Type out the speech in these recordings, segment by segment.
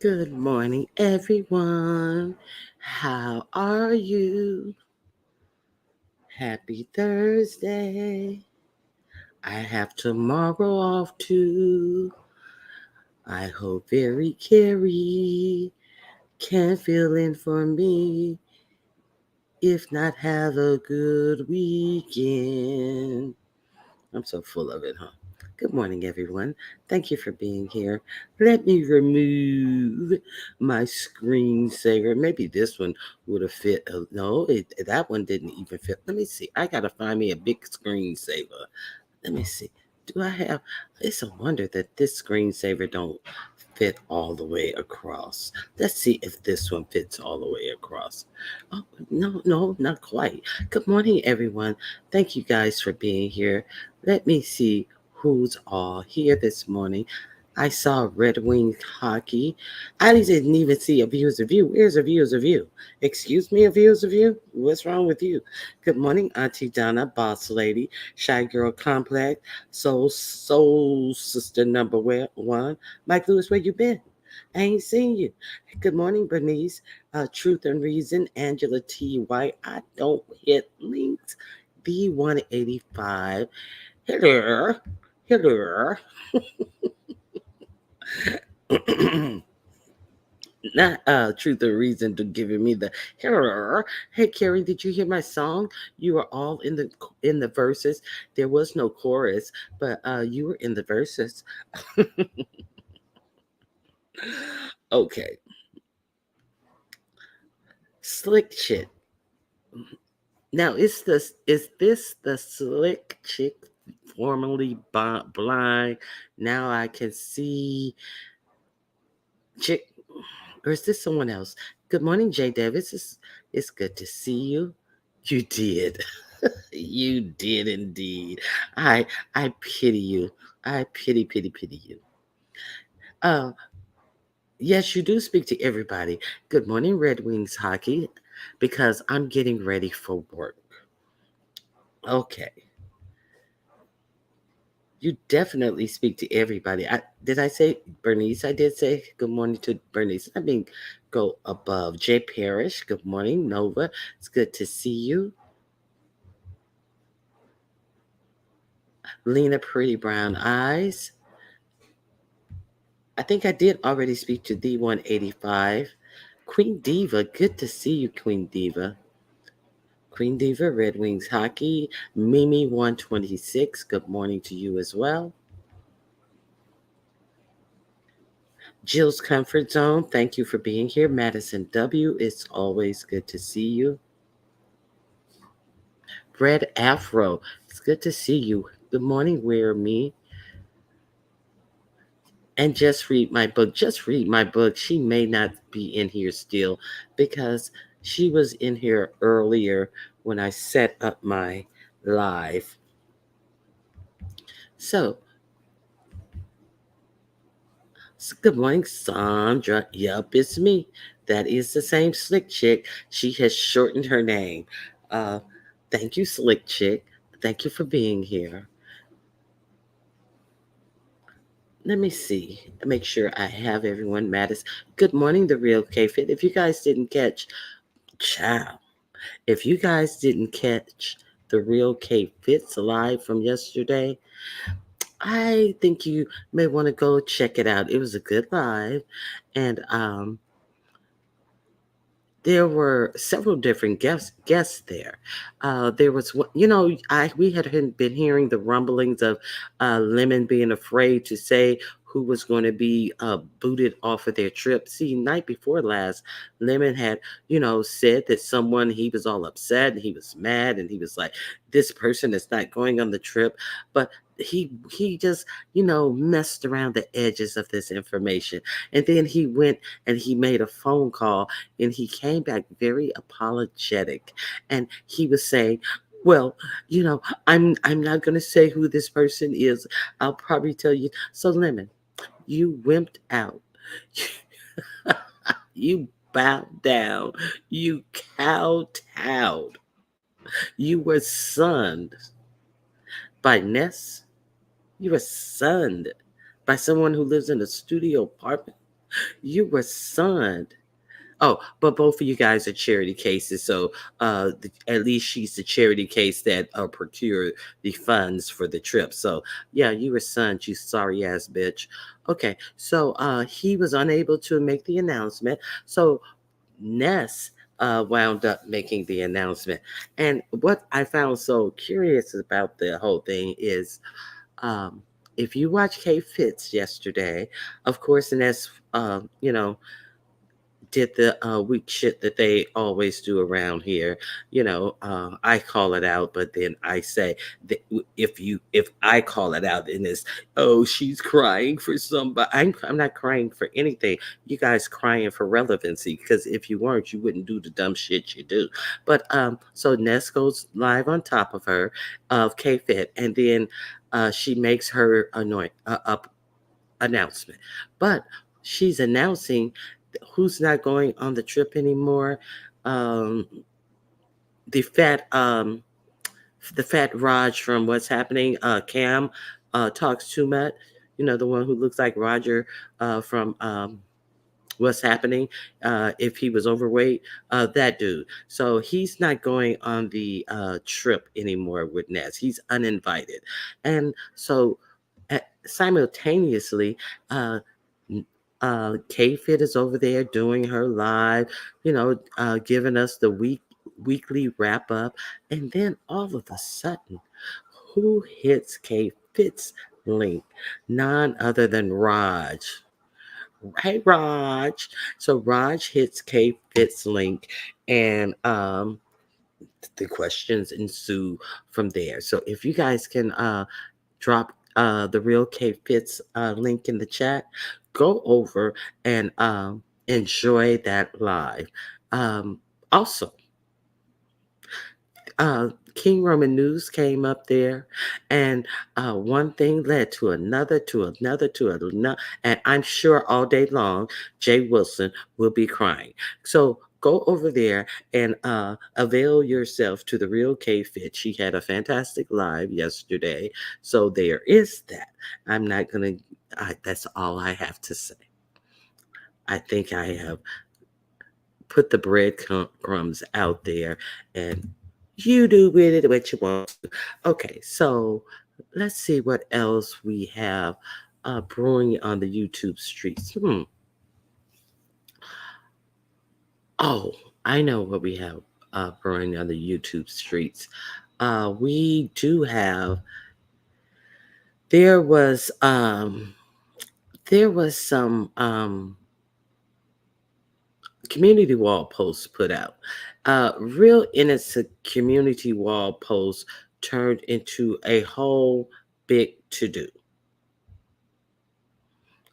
Good morning, everyone. How are you? Happy Thursday. I have tomorrow off too. I hope very Carrie can fill in for me. If not, have a good weekend. I'm so full of it, huh? Good morning, everyone. Thank you for being here. Let me remove my screensaver. Maybe this one would have fit. No, that one didn't even fit. Let me see. I gotta find me a big screensaver. Let me see. Do I have? It's a wonder that this screensaver don't fit all the way across. Let's see if this one fits all the way across. Oh, no, not quite. Good morning, everyone. Thank you guys for being here. Let me see who's all here this morning. I saw Red Wing Hockey. I didn't even see a Views of You. Where's a Views of You? Excuse me, a Views of You? What's wrong with you? Good morning, Auntie Donna, Boss Lady, Shy Girl Complex, Soul Sister #1. Mike Lewis, where you been? I ain't seen you. Good morning, Bernice. Truth and Reason, Angela T. White. I don't hit links. B185. Hello. Hello. Not Truth and Reason to giving me the hello. Hey Carrie, did you hear my song? You were all in the verses. There was no chorus, but you were in the verses. Okay. Slick chick. Now is this the slick chick formerly blind? Now I can see chick, or is this someone else? Good morning, Jay Davis. It's good to see you. You did. You did indeed. I pity you. I pity you. Uh yes, you do speak to everybody. Good morning, Red Wings hockey, because I'm getting ready for work. Okay. You definitely speak to everybody. Did I say Bernice? I did say good morning to Bernice. I mean, go above. Jay Parrish, good morning. Nova, it's good to see you. Lena Pretty Brown Eyes. I think I did already speak to D185. Queen Diva, good to see you, Queen Diva. Queen Diva, Red Wings Hockey. Mimi 126, good morning to you as well. Jill's Comfort Zone, thank you for being here. Madison W, it's always good to see you. Red Afro, it's good to see you. Good morning, Wear Me. And just read my book. Just read my book. She may not be in here still because she was in here earlier when I set up my live. So, good morning, Sandra. Yup, it's me. That is the same Slick Chick. She has shortened her name. Uh, thank you, Slick Chick. Thank you for being here. Let me see. Make sure I have everyone. Mattis. Good morning, the real K-Fit. If you guys didn't catch, ciao. If you guys didn't catch the real K Fits live from yesterday, I think you may want to go check it out. It was a good live, and there were several different guests there. There was I we had been hearing the rumblings of Lemon being afraid to say who was going to be booted off of their trip. See, night before last, Lemon had said that someone, he was all upset and he was mad and he was like, this person is not going on the trip, but he just messed around the edges of this information, and then he went and he made a phone call, and he came back very apologetic, and he was saying, well, I'm not going to say who this person is. I'll probably tell you. So Lemon, you wimped out. You bowed down. You kowtowed. You were sunned by Ness. You were sunned by someone who lives in a studio apartment. You were sunned. Oh, but both of you guys are charity cases, so at least she's the charity case that procured the funds for the trip. So yeah, you were sons, you sorry ass bitch. Okay, so he was unable to make the announcement, so Ness wound up making the announcement. And what I found so curious about the whole thing is, um, if you watch K Fitz yesterday, of course, Ness, did the weak shit that they always do around here. I call it out, but then I say that if I call it out, then it's, oh, she's crying for somebody. I'm not crying for anything. You guys crying for relevancy, because if you weren't, you wouldn't do the dumb shit you do. But so Ness goes live on top of her, of K Fit, and then she makes her up announcement. But she's announcing who's not going on the trip anymore. Um, the fat Raj from What's Happening, Cam, talks too much. The one who looks like Roger from What's Happening, if he was overweight, that dude. So he's not going on the trip anymore with Ness. He's uninvited. And so simultaneously, K Fit is over there doing her live, giving us the weekly wrap up. And then all of a sudden, who hits K Fit's link? None other than Raj. Hey, Raj. So Raj hits K Fit's link, and the questions ensue from there. So if you guys can drop the real K Fitz link in the chat, go over and enjoy that live. Also, King Roman News came up there, and one thing led to another, to another, to another, and I'm sure all day long, Jay Wilson will be crying. So go over there and avail yourself to the real K Fit. She had a fantastic live yesterday, so there is that. I'm not gonna. That's all I have to say. I think I have put the breadcrumbs out there, and you do with it what you want to. Okay, so let's see what else we have brewing on the YouTube streets. Oh, I know what we have brewing on the YouTube streets. We do have. There was some community wall posts put out. Real innocent community wall posts turned into a whole big to do.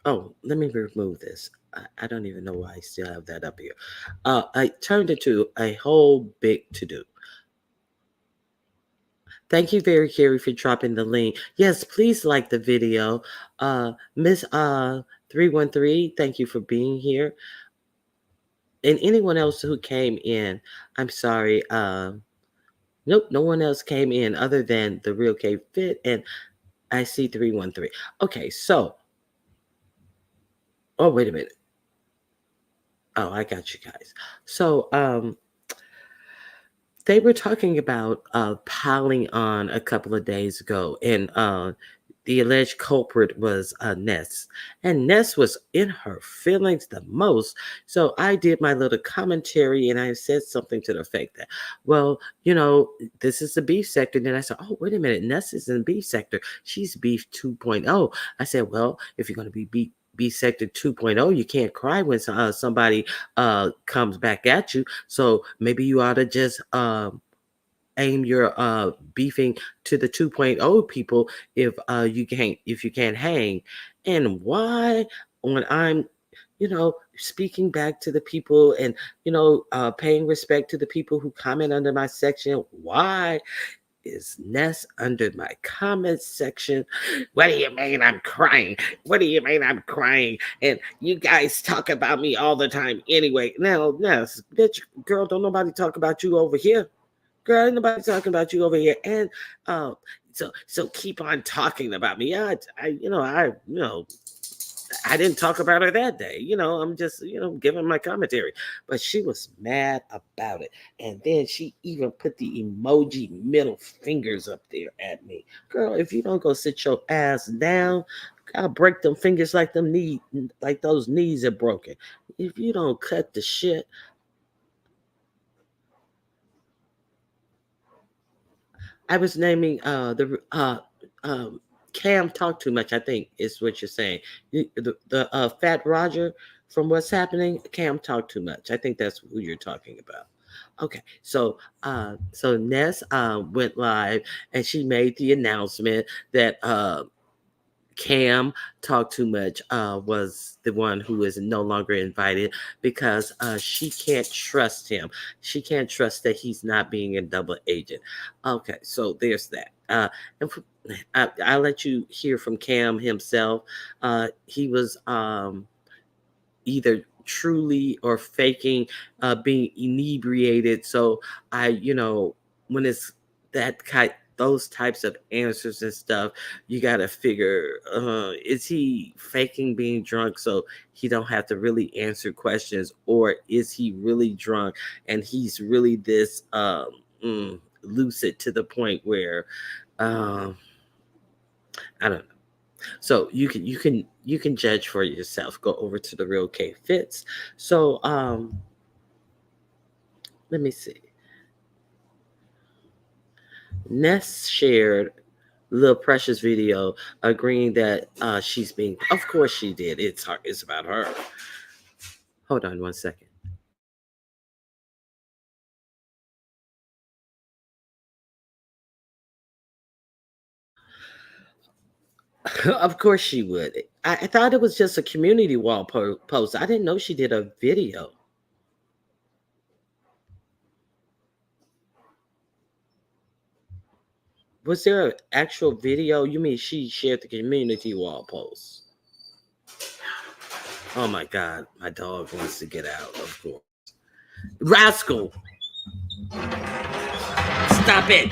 Oh, let me remove this. I don't even know why I still have that up here. I turned into a whole big to do. Thank you very Carrie for dropping the link. Yes, please like the video. Miss 313, thank you for being here. And anyone else who came in, I'm sorry. Nope, no one else came in other than the real K Fit, and I see 313. Okay, so, oh, wait a minute. Oh, I got you guys. So, they were talking about piling on a couple of days ago, and the alleged culprit was Ness. And Ness was in her feelings the most. So I did my little commentary, and I said something to the effect that, well, this is the beef sector. And then I said, oh, wait a minute. Ness is in the beef sector. She's beef 2.0. I said, well, if you're going to be beef sector 2.0, you can't cry when somebody comes back at you. So maybe you ought to just aim your beefing to the 2.0 people if you can't hang. And why, when I'm speaking back to the people, and paying respect to the people who comment under my section, why is Ness under my comment section? What do you mean I'm crying? What do you mean I'm crying? And you guys talk about me all the time anyway. Now, Ness, bitch, girl, don't nobody talk about you over here. Girl, ain't nobody talking about you over here. And so keep on talking about me. I I didn't talk about her that day. I'm just, giving my commentary. But she was mad about it. And then she even put the emoji middle fingers up there at me. Girl, if you don't go sit your ass down, I'll break them fingers like those knees are broken. If you don't cut the shit, I was naming the Cam talk too much. I think is what you're saying. The Fat Roger from What's Happening. Cam talk too much. I think that's who you're talking about. Okay, so Ness went live and she made the announcement that Cam talked too much was the one who is no longer invited because she can't trust him. She can't trust that he's not being a double agent. Okay, so there's that. I'll let you hear from Cam himself. He was either truly or faking being inebriated. So when it's that kind, those types of answers and stuff, you got to figure, is he faking being drunk so he don't have to really answer questions, or is he really drunk and he's really this lucid to the point where um, I don't know. So you can judge for yourself. Go over to the Real K Fits. So let me see. Ness shared Lil Precious video agreeing that she's being. Of course she did. It's her. It's about her. Hold on 1 second. Of course she would. I thought it was just a community wall post. I didn't know she did a video. Was there an actual video? You mean she shared the community wall post? Oh my God, my dog wants to get out, of course. Rascal, stop it.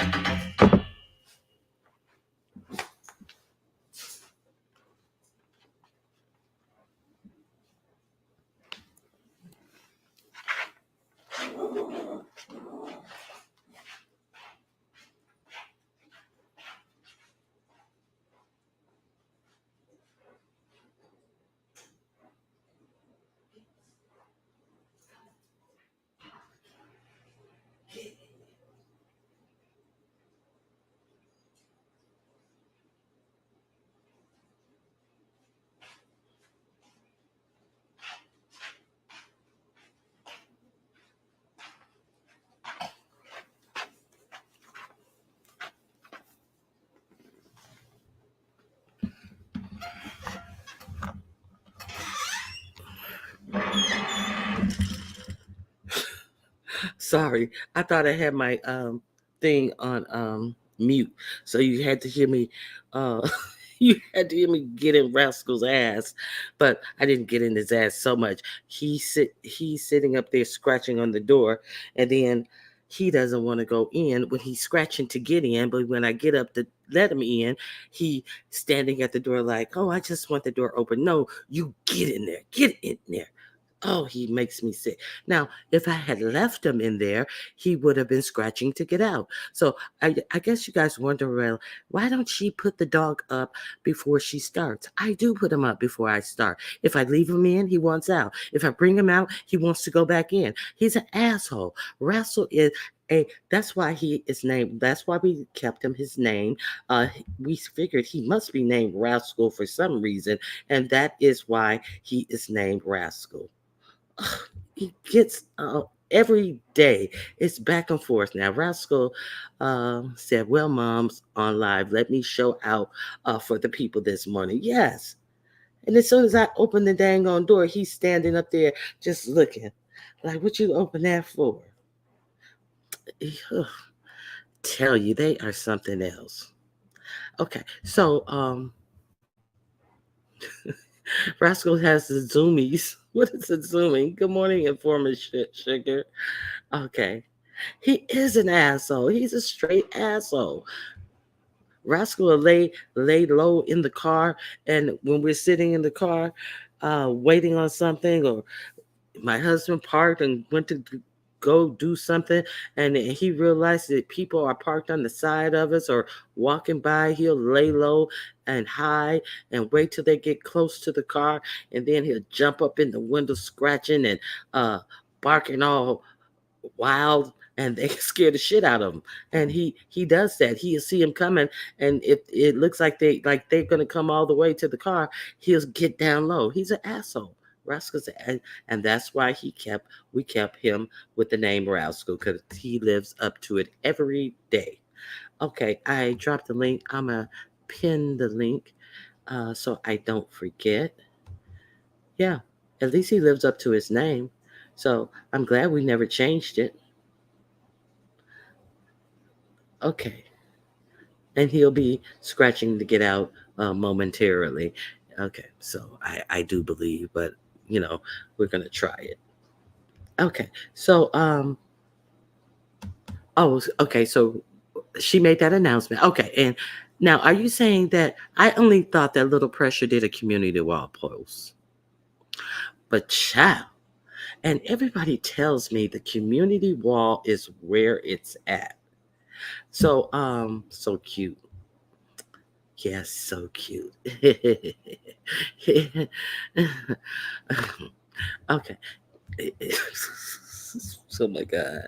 Sorry, I thought I had my thing on mute, so you had to hear me. You had to hear me get in Rascal's ass, but I didn't get in his ass so much. He's sitting up there scratching on the door, and then he doesn't want to go in when he's scratching to get in. But when I get up to let him in, he standing at the door like, "Oh, I just want the door open." No, you get in there, get in there. Oh, he makes me sick. Now, if I had left him in there, he would have been scratching to get out. So I guess you guys wonder, well, why don't she put the dog up before she starts? I do put him up before I start. If I leave him in, he wants out. If I bring him out, he wants to go back in. He's an asshole. Russell is that's why he is named. That's why we kept him his name. We figured he must be named Rascal for some reason, and that is why he is named Rascal. He gets every day. It's back and forth. Now, Rascal said, "Well, moms on live, let me show out for the people this morning." Yes. And as soon as I open the dang on door, he's standing up there just looking like, "What you open that for?" Ugh, tell you, they are something else. Okay, so Rascal has the zoomies. What is it zooming? Good morning, Informer Sugar. Okay. He is an asshole. He's a straight asshole. Rascal will lay low in the car, and when we're sitting in the car, waiting on something, or my husband parked and went to go do something, and he realized that people are parked on the side of us or walking by, he'll lay low and hide and wait till they get close to the car, and then he'll jump up in the window scratching and uh barking all wild, and they scare the shit out of him. And he does that. He'll see him coming, and if it looks like they're gonna come all the way to the car, he'll get down low. He's an asshole. Rascal's and that's why we kept him with the name Rascal, because he lives up to it every day. Okay, I dropped the link. I'm gonna pin the link so I don't forget. Yeah, at least he lives up to his name. So I'm glad we never changed it. Okay. And he'll be scratching to get out momentarily. Okay, so I do believe, but you know, we're gonna try it. Okay, so oh, okay, so she made that announcement. Okay, and now are you saying that I only thought that Little Pressure did a community wall post, but child, and everybody tells me the community wall is where it's at. So so cute. Yes, so cute. Okay. Oh my God.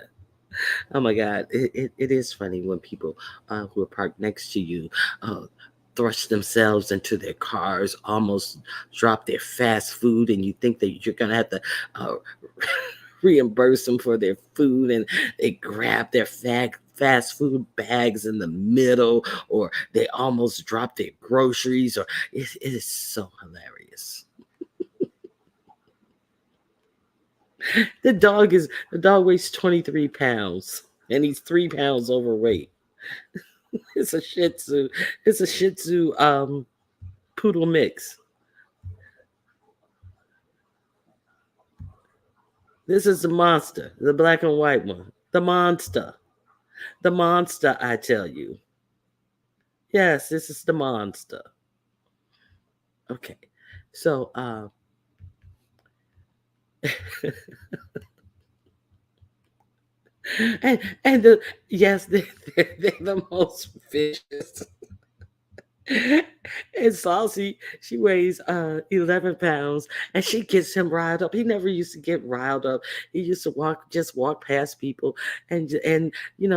Oh my God. It is funny when people who are parked next to you uh, thrust themselves into their cars, almost drop their fast food, and you think that you're going to have to uh, reimburse them for their food, and they grab their fast food bags in the middle, or they almost drop their groceries, or it is so hilarious. The dog weighs 23 pounds, and he's 3 pounds overweight. It's a Shih Tzu. It's a Shih Tzu poodle mix. This is the monster, the black and white one. The monster. The monster, I tell you. Yes, this is the monster. Okay. So and the yes, they're the most vicious. And Saucy, she weighs 11 pounds, and she gets him riled up. He never used to get riled up. He used to walk past people and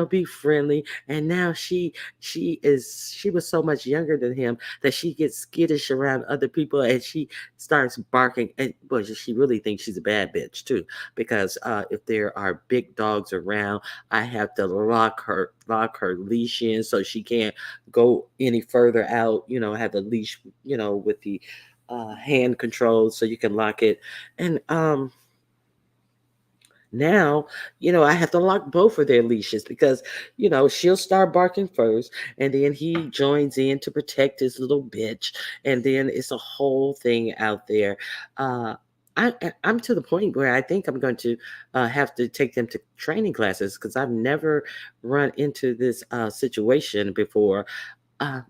be friendly. And now she was so much younger than him that she gets skittish around other people, and she starts barking. And well, she really thinks she's a bad bitch too, because if there are big dogs around, I have to lock her leash in so she can't go any further out, have the leash, with the hand controls so you can lock it. And now, I have to lock both of their leashes because, she'll start barking first, and then he joins in to protect his little bitch. And then it's a whole thing out there. I'm to the point where I think I'm going to have to take them to training classes because I've never run into this situation before.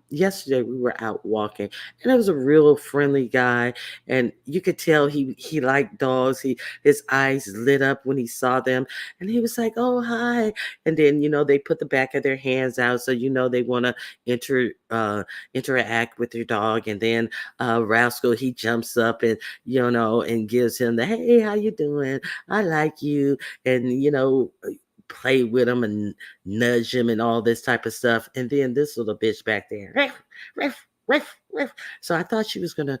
Yesterday we were out walking, and it was a real friendly guy, and you could tell he liked dogs. His eyes lit up when he saw them, and he was like, "Oh, hi!" And then they put the back of their hands out, so they want to interact with their dog. And then Rascal, he jumps up and and gives him the, "Hey, how you doing? I like you," and play with him and nudge him and all this type of stuff. And then this little bitch back there, riff, riff, riff, riff. So I thought she was gonna,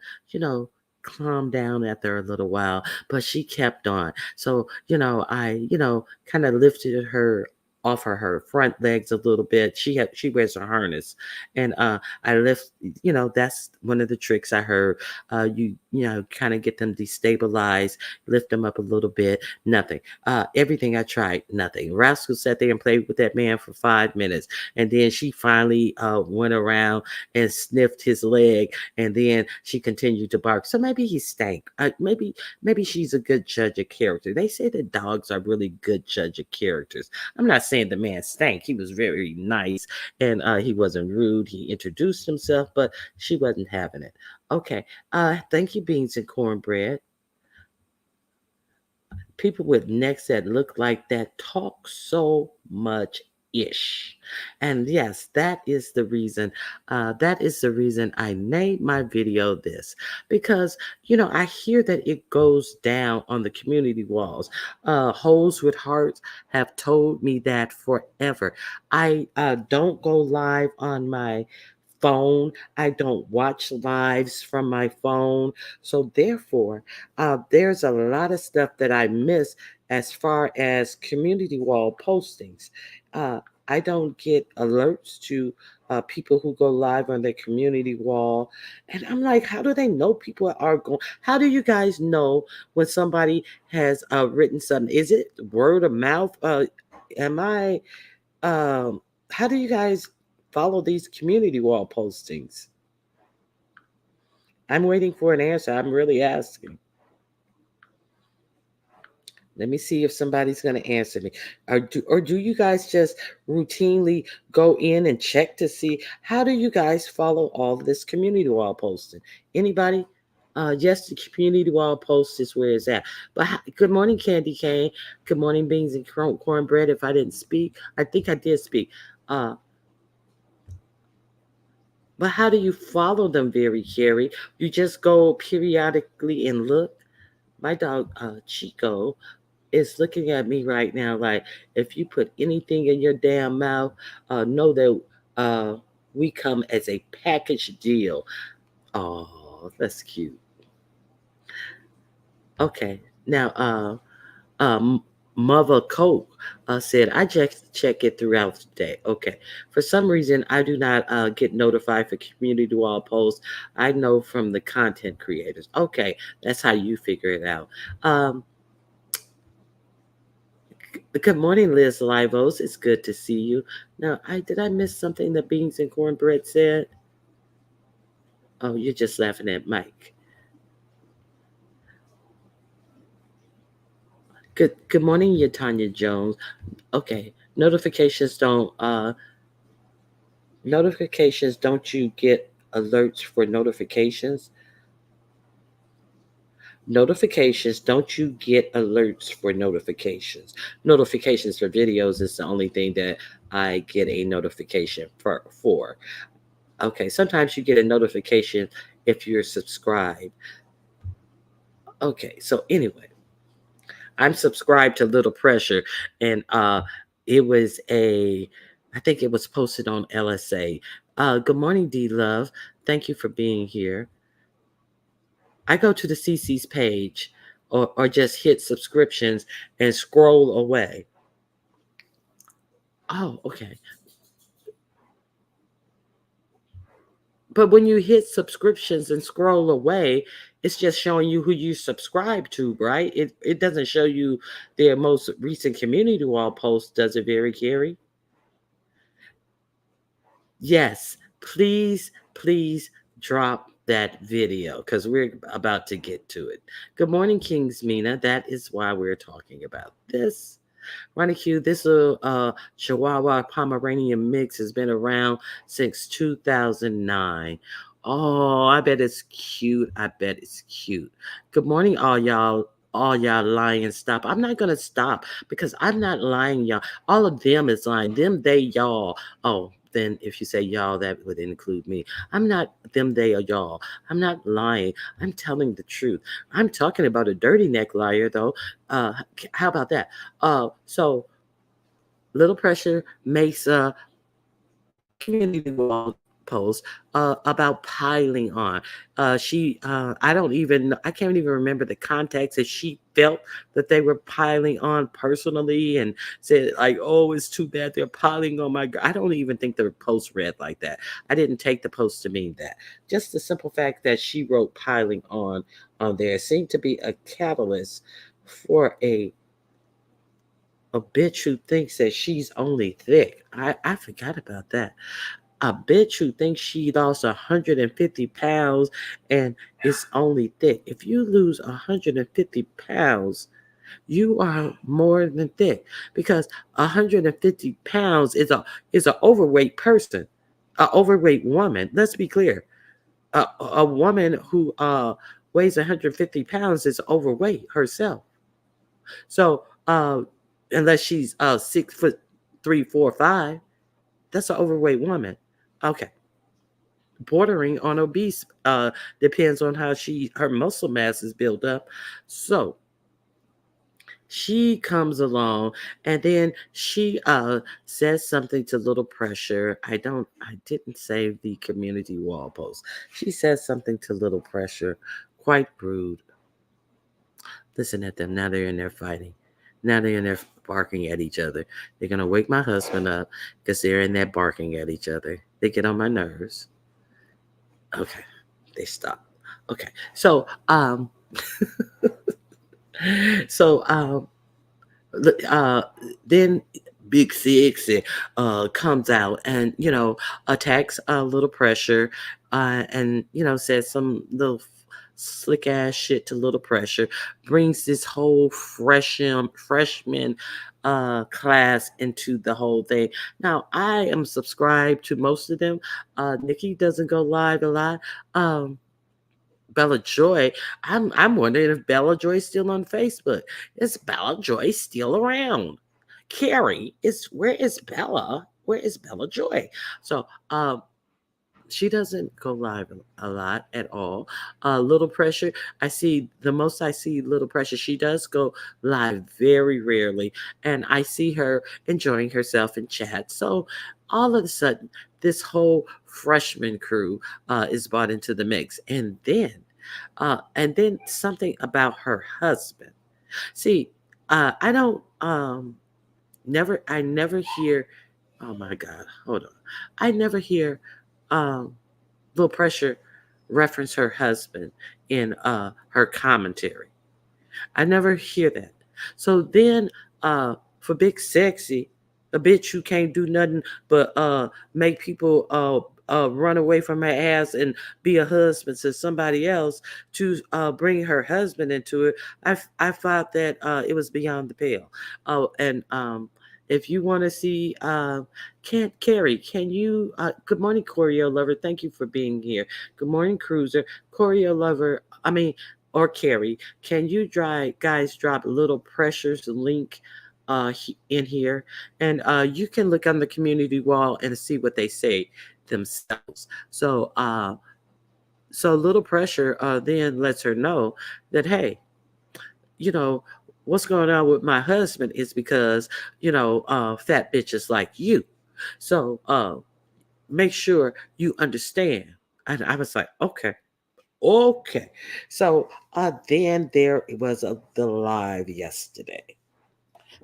calm down after a little while, but she kept on. So, I, kind of lifted her off her front legs a little bit. She wears a harness, and I lift. That's one of the tricks I heard. Kind of get them destabilized, lift them up a little bit. Nothing. Everything I tried, nothing. Rascal sat there and played with that man for 5 minutes, and then she finally went around and sniffed his leg, and then she continued to bark. So maybe he stank. Maybe she's a good judge of character. They say that dogs are really good judge of characters. I'm not saying saying the man stank. He was very nice, and he wasn't rude. He introduced himself, but she wasn't having it. Okay. Thank you, beans and cornbread. People with necks that look like that talk so much ish. And yes, that is the reason. That is the reason I named my video this, because I hear that it goes down on the community walls. Holes with hearts have told me that forever. I don't go live on my phone. I don't watch lives from my phone. So therefore, there's a lot of stuff that I miss as far as community wall postings. Uh, I don't get alerts to people who go live on their community wall. And I'm like, how do they know people are going? How do you guys know when somebody has written something? Is it word of mouth? Am I um, how do you guys follow these community wall postings? I'm waiting for an answer. I'm really asking. Let me see if somebody's going to answer me. Or do you guys just routinely go in and check to see, how do you guys follow all this community wall posting? Anybody? Yes, the community wall post is where it's at. But good morning, Candy Cane. Good morning, beans and cornbread. If I didn't speak, I think I did speak. Uh, But how do you follow them, very Carrie? You just go periodically and look. My dog Chico is looking at me right now like, if you put anything in your damn mouth, know that we come as a package deal. Oh, that's cute. Okay, now um, Mother Coke said, I just check it throughout the day. Okay. For some reason, I do not get notified for community wall posts. I know from the content creators. Okay. That's how you figure it out. Um, Good morning, Liz Livos. It's good to see you. Now, did I miss something that Beans and Cornbread said? Oh, you're just laughing at Mike. Good morning, Yatanya Jones. Okay. Notifications, don't you get alerts for notifications? Notifications, don't you get alerts for notifications? Notifications for videos is the only thing that I get a notification for. Okay, sometimes you get a notification if you're subscribed. Okay, so anyway, I'm subscribed to Little Pressure, and it was I think it was posted on LSA. Good morning, D Love. Thank you for being here. I go to the CC's page, or just hit subscriptions and scroll away. Oh, okay. But when you hit subscriptions and scroll away, it's just showing you who you subscribe to, right? It doesn't show you their most recent community wall post, does it, very Carrie? Yes, please drop that video because we're about to get to it. Good morning, Kings Mina. That is why we're talking about this. Ronnie Q, this Chihuahua Pomeranian mix has been around since 2009. Oh, I bet it's cute. I bet it's cute. Good morning, all y'all. All y'all lying, stop. I'm not gonna stop because I'm not lying, y'all. All of them is lying. Them, they, y'all. Oh, then if you say y'all, that would include me. I'm not them, they, or y'all. I'm not lying. I'm telling the truth. I'm talking about a dirty neck liar, though. How about that? So Little Pressure makes a community wall post about piling on. I can't even remember the context, if she felt that they were piling on personally and said like, oh, it's too bad they're piling on my. I don't even think the post read like that. I didn't take the post to mean that. Just the simple fact that she wrote piling on there seemed to be a catalyst for a bitch who thinks that she's only thick. I forgot about that. A bitch who thinks she lost 150 pounds and is only thick. If you lose 150 pounds, You are more than thick because 150 pounds is an overweight person, an overweight woman. Let's be clear. A woman who weighs 150 pounds is overweight herself. So unless she's 6 foot 3, 4, 5, that's an overweight woman. Okay, bordering on obese. Depends on how her muscle mass is built up. So she comes along and then she says something to Little Pressure. I didn't save the community wall post. She says something to Little Pressure, quite rude. Listen at them. Now they're in there fighting. Now they're in there barking at each other. They're gonna wake my husband up because they're in there barking at each other. They get on my nerves. Okay, they stop. Okay, so so uh, then Big Six comes out and attacks Little Pressure, and says some little slick ass shit to Little Pressure, brings this whole freshman class into the whole thing. Now I am subscribed to most of them. Nikki doesn't go live a lot. Bella Joy. I'm wondering if Bella Joy's still on Facebook. Is Bella Joy still around? Carrie is where is Bella? Where is Bella Joy? So she doesn't go live a lot at all. Little Pressure, I see Little Pressure. She does go live very rarely, and I see her enjoying herself in chat. So all of a sudden, this whole freshman crew is brought into the mix, and then something about her husband. See, I don't never hear. Oh my God, hold on. I never hear um, Little Pressure reference her husband in her commentary. I never hear that. So then, for Big Sexy, a bitch who can't do nothing but make people run away from her ass and be a husband to somebody else, to bring her husband into it, I thought that it was beyond the pale. Oh, and if you want to see, can't Carrie, can you? Good morning, Choreo Lover. Thank you for being here. Good morning, Cruiser. Choreo Lover. I mean, or Carrie, can you guys drop Little Pressure's link in here? And you can look on the community wall and see what they say themselves. So Little Pressure then lets her know that, hey, you know, what's going on with my husband is because, fat bitches like you. So make sure you understand. And I was like, okay. Okay. So then there was the live yesterday.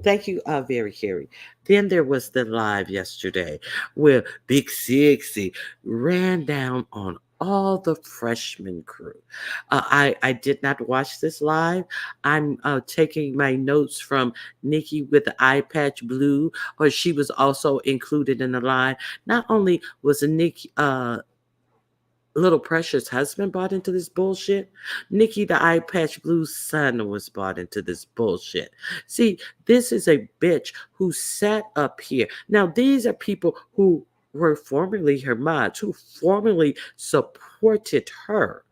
Thank you, very Harry. Then there was the live yesterday where Big Sixty ran down on all the freshman crew. I did not watch this live. I'm taking my notes from Nikki with the eye patch blue, or she was also included in the live. Not only was Nikki Little Precious husband bought into this bullshit, Nikki the Eye Patch Blue's son was bought into this bullshit. See, this is a bitch who sat up here. Now, these are people who were formerly her mods, who formerly supported her.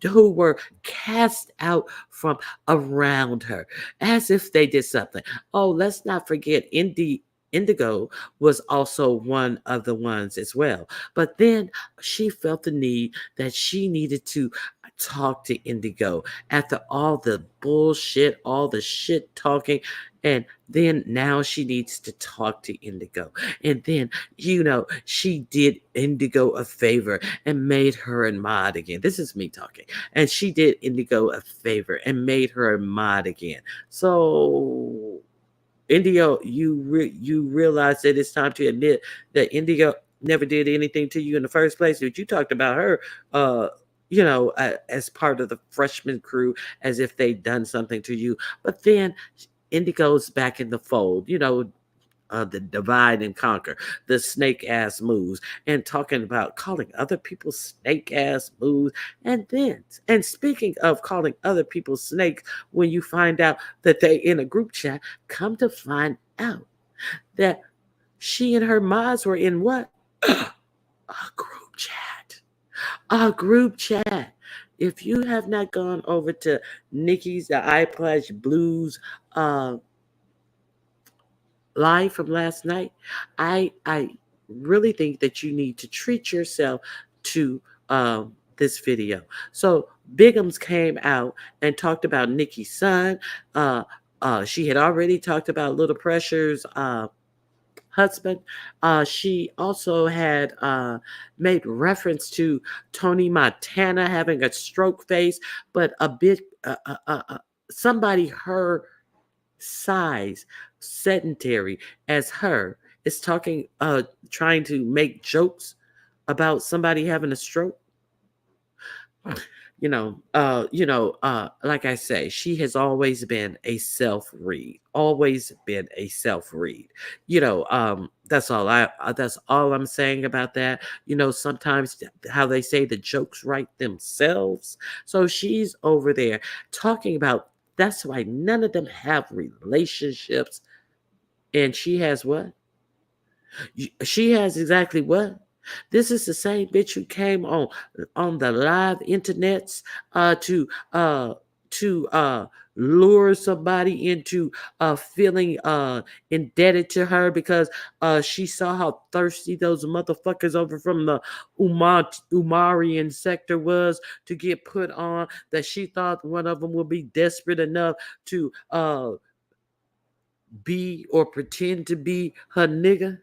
Who were cast out from around her as if they did something. Oh, let's not forget Indigo was also one of the ones as well. But then she felt the need that she needed to talk to Indigo after all the bullshit, all the shit talking. And then now she needs to talk to Indigo. And then, she did Indigo a favor and made her a mod again. This is me talking. And she did Indigo a favor and made her a mod again. So Indigo, you realize that it's time to admit that Indigo never did anything to you in the first place. But you talked about her, as part of the freshman crew, as if they'd done something to you. But then Indigo's back in the fold. the divide and conquer, the snake ass moves, and talking about calling other people snake ass moves. And speaking of calling other people snakes, when you find out that they in a group chat, come to find out that she and her mods were in what? A group chat. A group chat. If you have not gone over to Nikki's the I Pledge Blues uh, live from last night, I really think that you need to treat yourself to this video. So Bigums came out and talked about Nikki's son. Uh, she had already talked about Little Pressure's husband. She also had made reference to Tony Montana having a stroke face, but a bit somebody her size, sedentary as her, is talking, trying to make jokes about somebody having a stroke. Like I say, she has always been a self read, always been a self read. That's all I'm saying about that. Sometimes how they say the jokes write themselves. So she's over there talking about that's why none of them have relationships. And she has what? She has exactly what? This is the same bitch who came on the live internets to lure somebody into feeling indebted to her because she saw how thirsty those motherfuckers over from the Umarian sector was to get put on, that she thought one of them would be desperate enough to be or pretend to be her nigga.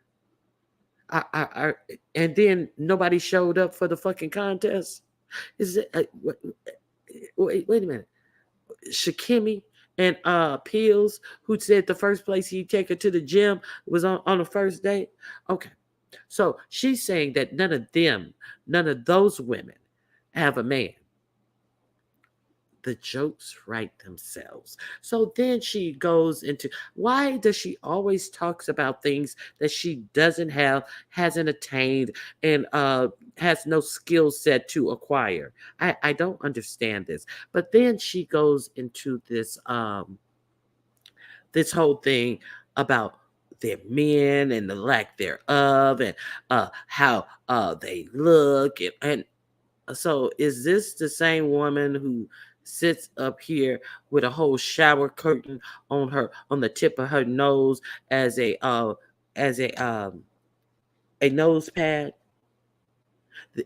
I and then nobody showed up for the fucking contest. Is it? Wait a minute. Shakimi and Peels, who said the first place he'd take her to the gym was on the first date. Okay, so she's saying that none of those women have a man. The jokes write themselves. So then she goes into, why does she always talks about things that she doesn't have, hasn't attained, and has no skill set to acquire? I don't understand this. But then she goes into this whole thing about their men and the lack thereof, and how they look, and so is this the same woman who sits up here with a whole shower curtain on the tip of her nose as as a nose pad?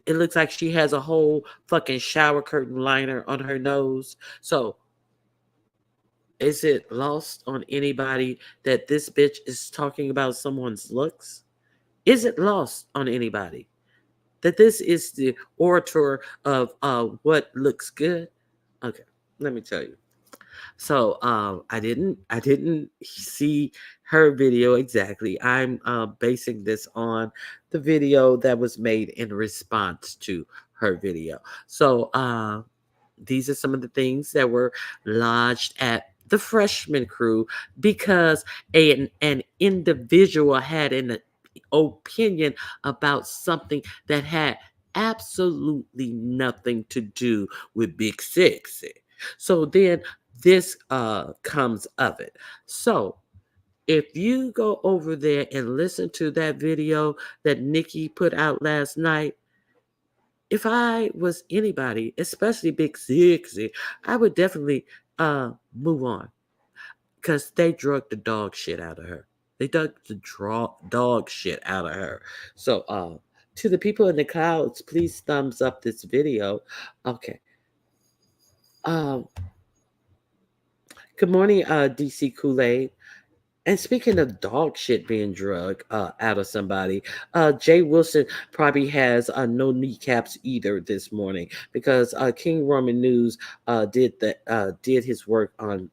It looks like she has a whole fucking shower curtain liner on her nose. So is it lost on anybody that this bitch is talking about someone's looks? Is it lost on anybody that this is the orator of what looks good? Okay, let me tell you. So I didn't see her video exactly. I'm basing this on the video that was made in response to her video. So these are some of the things that were lodged at the freshman crew because an individual had an opinion about something that had absolutely nothing to do with Big Sexy. So then this comes of it. So if you go over there and listen to that video that Nikki put out last night, if I was anybody, especially Big Sexy, I would definitely move on because they drugged the dog shit out of her. They dug the dog shit out of her. So to the people in the clouds, please thumbs up this video. Okay. Um, good morning, DC Kool-Aid. And speaking of dog shit being drugged out of somebody, Jay Wilson probably has no kneecaps either this morning because King Roman News did his work on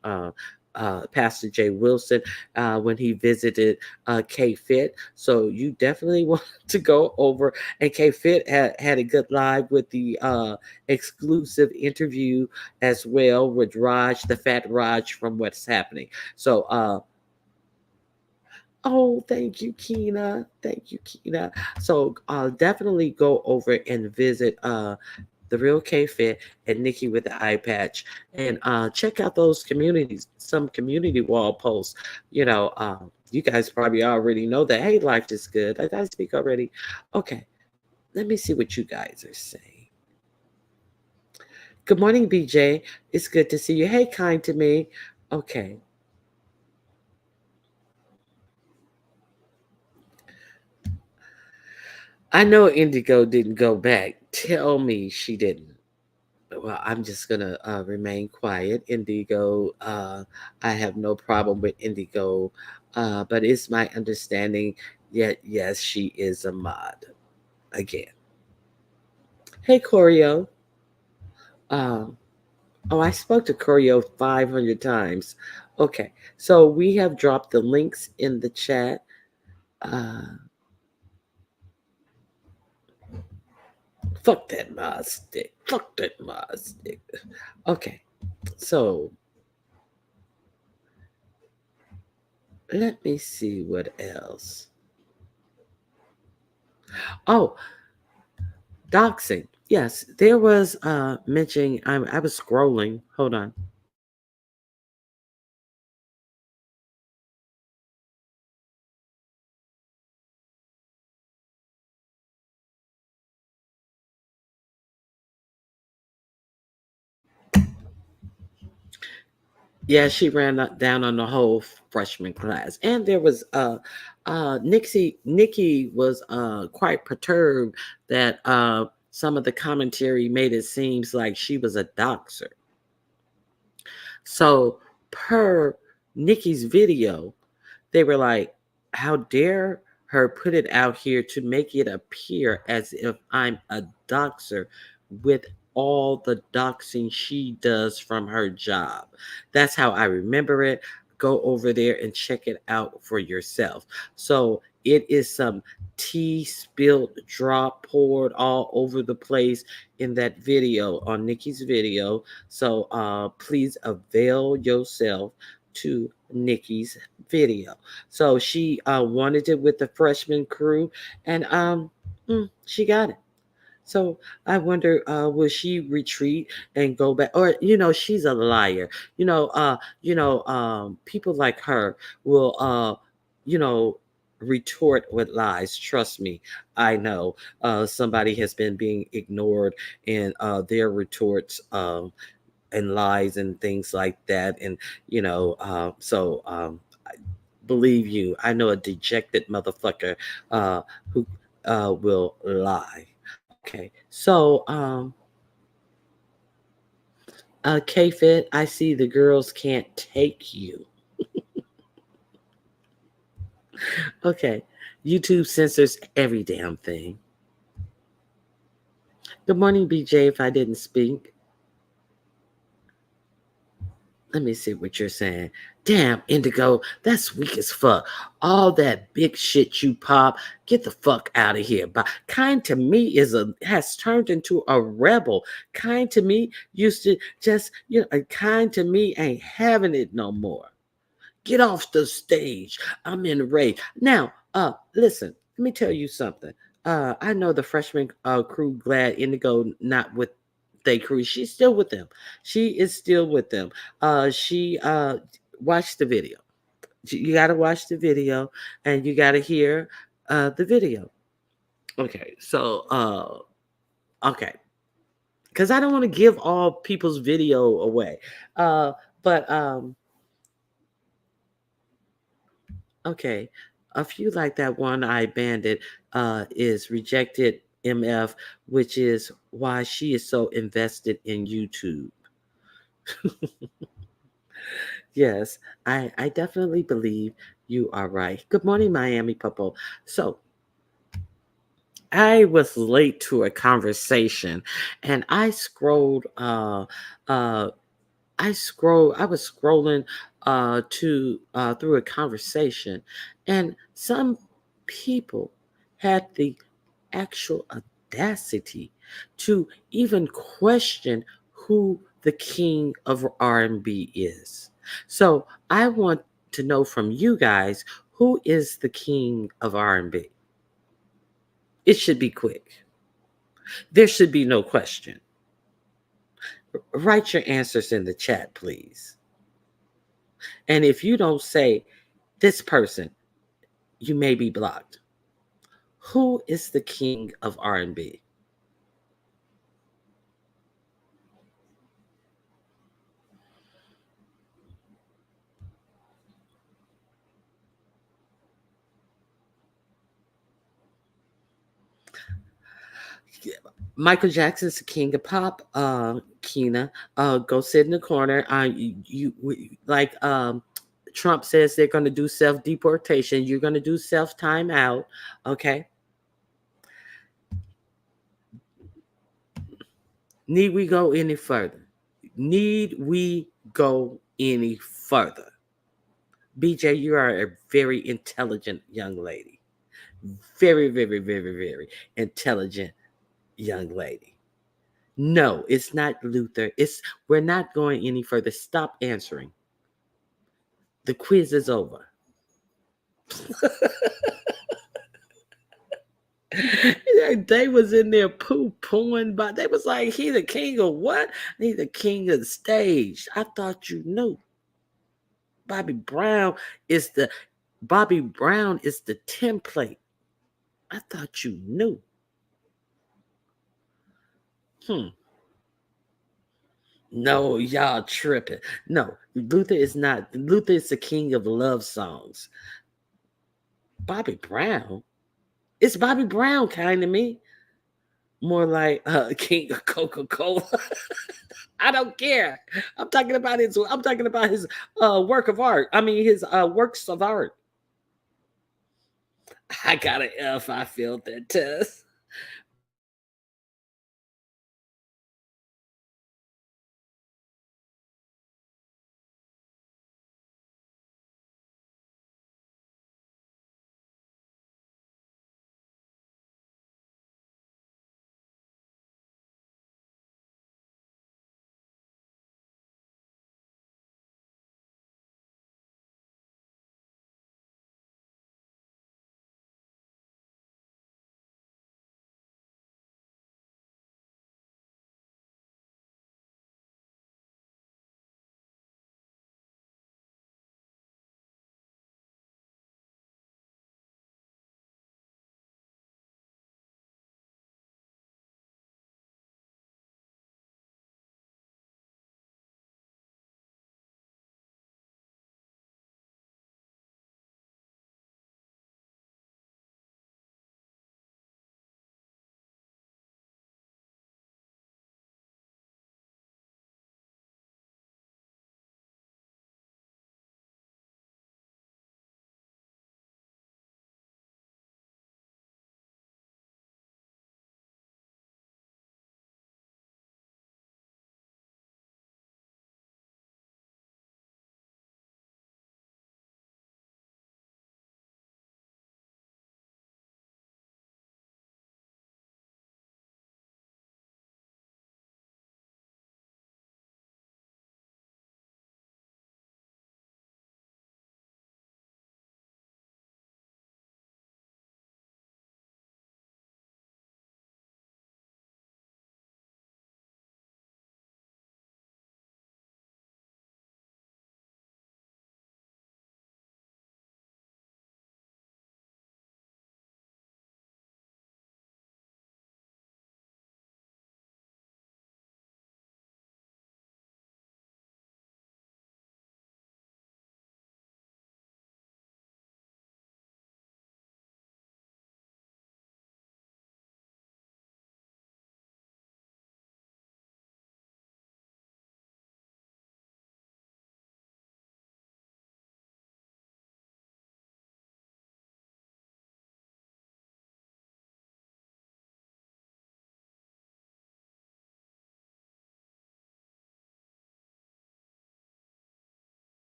Pastor Jay Wilson when he visited K Fit. So you definitely want to go over. And K Fit had a good live with the exclusive interview as well with Raj, the fat Raj from What's Happening. So Oh, thank you, Keena. Thank you, Keena. So definitely go over and visit the Real K Fit and Nikki with the eye patch, and check out those communities, some community wall posts. You guys probably already know that. Hey, life is good. Did I speak already? Okay, let me see what you guys are saying. Good morning, BJ. It's good to see you. Hey, kind to me. Okay. I know Indigo didn't go back. Tell me she didn't. Well, I'm just gonna remain quiet. Indigo, I have no problem with Indigo, but it's my understanding yet, yes, she is a mod again. Hey, Choreo. Um, oh, I spoke to Choreo 500 times. Okay, so we have dropped the links in the chat. Uh, fuck that mod stick. Fuck that mod stick. Okay, so let me see what else. Oh, doxing. Yes, there was mentioning. I was scrolling. Hold on. Yeah, she ran down on the whole freshman class, and there was Nikki was quite perturbed that some of the commentary made it seems like she was a doxer. So per Nikki's video, they were like, how dare her put it out here to make it appear as if I'm a doxer with all the doxing she does from her job. That's how I remember it. Go over there and check it out for yourself. So it is some tea spilled, drop poured all over the place in that video, on Nikki's video. So please avail yourself to Nikki's video. So she wanted it with the freshman crew, and she got it. So I wonder, will she retreat and go back? Or she's a liar. People like her will, you know, retort with lies. Trust me, I know. Somebody has been being ignored, and their retorts. And lies and things like that, and believe you, I know a dejected motherfucker who will lie. Okay, so K-Fit, I see the girls can't take you. Okay, YouTube censors every damn thing. Good morning, BJ. If I didn't speak, let me see what you're saying. Damn, Indigo, that's weak as fuck. All that big shit you pop, get the fuck out of here. But Kind to Me has turned into a rebel. Kind to Me used to just, Kind to Me ain't having it no more. Get off the stage. I'm in rage. Now, listen, let me tell you something. I know the freshman crew glad Indigo not with they crew. She's still with them. She is still with them. She watched the video. You got to watch the video, and you got to hear the video. Okay, so okay, because I don't want to give all people's video away. But Okay. A few like that one-eyed bandit is rejected MF, which is why she is so invested in YouTube. Yes, I definitely believe you are right. Good morning, Miami Popo. So I was late to a conversation, and uh I was scrolling to through a conversation, and some people had the actual audacity to even question who the king of R&B is. So I want to know from you guys, Who is the king of R&B? It should be quick. There should be no question. Write your answers in the chat, please. And if you don't say this person, you may be blocked. Who is the king of R&B? Michael Jackson's the king of pop. Keena, go sit in the corner. Like Trump says they're going to do self deportation. You're going to do self time out. Okay. Need we go any further? Need we go any further? BJ, you are a very intelligent young lady. Very, very, very, very intelligent young lady. No, it's not Luther. We're not going any further. Stop answering. The quiz is over. They was in there poo-pooing, but they was like, he the king of what? He the king of the stage. I thought you knew. Bobby Brown is the Bobby Brown is the template. I thought you knew. No, y'all tripping. No, Luther is not. Luther is the king of love songs. Bobby Brown? It's Bobby Brown kind of me. More like king of Coca-Cola. I don't care. I'm talking about his work of art. I mean his works of art. I got an F. I failed that test.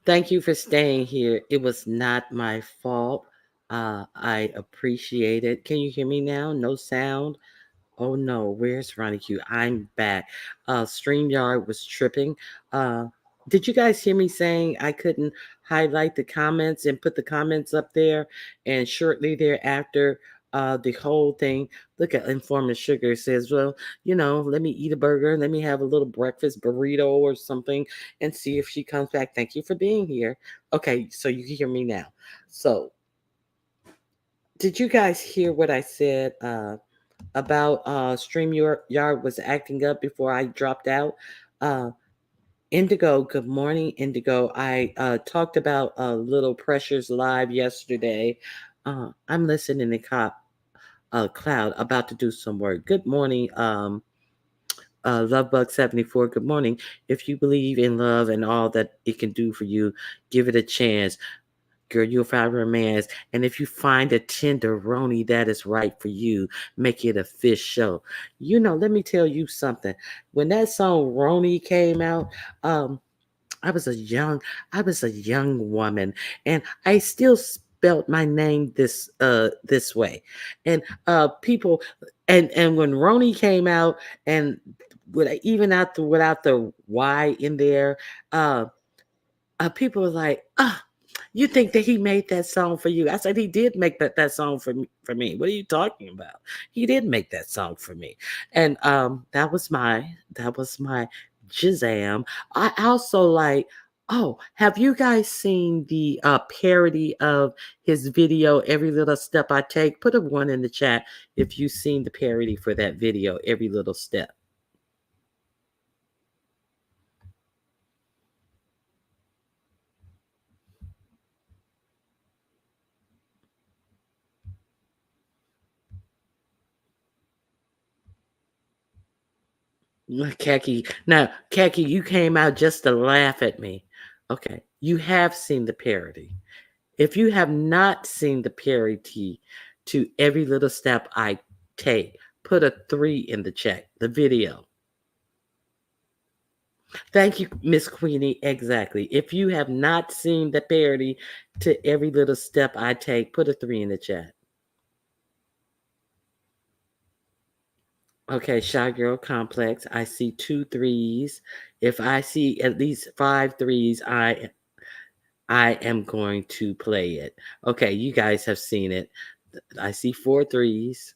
Thank you for staying here. It was not my fault. I appreciate it. Can you hear me now? No sound. Oh no, where's Ronnie Q? I'm back. StreamYard was tripping. Uh, did you guys hear me saying I couldn't highlight the comments and put the comments up there? And shortly thereafter, the whole thing, look at Informant Sugar says, well, let me eat a burger, let me have a little breakfast burrito or something and see if she comes back. Thank you for being here. Okay, so you can hear me now. So, did you guys hear what I said? About StreamYard was acting up before I dropped out. Uh, Indigo, good morning, Indigo. I talked about Little Pressures live yesterday. I'm listening to Cloud, about to do some work. Good morning, Lovebug74. Good morning. If you believe in love and all that it can do for you, give it a chance. Girl, you'll find romance. And if you find a tenderoni that is right for you, make it a fish show. Let me tell you something. When that song Roni came out, um, I was a young, I was a young woman, and I still spelled my name this way. And people, and when Roni came out, and even without the Y in there, people were like, you think that he made that song for you? I said he did make that song for me. What are you talking about? He did make that song for me, and that was my jizam. I also like. Oh, have you guys seen the parody of his video, Every Little Step I Take? Put a one in the chat if you've seen the parody for that video, Every Little Step. Khaki. Now, Khaki, you came out just to laugh at me. Okay, you have seen the parody. If you have not seen the parody to Every Little Step I Take, put a 3 in the chat, the video. Thank you, Miss Queenie. Exactly. If you have not seen the parody to Every Little Step I Take, put a 3 in the chat. Okay, Shy Girl Complex. I see 2 3s. If I see at least 5 3s, I am going to play it. Okay, you guys have seen it. I see 4 3s.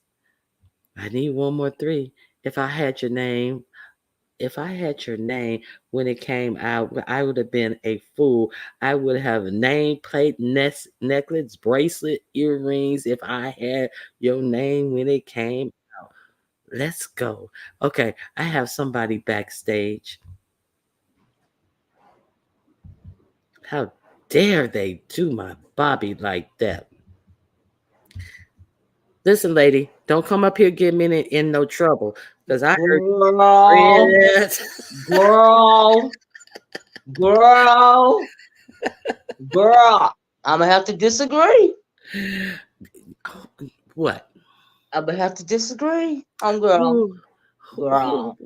I need one more 3. If I had your name, if I had your name when it came out, I would have been a fool. I would have name plate, necklace, bracelet, earrings if I had your name when it came out. Let's go. Okay, I have somebody backstage. How dare they do my Bobby like that? Listen, lady, don't come up here getting me in no trouble because I heard Girl, Red. girl, girl, girl. I'm gonna have to disagree. What? I'm gonna have to disagree. Girl, Who, who? girl,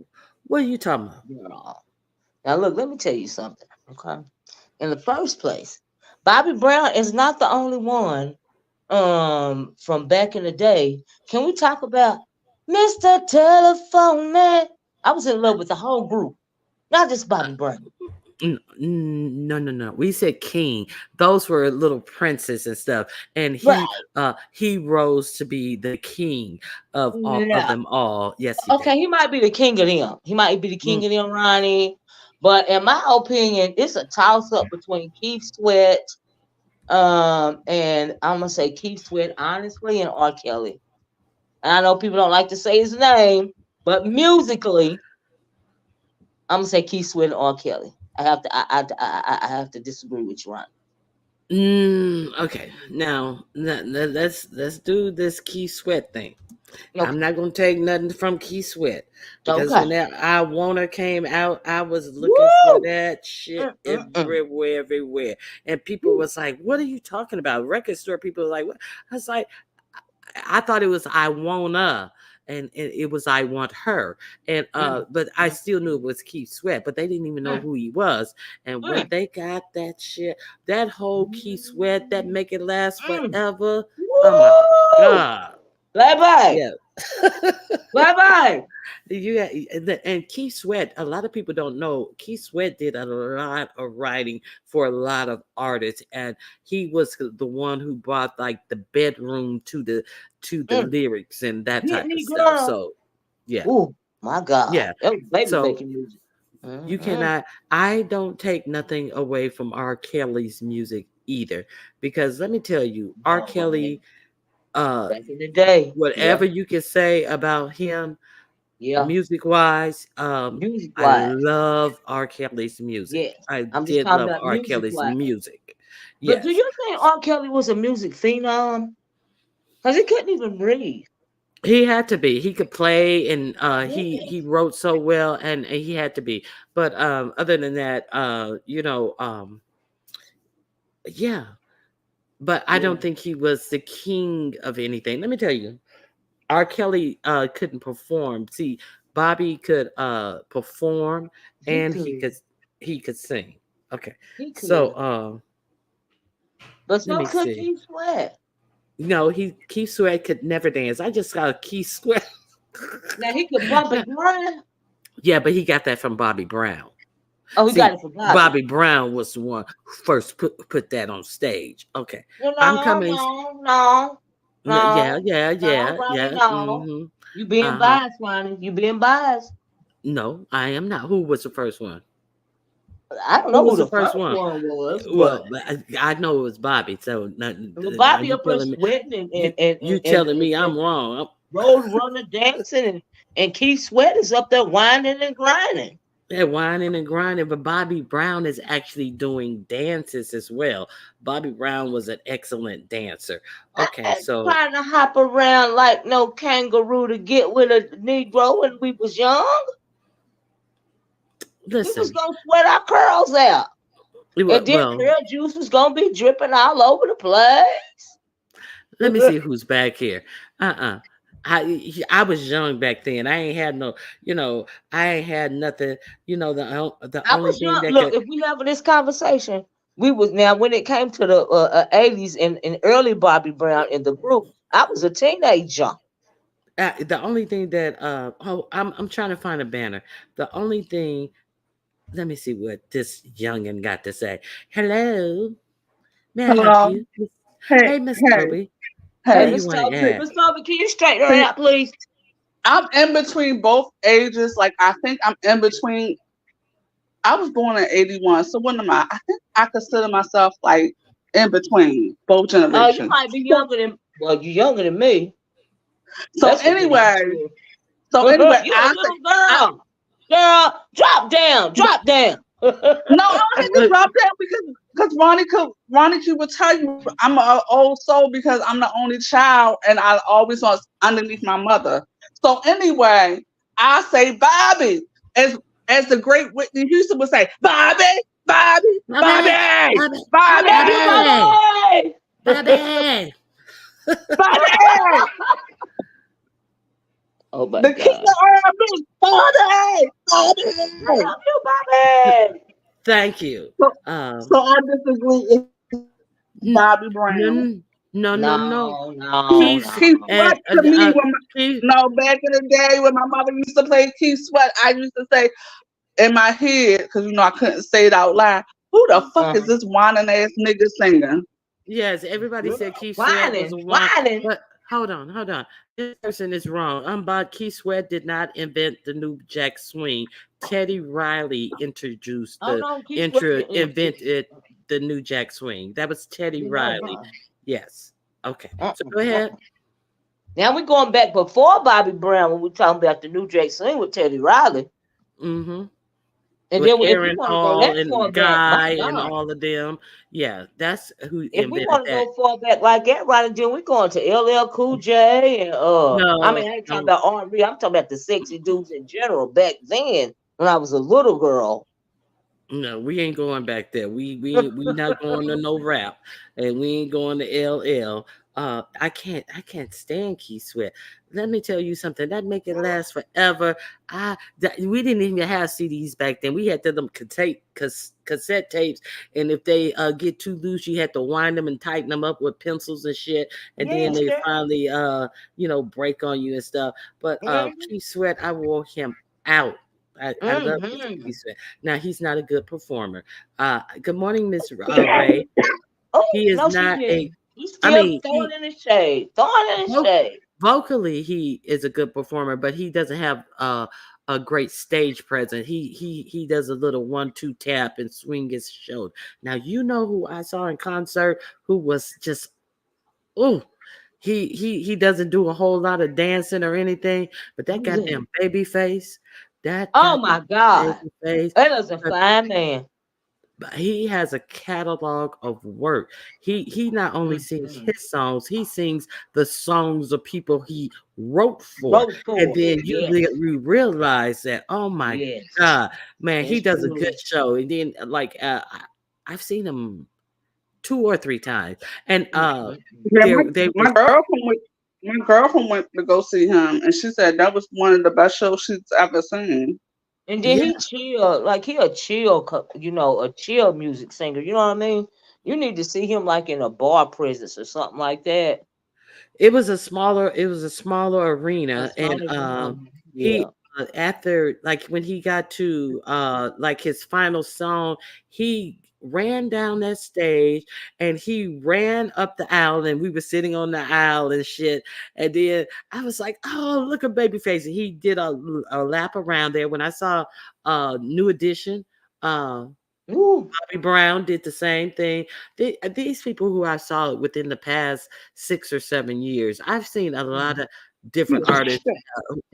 What are you talking about? girl. Now look, let me tell you something. Okay. In the first place, Bobby Brown is not the only one from back in the day. Can we talk about Mr. Telephone Man? I was in love with the whole group, not just Bobby Brown. No, no, no. We said king. Those were little princes and stuff, and he Right. he rose to be the king of No. them all. Yes, he did. Okay, he might be the king of them. He might be the king Mm. of them, Ronnie. But in my opinion, it's a toss up between Keith Sweat, and I'm gonna say Keith Sweat honestly and R. Kelly. And I know people don't like to say his name, but musically, I'm gonna say Keith Sweat and R. Kelly. I have to disagree with you, Ronnie. Okay, now let's do this Key Sweat thing. I'm Okay, not gonna take nothing from Key Sweat because okay. when that I Wanna came out, I was looking for Woo! that shit Mm-mm-mm. everywhere, and people was like, "What are you talking about?" Record store people were like, "What?" I was like, I thought it was I Wanna. and it was I Want Her. And Mm, but I mm, still knew it was Keith Sweat, but they didn't even know mm, who he was. And when mm, they got that shit, that whole Keith Sweat, that Make It Last mm. Forever. Oh my Woo! God. Bye bye. Yeah. Bye bye. And Keith Sweat, a lot of people don't know Keith Sweat did a lot of writing for a lot of artists, and he was the one who brought like the bedroom to the Mm. lyrics and that Hit type of me, stuff. girl. So yeah, Oh my God. yeah. That was baby So making music. you Mm-mm. cannot, I don't take nothing away from R. Kelly's music either, because let me tell you, R. No, Kelly, man. uh Back in the day. whatever Yeah. you can say about him, Yeah. music wise, Music I wise. love R. Kelly's music. Yes. I I'm just did talking love about R. music Kelly's wise. music. But do Yes. you think R. Kelly was a music phenom? Because he couldn't even breathe. He had to be. He could play, and he Yes. wrote so well, and he had to be. But other than that, yeah. But I Yeah. don't think he was the king of anything. Let me tell you, R. Kelly couldn't perform. See, Bobby could perform, He and could. he could sing. Okay, He so could. But let so me could see. Keith Sweat. No, he Keith Sweat could never dance. I just got a Keith Sweat. Now he could bump and grind. Yeah, but he got that from Bobby Brown. Oh, he got See, it from Bobby. Bobby Brown was the one who first put that on stage. Okay, No, I'm no, coming. no, no, Yeah, no, yeah, no, yeah, Ronnie, yeah. no. Mm-hmm. You being Uh-huh. biased, Ronnie. You being biased. No, I am not. Who was the first one? I don't Who know was who the the first first one? one was, Well, but but I know it was Bobby. So now Bobby you up there telling me sweating and you and and you and, and, telling me and I'm wrong. road runner dancing and Keith Sweat is up there whining and grinding. Yeah, whining and grinding, but Bobby Brown is actually doing dances as well. Bobby Brown was an excellent dancer. I Okay, ain't so trying to hop around like no kangaroo to get with a Negro when we was young. We was listen. gonna sweat our curls out. And then Well, curl juice was gonna be dripping all over the place. let me see who's back here. Uh-uh. I was young back then. I ain't had no, I ain't had nothing. The I only was thing young. that Look, could if we having this conversation, we was now when it came to the 80s and early Bobby Brown in the group, I was a teenager. the only thing that I'm trying to find a banner. The only thing, let me see what this youngin got to say. Hello, may I help Hello. you? Hey, Hey, Miss hey, Toby, Hey, what do hey. you Miss want to Toby, See, add? Miss Toby, can you straighten her see, out, please? I'm in between both ages. Like, I think I'm in between. I was born in 81. So, what am I? I think I consider myself like in between both You generations. might be So, younger than well, you younger than me. so That's for damn anyway, sure. so anyway, You a I say, little I, girl. Girl, drop down, drop down. no, I don't have to drop that because Ronnie Q will tell you I'm an old soul because I'm the only child and I always was underneath my mother. So anyway, I say Bobby as the great Whitney Houston would say, Bobby, Bobby, Bobby, Bobby, Bobby, Bobby, Thank you, Bobby, Bobby. Bobby. Bobby, Oh my the king God. of R&B, Bobby, I Bobby. love you, Bobby. Thank you. So, Um, so I disagree. It's n- Bobby Brown. no, no, no, no. No, no, Keith, Keith, Keith no. Sweat to me when Keith, no, back in the day when my mother used to play Keith Sweat, I used to say in my head, because I couldn't say it out loud, who the fuck is Uh-huh. this whining ass nigga singing? yes, everybody said Keith Sweat was Whining, a one, whining. but hold on. This person is wrong. But Keith Sweat did not invent the New Jack Swing. Teddy Riley Oh no, Keith Sweat intro didn't. invented the New Jack Swing. That was Teddy No, Riley. huh? Yes. Okay. So Uh-uh, go ahead. uh-uh. Now we going back before Bobby Brown when we talking about the New Jack Swing with Teddy Riley. Mm-hmm. And With then if we Aaron want to go Hall that and far back, my Guy and God. all of them. Yeah, that's who If we invented want to that. go far back like that, right, then we going to LL Cool J and I No, mean I ain't talking no, about R&B. I'm talking about the sexy dudes in general back then when I was a little girl. no, we ain't going back there. We not going to no rap, and we ain't going to LL. I can't stand Keith Sweat. Let me tell you something. That make it last forever. We didn't even have CDs back then. We had them cassette tapes, and if they get too loose, you had to wind them and tighten them up with pencils and shit, and then Yes, they sir. finally break on you and stuff. But Mm-hmm. Keith Sweat, I wore him out. I love Mr. Mm-hmm. Keith Sweat. Now he's not a good performer. Good morning, Miss Ray. Oh, He is no, she not a. didn't. He's I still mean, throwing in the shade. Throwing in the shade. vocally he is a good performer, but he doesn't have a great stage presence. He does a little 1-2 tap and swing his shoulder. Now you know who I saw in concert who was just oh he doesn't do a whole lot of dancing or anything, but that Who's that? goddamn baby face, that Oh goddamn my God. baby face. That is a fine man. But he has a catalog of work. He not only sings Mm-hmm. his songs, he sings the songs of people he wrote for. Road And for it. then Yes. you realize that, oh my Yes. God, man, he It's does a good true. show. And then I've seen him 2 or 3 times. And Mm-hmm. Yeah, they was my girlfriend went to go see him, and she said that was one of the best shows she's ever seen. And then yeah, he chill, like he a chill, a chill music singer. You know what I mean? You need to see him like in a bar presence or something like that. it was a smaller A arena, and smaller room. he Yeah. after like when he got to like his final song, he ran down that stage and he ran up the aisle, and we were sitting on the aisle and shit, and then I was like, oh, look at Babyface, and he did a lap around there. When I saw New Edition, uh Ooh. Bobby Brown did the same thing. These people who I saw within the past 6 or 7 years, I've seen a lot Mhm. of different artists.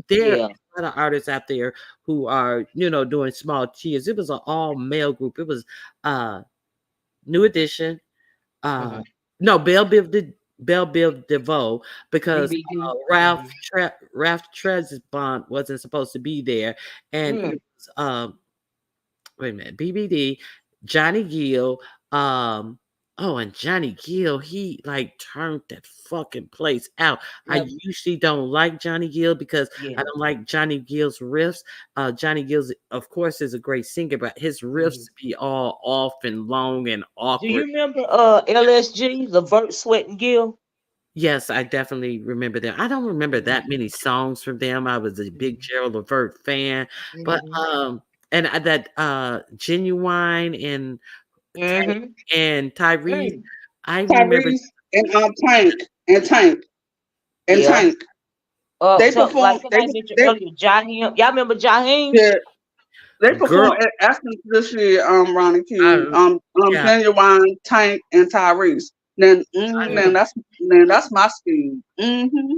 There are Yeah. a lot of artists out there who are, doing small cheers. It was an all male group. It was uh New Edition, uh Mm-hmm. no, Belle Biv DeVoe, because BBD. Ralph Tresvant wasn't supposed to be there, and Mm. it was wait a minute, BBD, Johnny Gill, and Johnny Gill, he like turned that fucking place out. I Yep. usually don't like Johnny Gill because I Yeah. don't like Johnny Gill's riffs. Johnny Gill's, of course, is a great singer, but his Hmm. riffs be all off and long and Do you awkward. remember LSG, Levert, Sweat and Gill? Yes, I definitely remember them. I don't remember Mm-hmm. that many songs from them. I was a big Gerald Levert fan, but Mm-hmm. and that Genuine and Mm-hmm. Tyrese, Mm. I remember. Tyrese and Yeah. Tank. They So like performed. somebody mentioned earlier, Jaheim. Y'all remember Jaheim? They they Girl, performed at Essence this year. Ronnie Q. I yeah, Genuine, Tank, and Tyrese. Then, Mm. then that's my speed. Mm-hmm.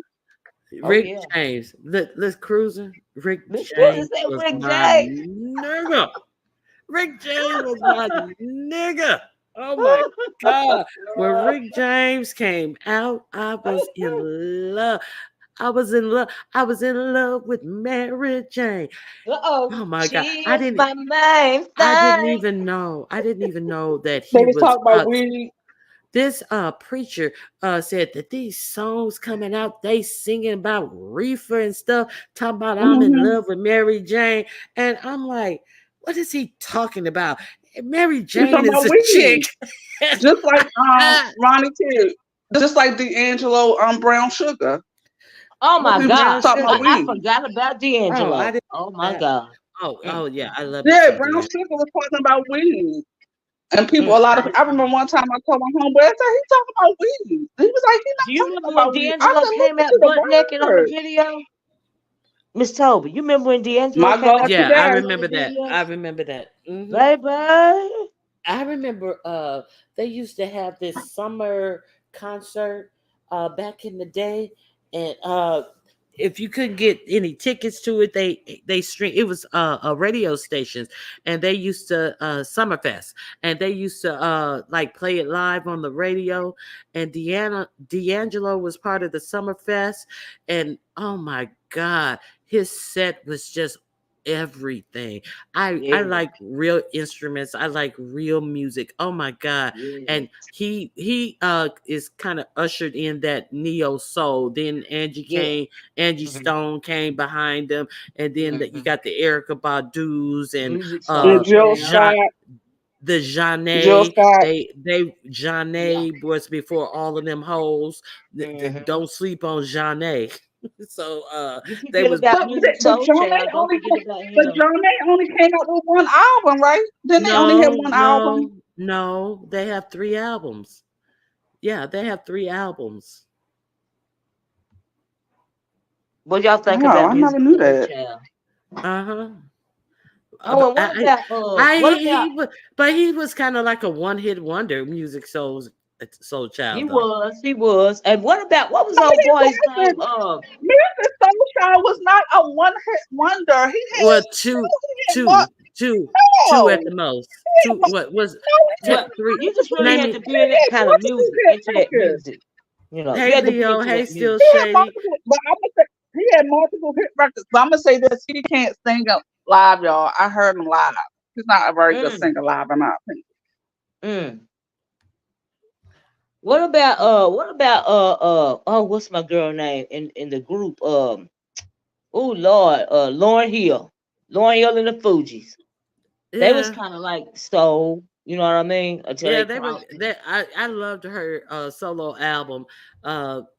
Oh Rick yeah. James, let's cruising. Rick Miss Cruiser James said was Rick my James. nigga. Rick James was my nigga. Oh my God. When Rick James came out, I was in love. I was in love. I was in love with Mary Jane. Uh-oh. Oh my God. She I is didn't my main I didn't thing. even know. I didn't even know that They he was was talking about weed. this preacher said that these songs coming out, they singing about reefer and stuff, talking about I'm in Mm-hmm. love with Mary Jane. And I'm like, what is he talking about? Mary They Jane talking is about a chick. weed. Just like Ronnie Q. Just like D'Angelo Brown Sugar. Oh my Bobby He was Brown God. talking about sugar. I weed. forgot about Oh, I D'Angelo. didn't Oh know my that. God. Oh Mm, yeah, I love me Yeah, some Brown D'Angelo. Sugar was talking about weed. And people, mm, a lot of mm, I mm. remember one time I told my homeboy, I said, he talking about weed. He was like, he Do not you talking remember when about weed. I D'Angelo said, came listen to out the butt naked on the word. video? Miss Toby, you remember when D'Angelo My came God, out Yeah, butt I today. naked on the remember that. video? I remember that. Baby. I remember they used to have this summer concert back in the day, and if you couldn't get any tickets to it, they stream. It was a radio stations, and they used to Summerfest, and they used to like play it live on the radio. And D'Angelo was part of the Summerfest, and oh my God, his set was just everything. I Yeah, like real instruments. I like real music. Oh my God. yeah. And he is kind of ushered in that neo soul. Then Yeah. Angie Hmm. Stone came behind them, and then you Hmm. got the Erica Badu's and Music And soul Jill child. Scott, Jean the Jill Jeanne. Scott. They Yeah. Jeanne was before all of them hoes. Hmm. Don't sleep on Jeanne. So You they forget was about music But soul John child. Don't forget about him. John only came out with one album, right? Didn't they only have no, one album? no, no. They have 3 albums. Yeah, they have 3 albums. What y'all think Oh, about I music never knew soul that. child? Uh-huh. Oh, and what about He was, but he was kind of like a one-hit wonder, music soul child though. he was. And what about what was No, old he boy's name? wasn't. Mr. Sunshine was not a one-hit wonder. He Well, had more. two No, at the most. he had Two, more, what was no, Well, three? you just really Name had me. to be in that kind of multiple music, hit into that records. music. You know, you Hey had to be Leo, into hey that Still music. He had Shady. multiple, but I'm gonna say he had multiple hit records. But I'm gonna say this: he can't sing it live, y'all. I heard him live. He's not a very good Mm, singer live, in my opinion. mm. What about oh, what's my girl name in the group? Oh Lord, Lauren Hill and the Fugees. They was Yeah, kind of like soul, you know what I mean? Until yeah, they they were. crossed it. That I loved her solo album.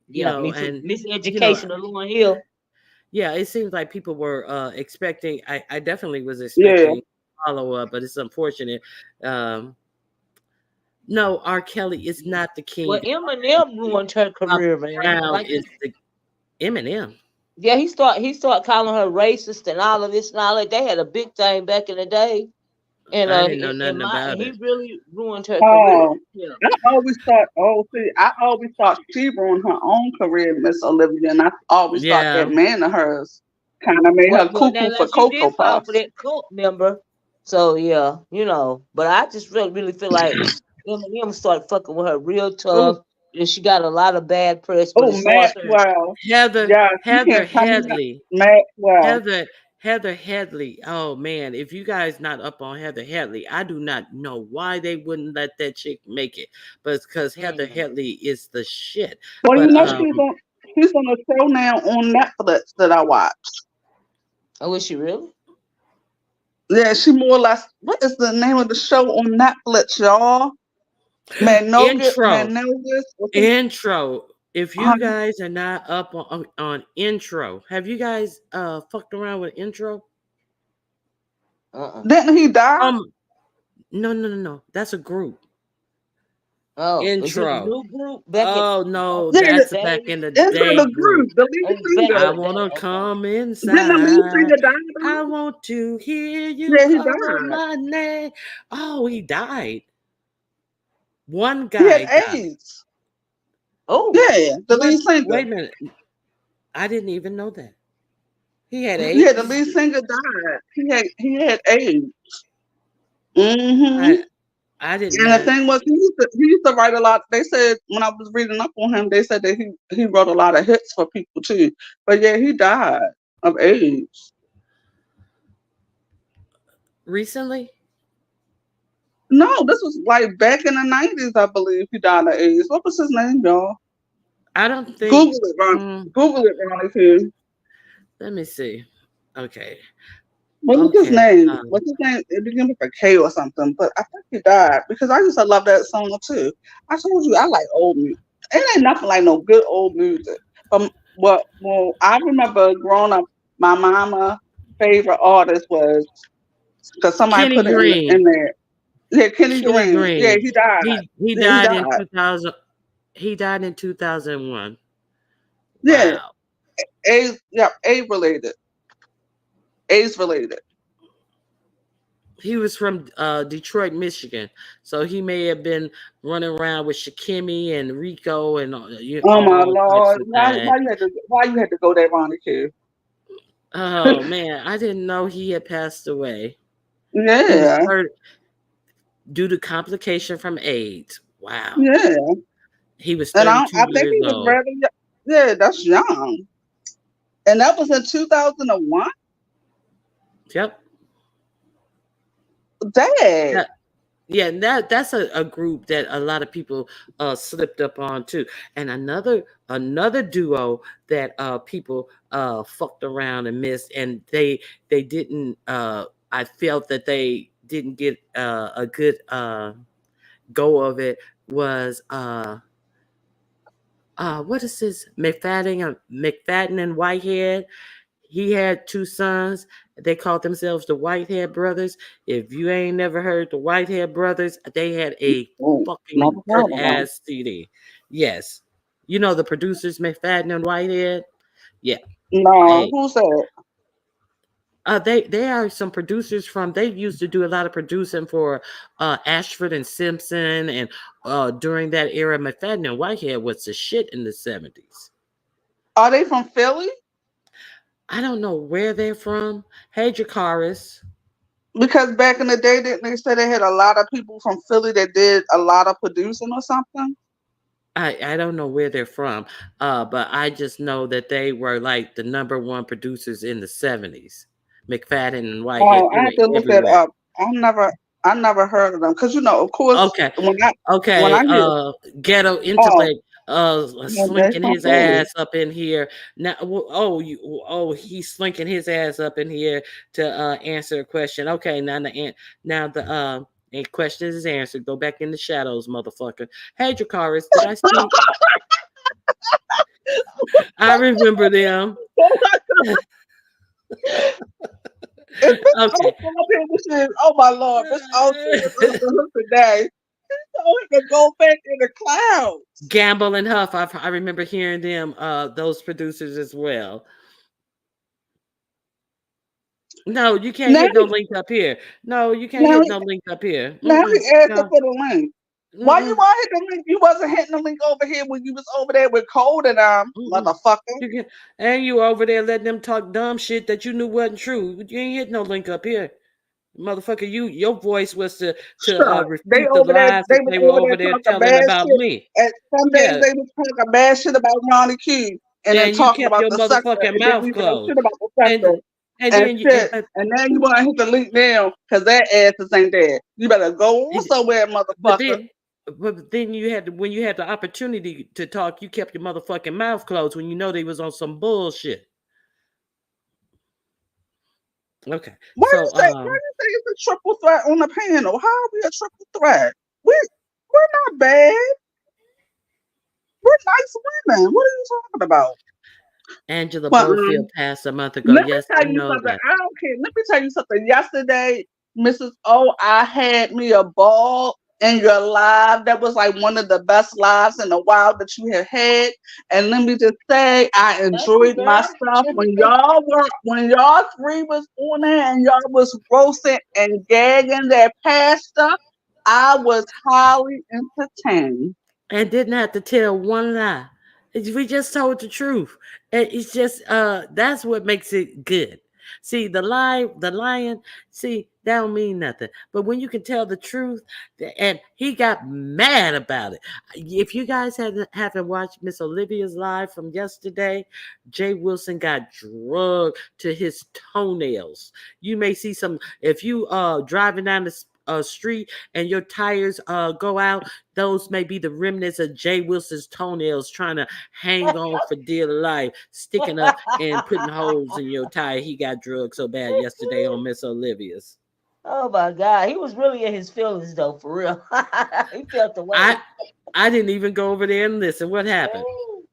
Yeah, me too. And you know, Miseducation of Lauren Hill. yeah, it seems like people were expecting. I definitely was Yeah. expecting follow up, but it's unfortunate. Um, no, R. Kelly is Yeah. not the Well, king. Eminem ruined her Bobby career, man. Brown Like, is the Eminem. yeah, he start calling her racist and all of this and all that. They had a big thing back in the day, and I didn't know nothing and about he it. really ruined her career. Oh, Yeah. I always thought. Oh, see, I always thought she ruined her own career, Miss Olivia, and I always thought that Yeah. man of hers kind of made her Well, now cuckoo for like she Cocoa did fall for Puffs. that cult member. So yeah, but I just really feel like Eminem started fucking with her real Oh, tough, and she got a lot of bad press. But Oh, as far as her, Maxwell. Heather Yeah, you Heather can't tell me that. Headley. Maxwell. Heather Heather Headley. Oh man, if you guys not up on Heather Headley, I do not know why they wouldn't let that chick make it. But it's because Heather mm, Headley is the shit. Well, But she's on a show now on Netflix that I watch. oh, is she really? Yeah, she more or less. What is the name of the show on Netflix, y'all? intro. Magnolia. Intro. If you Uh, guys are not up on intro, have you guys fucked around with intro? Uh-uh. didn't he die? Um no. That's a group. Oh, is it a Intro. new group Oh back no, Yeah, in the that's a back day? in the into day the group. group, the lead Oh, back in I singer. the day. wanna Okay. come Didn't the lead inside. singer die? I Though? want to hear you Yeah, he call died. my name. Oh, he died. One He had guy died. AIDS. Oh, Yeah, the lead singer. Wait a minute. I didn't even know that. He had Yeah, the AIDS. lead singer died. He had AIDS. Hmm I I did And the not. thing was, he used to write a lot. They said when I was reading up on him, they said that he wrote a lot of hits for people too. But yeah, he died of AIDS. Recently? No, this was like back in the 90s, I believe he died of AIDS. What was his name, y'all? I don't think. Google it, Ron. mm, Google it, Ronnie. Too. Let me see. Okay. What was his Okay. name? What's his name? It began with a K or something, but I think he died because I used to love that song too. I told you I like old music. It ain't nothing like no good old music. Well, I remember growing up, my mama favorite artist was because somebody Kenny put it in Green. there. Yeah, Kenny Kenny Green. Yeah, Green. he died. He Yeah, he died in died. 2000. He died in 2001. Yeah, Wow. AIDS. Yeah, AIDS related. AIDS related. He was from Detroit, Michigan. So he may have been running around with Shakimi and Rico and Oh my all types lord! of Why things. you had to go there, Ronnie? Too? Oh man, I didn't know he had passed away. He was Yeah, due to complication from AIDS. Wow. yeah. He was And 32 I think years he was old. rather young. Yeah, that's young. And that was in 2001. Yep. Dang. Yeah, yeah, and that's a group that a lot of people slipped up on too. And another duo that people fucked around and missed, and they didn't. I felt that they didn't get a good go of it was what is this McFadden and Whitehead. He had two sons. They called themselves the Whitehead Brothers. If you ain't never heard the Whitehead Brothers, they had a Oh, never fucking good heard of them. ass CD. Yes. You know the producers McFadden and Whitehead? Yeah. No, Hey. who's that? They are some producers from they used to do a lot of producing for Ashford and Simpson and during that era McFadden and Whitehead was the shit in the 70s. Are they from Philly? I don't know where they're from. Hey Jakaris. Because back in the day, didn't they say they had a lot of people from Philly that did a lot of producing or something? I don't know where they're from, but I just know that they were like the number one producers in the 70s. McFadden and Whitehead, Oh, they I were have to look that everywhere. up. I never heard of them because of course, Okay, when I okay. hear Ghetto oh, intellect, yeah, they slinking from his Philly. ass up in here now. He's slinking his ass up in here to answer a question. Okay, now the question is answered. Go back in the shadows, motherfucker. Hey, Jakaris, did I speak? I remember them. If Miss O Okay. come up here and says, "Oh my Lord, Miss O is up to her today," so we can go back in the clouds. Gamble and Huff. I remember hearing them. Those producers as well. No, you can't Now, hit no link up here. No, you can't now, hit no link up here. now he asked her No. for the link. Why you Mm-mm, want to hit the link? You wasn't hitting the link over here when you was over there with Cole and mm-mm. motherfucker. You can, and you over there letting them talk dumb shit that you knew wasn't true. You ain't hit no link up here, motherfucker. Your voice was to Sure. They refute the over there, lies they that was they were over there over there talking telling bad about shit. me. And some days Yeah, they was talking bad shit about Ronnie Q and then and you talking kept about your the sucker motherfucking and didn't mouth even know closed. shit about the And sucker and and then you shit. And now you want to hit the link now because that ass ain't there. You better go on somewhere, but then motherfucker. but then you had when you had the opportunity to talk, you kept your motherfucking mouth closed when you know they was on some bullshit. Okay, so Why you say it's a triple threat on the panel? How are we a triple threat? We're not bad. We're nice women. What are you talking about? Angela But Bofield passed a month ago. let me Yes, I tell you know something. that. I don't care. Let me tell you something. Yesterday, Mrs. O, I had me a ball in your live. That was like one of the best lives in a while that you have had. And let me just say, I Thank you, enjoyed girl. myself when y'all three was on there and y'all was roasting and gagging that pastor. I was highly entertained. And didn't have to tell one lie. We just told the truth. It's just that's what makes it good. See, the lion, see, that don't mean nothing. But when you can tell the truth, and he got mad about it. If you guys haven't watched Miss Olivia's live from yesterday, Jay Wilson got drugged to his toenails. You may see some if you driving down the street and your tires go out, those may be the remnants of Jay Wilson's toenails trying to hang on for dear life, sticking up and putting holes in your tire. He got drugged so bad yesterday on Miss Olivia's. Oh my God, he was really in his feelings though, for real. He felt the I way. I didn't even go over there and listen. What happened? Oh,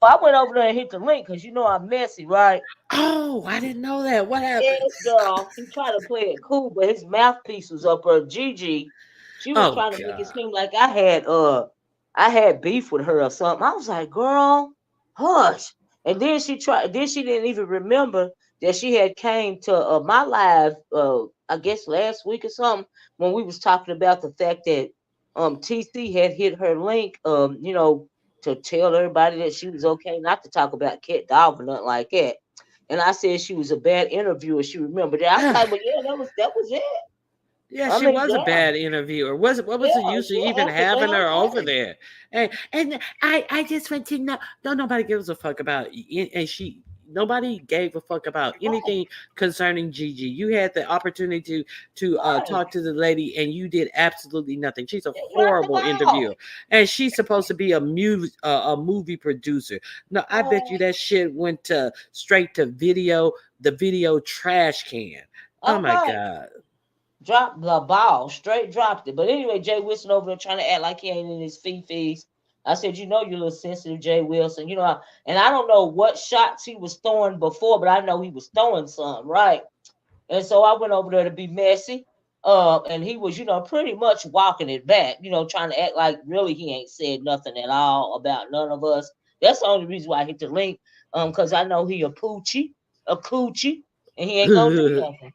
I went over there and hit the link because you know I'm messy, right? Oh, I didn't know that. What happened? Yes, girl. He tried to play it cool, but his mouthpiece was up her. Gigi, she was Oh trying to make it God. seem like I had beef with her or something. I was like, girl, hush. And then she didn't even remember that she had came to my live I guess last week or something when we was talking about the fact that TC had hit her link to tell everybody that she was okay not to talk about cat dog or nothing like that. And I said she was a bad interviewer. She remembered that. I was like, well, yeah, that was it. Yeah, I she mean, was a yeah, bad interviewer. What was the yeah, use of yeah. even After having her over that, there? And I just went to know. Don't nobody gives a fuck about. And she nobody gave a fuck about Right, anything concerning Gigi. You had the opportunity to right. talk to the lady, and you did absolutely nothing. She's a Did horrible nothing at all. interviewer, and she's supposed to be a movie producer. No, I bet you Right. that shit went to straight to video, the video trash can. Oh All my right. god. Dropped the ball, straight dropped it. But anyway, Jay Wilson over there trying to act like he ain't in his fees. I said, you know, you little sensitive Jay Wilson. You know, and I don't know what shots he was throwing before, but I know he was throwing some, right? And so I went over there to be messy. And he was, pretty much walking it back, trying to act like really he ain't said nothing at all about none of us. That's the only reason why I hit the link. Because I know he a coochie, and he ain't gonna do nothing.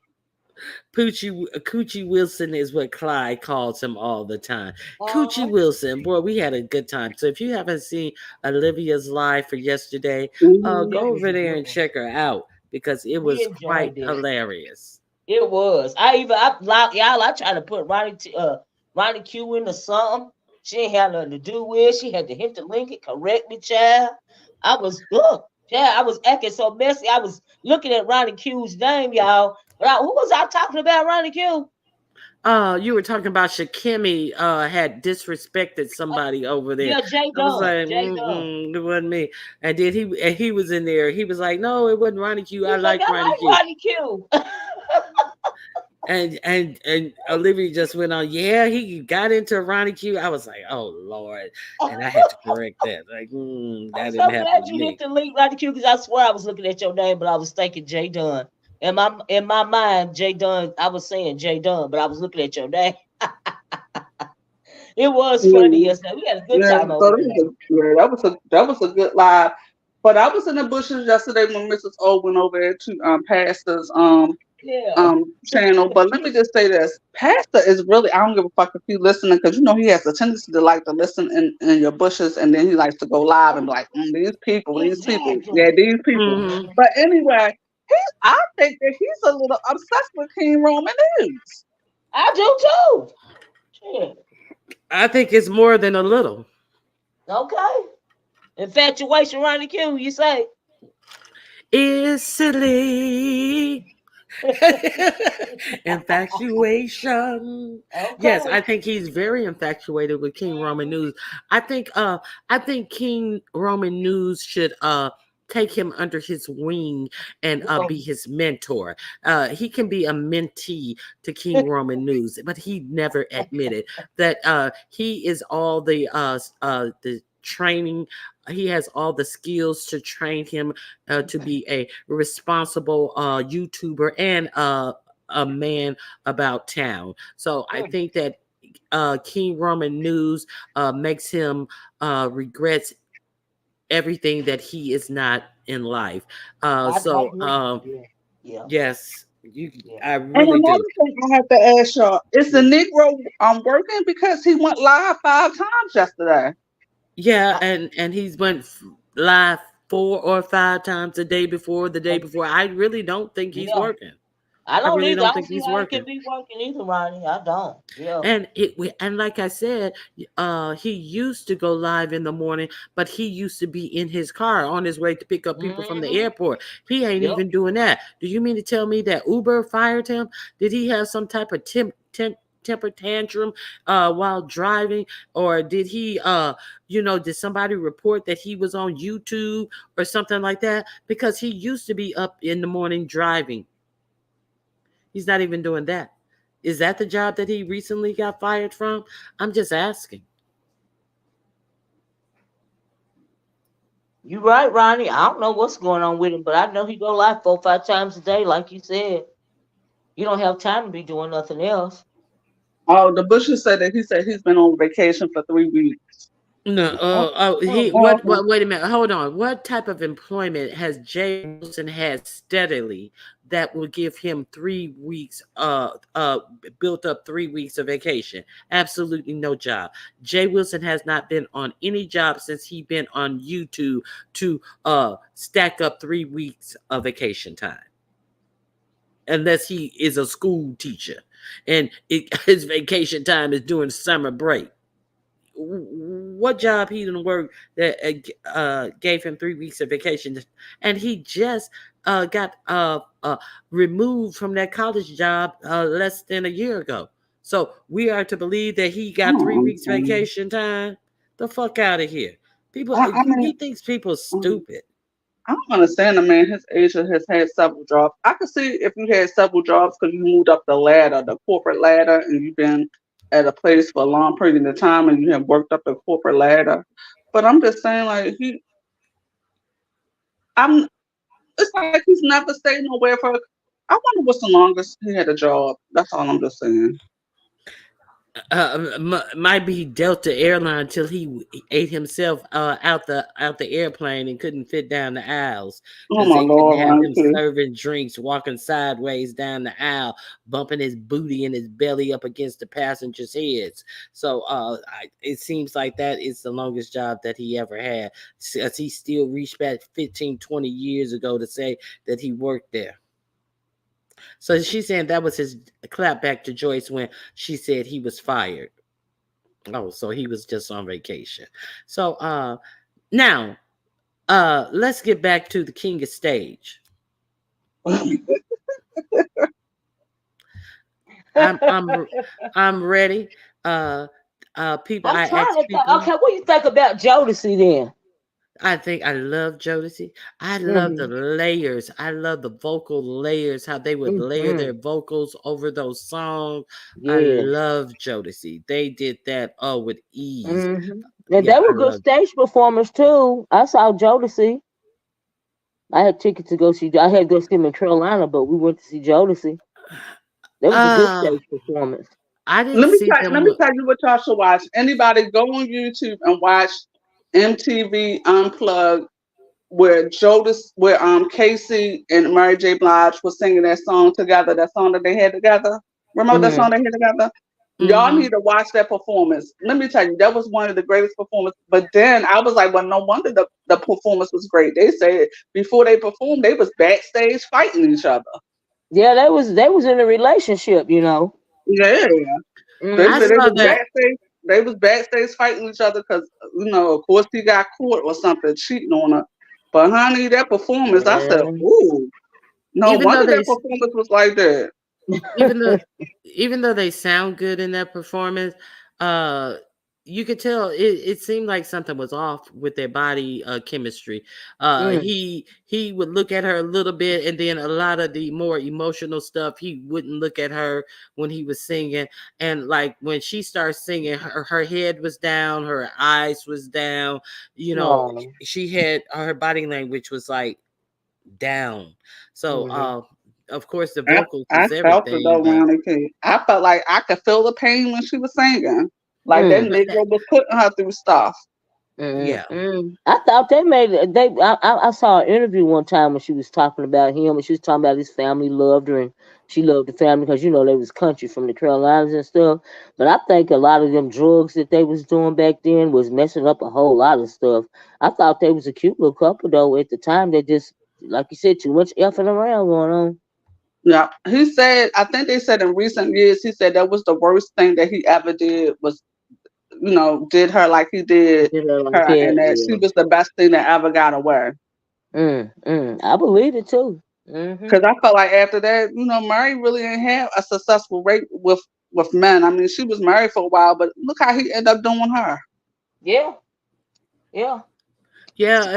Coochie Wilson is what Clyde calls him all the time. Coochie Uh-huh. Wilson, boy, we had a good time. So if you haven't seen Olivia's live for yesterday, Mhm. It go was over there and good. check her out because it We was quite enjoyed it. hilarious. It was. I tried to put Ronnie Q into something. She ain't had nothing to do with. She had to hit the link and correct me, child. I was yeah, I was acting so messy. I was looking at Ronnie Q's name, y'all. But who was I talking about, Ronnie Q? You were talking about Shakimi had disrespected Uh, somebody over there. yeah, Jay I was Dunn. like, Jay Dunn. it wasn't me. And he was in there. He was like, no, it wasn't Ronnie Q. He I was like, like I Ronnie like Q. Ronnie Q. And Olivia just went on, yeah, he got into Ronnie Q. I was like, oh Lord. And I had to correct that. Like, I'm that so didn't happen glad to you hit me. the link, Ronnie Q, because I swear I was looking at your name, but I was thinking Jay Dunn. In my mind, Jay Dunn, I was saying Jay Dunn, but I was looking at your name. It was funny Yeah, yesterday. We had a good yeah. time So over that was a good live. But I was in the bushes yesterday when Mrs. O went over there to Pastor's there. Yeah. channel. But let me just say this: Pastor is really, I don't give a fuck if you listening, because you know he has a tendency to like to listen in your bushes, and then he likes to go live and be like, Exactly. yeah, these people. Hmm. But anyway, I think that he's a little obsessed with King Roman news. I do too. Shit. I think it's more than a little. Okay. Infatuation, Ronnie Q, you say? Is silly. Infatuation. Yes, Okay. I think he's very infatuated with King Roman Mhm. News. I think King Roman News should take him under his wing and Well, be his mentor. He can be a mentee to King Roman News, but he never admitted that he is all the training. He has all the skills to train him to be a responsible YouTuber and a man about town. So I mm, think that King Roman News makes him regrets everything that he is not in life. I agree. Yeah. Yeah. Yes, you. Yeah. I And really do. another thing I have to ask y'all, is the Negro working, because he went live 5 times yesterday? Yeah, I, and he's went live 4 or 5 times the day before. I really don't think he's yeah. working. I I don't really either. I don't don't think see he's how he working. can be working either, Ronnie. I don't. Yeah. And like I said, he used to go live in the morning, but he used to be in his car on his way to pick up people from the Mm-hmm. airport. He ain't Yep. even doing that. Do you mean to tell me that Uber fired him? Did he have some type of temper tantrum while driving, or did he did somebody report that he was on YouTube or something like that? Because he used to be up in the morning driving. He's not even doing that. Is that the job that he recently got fired from? I'm just asking. You right, Ronnie. I don't know what's going on with him, but I know he go live 4 or 5 times a day, like you said. You don't have time to be doing nothing else. Oh, the Bushes said that he said he's been on vacation for 3 weeks. No, Oh, he oh, Uh-huh. wait a minute, hold on. What type of employment has Jay Wilson had steadily that will give him 3 weeks, built up 3 weeks of vacation? Absolutely no job. Jay Wilson has not been on any job since he been on YouTube to stack up 3 weeks of vacation time, unless he is a school teacher and his vacation time is during summer break. what job he didn't work that gave him 3 weeks of vacation, and he just got removed from that college job less than a year ago. So we are to believe that he I got three don't weeks understand. vacation time. The fuck out of here. People, I he mean, thinks people um, stupid. I don't understand a man his age that has had several jobs. I could see if you had several jobs because you moved up the ladder, the corporate ladder, and you've been at a place for a long period of time and you have worked up the corporate ladder. But I'm just saying, like I'm. It's like he's never stayed nowhere for. I wonder what's the longest he had a job. That's all I'm just saying. Might be Delta Airline till he ate himself out the airplane and couldn't fit down the aisles Oh because my they couldn't lord, have Ron him too. serving drinks, walking sideways down the aisle, bumping his booty and his belly up against the passengers' heads. So it seems like that is the longest job that he ever had. As he still reached back 15, 20 years ago to say that he worked there. So she's saying that was his clap back to Joyce when she said he was fired. Oh, so he was just on vacation. So now let's get back to the king of stage. I'm I'm I'm ready. Uh People, I'm I trying ask to think. people. Okay, what do you think about Jodeci then? I think I love Jodeci. I love the Mm-hmm. layers. I love the vocal layers, how they would layer Mm-hmm. their vocals over those songs. I Yes. love Jodeci. They did that with ease. Mm-hmm. And Yeah, they I were good love. stage performers too. I saw Jodeci. I had tickets to go see. I had to go see him in Carolina, but we went to see Jodeci. That was a good Uh stage performance. I didn't see Let them. me tell you what y'all should watch. Anybody go on YouTube and watch MTV Unplugged where Casey and Mary J. Blige was singing that song together, that song that they had together. Remember that Mm-hmm. song they had together? Y'all Hmm. need to watch that performance. Let me tell you, that was one of the greatest performances. But then I was like, well, no wonder the performance was great. They said before they performed, they was backstage fighting each other. Yeah, they was in a relationship. Yeah. They I said they Mm-hmm. saw was that. backstage. They was backstage fighting each other because of course, he got caught or something cheating on her. But honey, that performance, I said, Yeah. ooh, no Even though wonder they that performance was like that. even though even though they sound good in that performance, uh you could tell it seemed like something was off with their body chemistry. Mm. He would look at her a little bit, and then a lot of the more emotional stuff he wouldn't look at her when he was singing. And like when she started singing, her head was down, her eyes was down. You know, No. she had her body language was like down. So Mm-hmm. of course the I, vocals I is felt it everything, though, but Ronnie K. I felt like I could feel the pain when she was singing. Like that Mm. but that, Negro was putting her through stuff. yeah. Mm-mm. I thought they made it. I saw an interview one time when she was talking about him, and she was talking about his family loved her, and she loved the family because they was country from the Carolinas and stuff. But I think a lot of them drugs that they was doing back then was messing up a whole lot of stuff. I thought they was a cute little couple though at the time. They just, like you said, too much effing around going on. Yeah, he said. I think they said in recent years, he said that was the worst thing that he ever did was did her like he did You know, like her, that, and that she yeah. was the best thing that ever got away. I believe it too. Because I felt like after that, Mary really didn't have a successful rate with men. I mean, she was married for a while, but look how he ended up doing her. Yeah, yeah,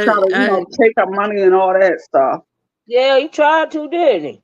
Try Yeah, to, take her money and all that stuff. yeah. He tried to, didn't he?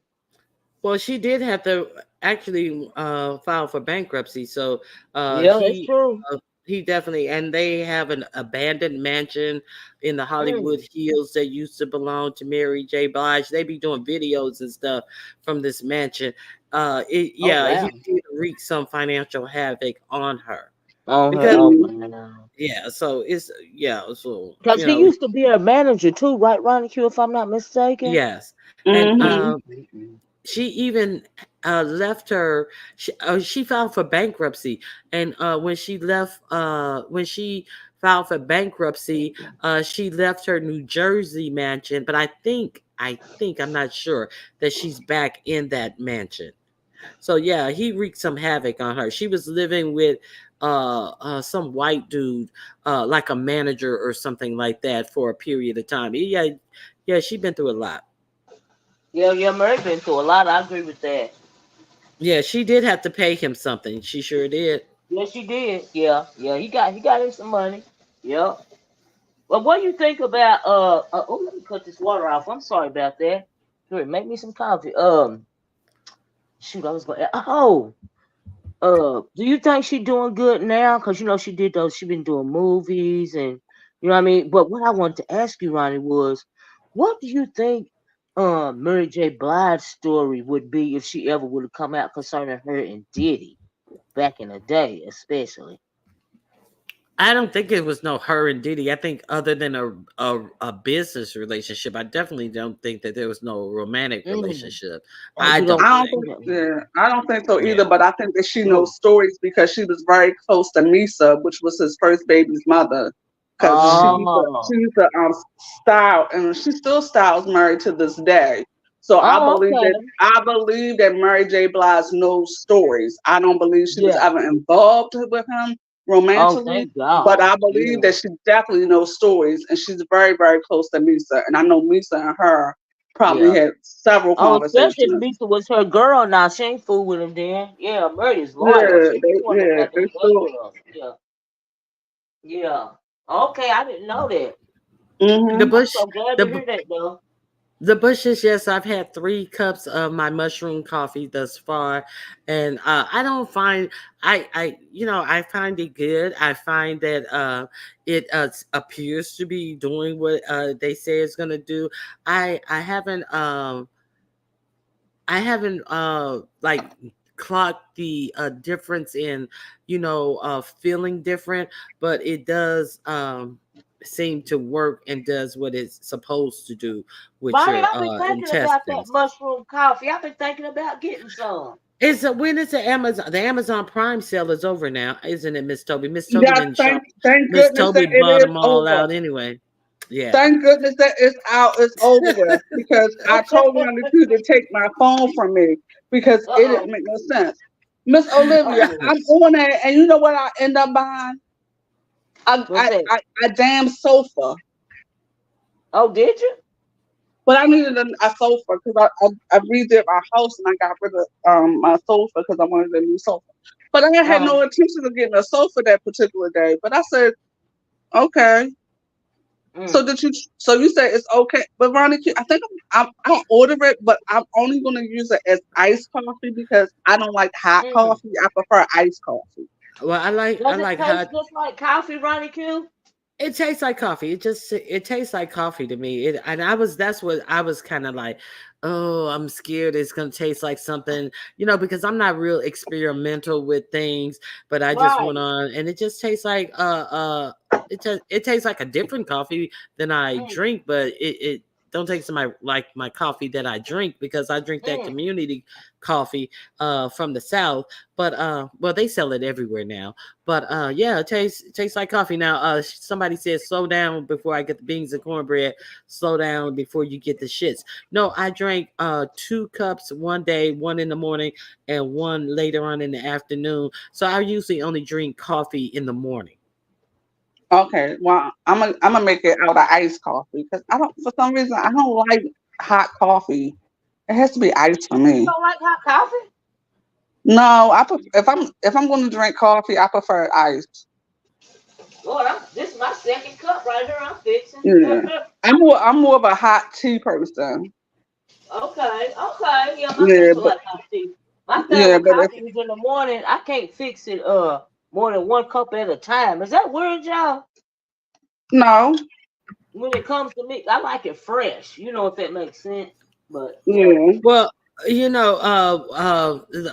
well, she did have to actually file for bankruptcy. So uh, Yeah, that's he true. he definitely, and they have an abandoned mansion in the Hollywood Mm. Hills that used to belong to Mary J. Blige. They be doing videos and stuff from this mansion. Oh Yeah, he wow. did wreak some financial havoc on her On her. because Oh Hmm. wow. yeah. So it's yeah. So Because he used to be a manager too, right, Ronnie Q? If I'm not mistaken. yes, and Hmm. she even left her she filed for bankruptcy, and when she filed for bankruptcy, she left her New Jersey mansion, but I think I'm not sure that she's back in that mansion. So yeah, he wreaked some havoc on her. She was living with some white dude, like a manager or something like that for a period of time. Yeah, yeah, she been through a lot. Yeah, yeah, Murray been through a lot. I agree with that. Yeah, she did have to pay him something. She sure did. Yes, she did. Yeah, yeah, he got him some money. Yeah. Well, what do you think about oh, let me cut this water off. I'm sorry about that. Here, make me some coffee. Shoot, I was going. Oh, do you think she doing good now? Cause she did those. She been doing movies and you know what I mean. But what I wanted to ask you, Ronnie, was what do you think Mary J. Blige's story would be if she ever would have come out concerning her and Diddy back in the day, especially. I don't think it was no her and Diddy. I think other than a business relationship, I definitely don't think that there was no romantic Mm. relationship. Oh, I you don't don't I don't think. think think, that? yeah, I don't think so Yeah. either. But I think that she Mm. knows stories because she was very close to Misa, which was his first baby's mother. Because she Oh, used to style, and she still styles Mary to this day. So oh, okay. I believe that Mary J. Blige knows stories. I don't believe she was Yeah. ever involved with him Oh, romantically, thank but God. I believe Yeah. that she definitely knows stories, and she's very, very close to Misa. And I know Misa and her probably Yeah. had several Oh, especially if conversations. Misa was her girl now. She ain't fool with him then. Yeah, Murray's loyal. Yeah, She one of them they goddamn still. girls. Yeah. Yeah. Okay, I didn't know that. The Hmm. I'm Bush, so glad the to Bu- hear that though. the Bushes. Yes, I've had 3 cups of my mushroom coffee thus far, and I don't find I find it good. I find that it appears to be doing what they say it's gonna do. I haven't like clocked the difference in feeling different, but it does seem to work and does what it's supposed to do with Bonnie, your I've been thinking about that intestines. mushroom coffee. I've been thinking about getting some. It's when it's the Amazon Prime sale is over now, isn't it, Miss Toby? Miss Toby Yes, didn't shop. thank Miss goodness Toby that it bought is them all over. out anyway. Yeah. Thank goodness that it's out, it's over with. Because I told Ronnie Q to take my phone from me because it didn't Uh-oh. make no sense. Miss Olivia, Uh-oh. I'm on it, and you know what I end up buying? What's that? A damn sofa. Oh, did you? But I needed a sofa because I redid my house and I got rid of my sofa because I wanted a new sofa. But I had Uh-huh. no intention of getting a sofa that particular day. But I said, okay. So Mm. did you? So you said it's okay, but Ronnie, I think I'll order it, but I'm only going to use it as iced coffee because I don't like hot Mm. coffee. I prefer iced coffee. Well, I Does it like taste hot. just like coffee, Ronnie Q? It tastes like coffee. It tastes like coffee to me. And that's what I was kind of like, oh, I'm scared it's gonna taste like something, because I'm not real experimental with things, but I just went Right. on and it just tastes like it tastes like a different coffee than I Mm. drink, but it don't taste my coffee that I drink because I drink that Mm. community coffee from the South. But well, they sell it everywhere now. But yeah, it tastes like coffee. Now, somebody said slow down before I get the beans and cornbread. Slow down before you get the shits. No, I drank 2 cups one day, one in the morning, and one later on in the afternoon. So I usually only drink coffee in the morning. Okay, well I'm gonna make it out of iced coffee because I don't for some reason I don't like hot coffee. It has to be iced for You me. don't like hot coffee? No, if I'm going to drink coffee, I prefer it iced. Lord, this is my second cup right here. I'm fixing. Yeah, I'm more of a hot tea person. Okay, okay. Yeah, my Yeah, sister but like hot tea. My thing yeah, with but if coffee is in the morning. I can't fix it more than one cup at a time. Is that weird, y'all? no, When it comes to me, I like it fresh. You know if that makes sense. But yeah. yeah, Well,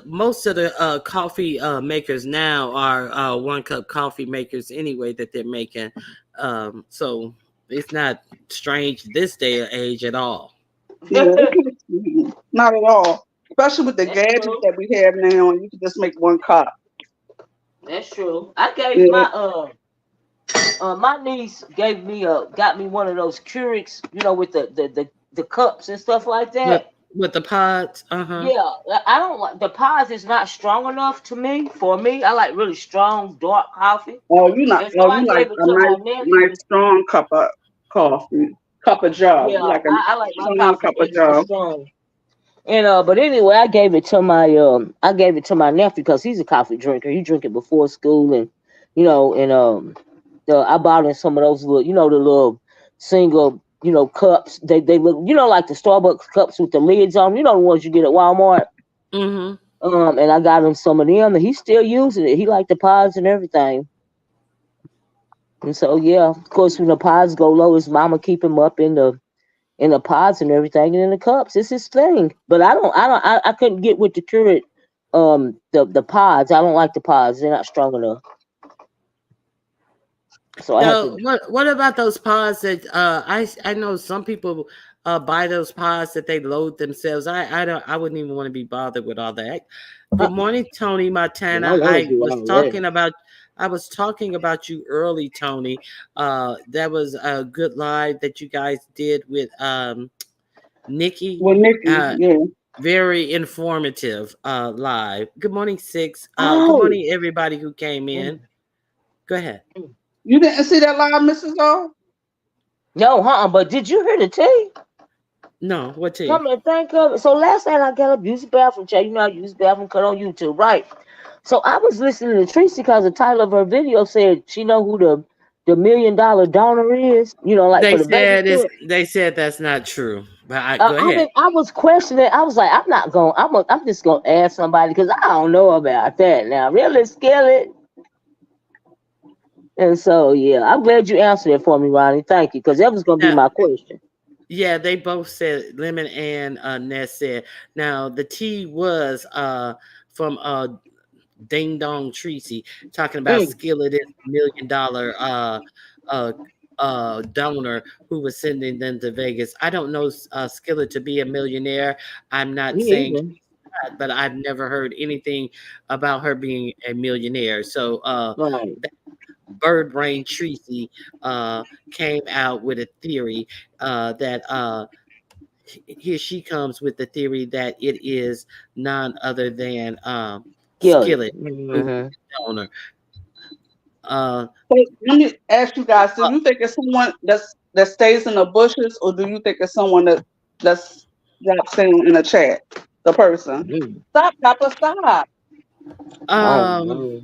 most of the coffee makers now are 1 cup coffee makers anyway that they're making. So it's not strange this day or age at all. yeah, not at all. Especially with the That's gadgets true. that we have now, and you can just make one cup. That's true. I gave Yeah, my niece gave me got me one of those Keurigs, with the cups and stuff like Yep. that. with the pods. Uh-huh. Yeah, I don't like the pies. Is not strong enough to me. For me, I like really strong dark coffee, Oh, you not? and so Oh, I you like gave it a to my nice nephew. strong cup of coffee, cup of joe. Yeah, You like a I like my strong coffee cup of extra joe. strong. And but anyway, I gave it to my nephew because he's a coffee drinker. He drink it before school, and and I bought him some of those little, the little single, cups. They look, like the Starbucks cups with the lids on. You know the ones you get at Walmart. Mm-hmm. And I got him some of them, and he's still using it. He like the pods and everything. And so yeah, of course, when the pods go low, his mama keep him up in the pods and everything, and in the cups. It's his thing. But I couldn't get with the curate, the pods. I don't like the pods. They're not strong enough. So I have Now, to. what about those pods that I know some people buy those pods that they load themselves. I wouldn't even want to be bothered with all that. Uh, Good morning, Tony yeah, I Montana. want to do all that. I was talking about you early, Tony. That was a good live that you guys did with Nikki. With Nikki, Uh, yeah. very informative live. Good morning, Six. Good Oh. morning, everybody who came in. Mm, Go ahead. mm. You didn't see that live, Mrs. O? No, but did you hear the tea? No, what tea? Come to think of it. So last night I got up, use the bathroom chair. You know I use the bathroom cut on YouTube, right? So I was listening to Tracy because the title of her video said she know who the $1 million donor is. Like for the baby foot. They said that's not true. But go ahead. I was questioning. I was like, I'm not going. I'm just gonna ask somebody because I don't know about that now. Really, Skillet. And so yeah, I'm glad you answered it for me, Ronnie. Thank you, because that was gonna be Now, my question. yeah, they both said Lemon and Ness said. Now the tea was from Ding Dong Treacy talking about Mm, Skillet is $1 million uh donor who was sending them to Vegas. I don't know Skillet to be a millionaire. I'm not me saying either. that, but I've never heard anything about her being a millionaire. So Right. Bird Brain Treacy came out with a theory that here she comes with the theory that it is none other than Skillet. Skillet who is Mm-hmm. the owner. Uh, So let me ask you guys: do uh, you think it's someone that stays in the bushes, or do you think it's someone that's drops in the chat? The person. Mm. Stop, Papa, stop. Oh um, no.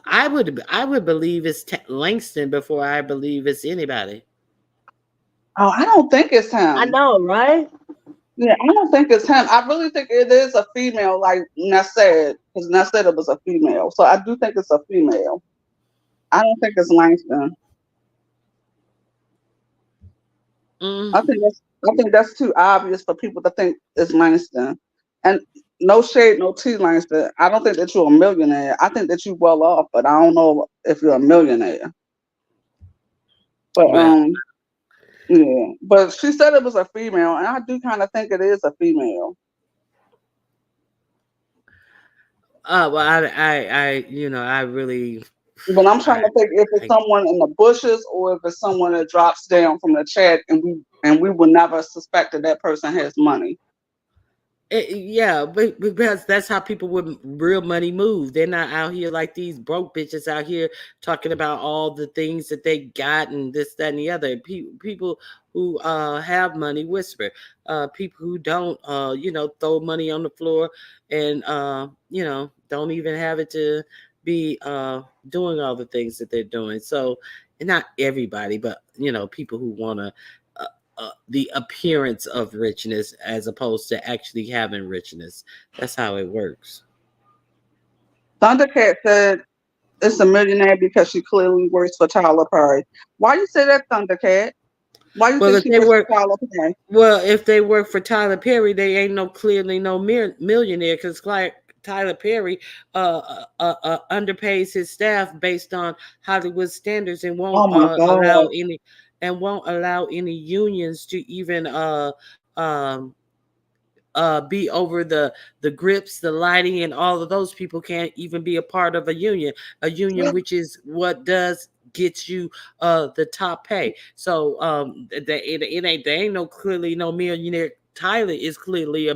I would believe it's Langston before I believe it's anybody. Oh, I don't think it's I him. know, right? Yeah, I don't think it's him. I really think it is a female, like Ness said, because Ness said it was a female. So I do think it's a female. I don't think it's Langston. Mm, I think that's too obvious for people to think it's Langston. And no shade, no tea, Langston. I don't think that you're a millionaire. I think that you're well off, but I don't know if you're a millionaire. But well, yeah. But she said it was a female, and I do kind of think it is a female. I really, But I'm trying I, to think if it's I someone in the bushes or if it's someone that drops down from the chat, and we would never suspect that that person has money. Yeah, but because that's how people with real money move. They're not out here like these broke bitches out here talking about all the things that they got and this, that, and the other. People who have money whisper. People who don't, throw money on the floor and don't even have it to be doing all the things that they're doing. So, not everybody, but people who want to the appearance of richness as opposed to actually having richness. That's how it works. Thundercat said it's a millionaire because she clearly works for Tyler Perry. Why you say that, Thundercat? Why you Well, think if she they works work, for Tyler Perry? well, if they work for Tyler Perry, they ain't clearly no millionaire because like Tyler Perry underpays his staff based on Hollywood standards and Oh my God. won't allow any unions to even um, be over the grips, the lighting, and all of those people can't even be a part of a union which is what does gets you the top pay. So there ain't no clearly no millionaire. Tyler is clearly a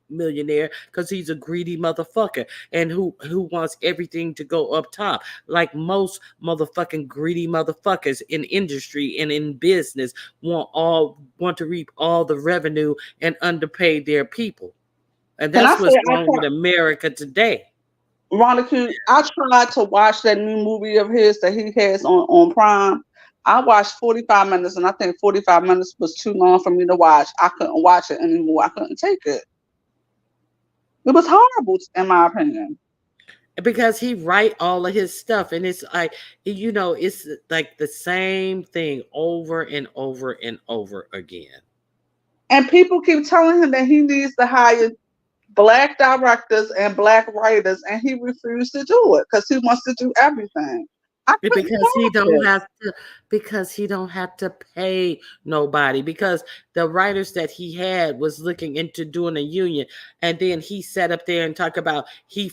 millionaire because he's a greedy motherfucker and who wants everything to go up top, like most motherfucking greedy motherfuckers in industry and in business want to reap all the revenue and underpay their people, and Can I that's say what's wrong with America today. Monica, I tried to watch that new movie of his that he has on Prime. I watched 45 minutes, and I think 45 minutes was too long for me to watch. I couldn't watch it anymore. I couldn't take it. It was horrible, in my opinion. Because he write all of his stuff, and it's like, it's like the same thing over and over and over again. And people keep telling him that he needs to hire Black directors and Black writers, and he refused to do it because he wants to do everything. Because he don't have to pay nobody, because the writers that he had was looking into doing a union, and then he sat up there and talked about he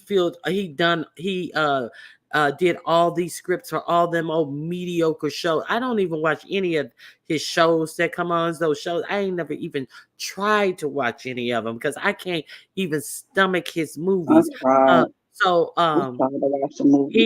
did all these scripts for all them old mediocre shows. I don't even watch any of his shows that come on those shows. I ain't never even tried to watch any of them because I can't even stomach his movies. He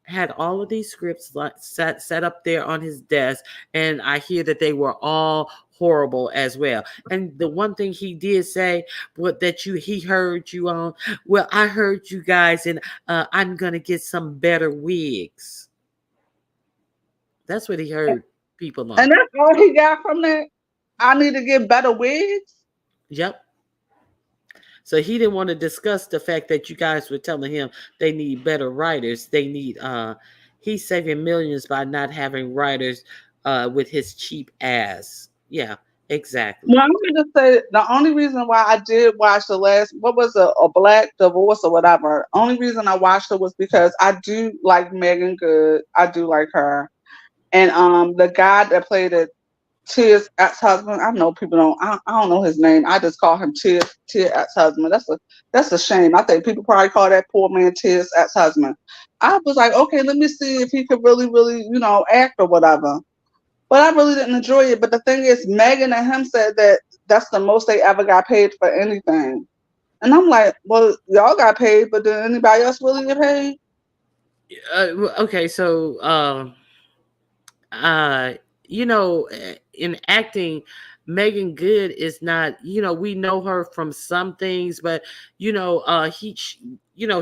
had all of these scripts set up there on his desk, and I hear that they were all horrible as well. And the one thing he did say, he heard you on, well, I heard you guys, and I'm gonna get some better wigs. That's what he heard people on. And that's all he got from that. I need to get better wigs. Yep. So he didn't want to discuss the fact that you guys were telling him they need better writers. They need he's saving millions by not having writers with his cheap ass. Yeah, exactly. Well, I'm gonna say the only reason why I did watch the last, what was a Black Divorce or whatever. Only reason I watched it was because I do like Megan Good. I do like her, and the guy that played it, Tia's ex-husband. I know people don't. I don't know his name. I just call him Tia ex-husband. That's a shame. I think people probably call that poor man Tia's ex-husband. I was like, okay, let me see if he could really, act or whatever. But I really didn't enjoy it. But the thing is, Megan and him said that that's the most they ever got paid for anything. And I'm like, well, y'all got paid, but did anybody else really get paid? Okay, so in acting, Megan Good is not, we know her from some things, but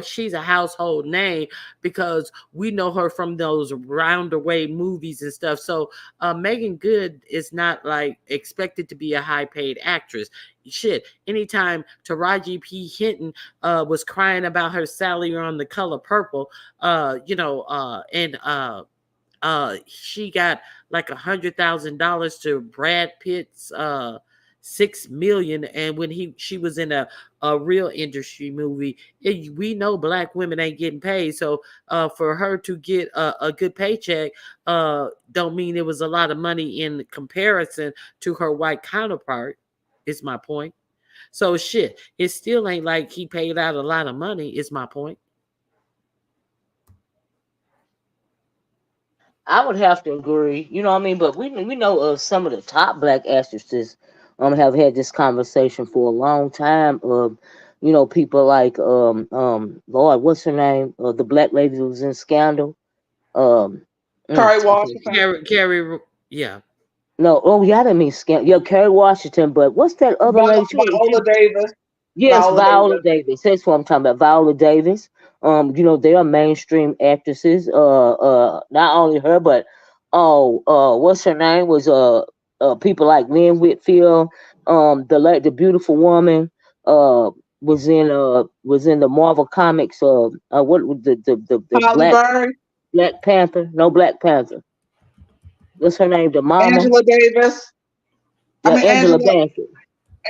she's a household name because we know her from those roundabout movies and stuff. So Megan Good is not like expected to be a high paid actress. Shit, anytime Taraji P. Henson was crying about her salary on The Color Purple, she got like $100,000 to Brad Pitt's $6 million, and when she was in a real industry movie, we know Black women ain't getting paid. So for her to get a good paycheck don't mean it was a lot of money in comparison to her white counterpart, is my point. So shit, it still ain't like he paid out a lot of money, is my point. I would have to agree. You know what I mean? But we know of some of the top Black actresses have had this conversation for a long time. Of people like Lord, what's her name? The Black lady who was in Scandal. Kerry Washington. Carrie, yeah. No, oh yeah, I didn't mean Scandal. Yeah, Kerry Washington. But what's that other lady? Viola Davis. Yes, Viola Davis. That's what I'm talking about. Viola Davis. They are mainstream actresses. Not only her, but what's her name was people like Lynn Whitfield. The beautiful woman was in the Marvel comics. What the Black Panther? No, Black Panther. What's her name? The mama. Angela Davis. Yeah, Angela Bassett.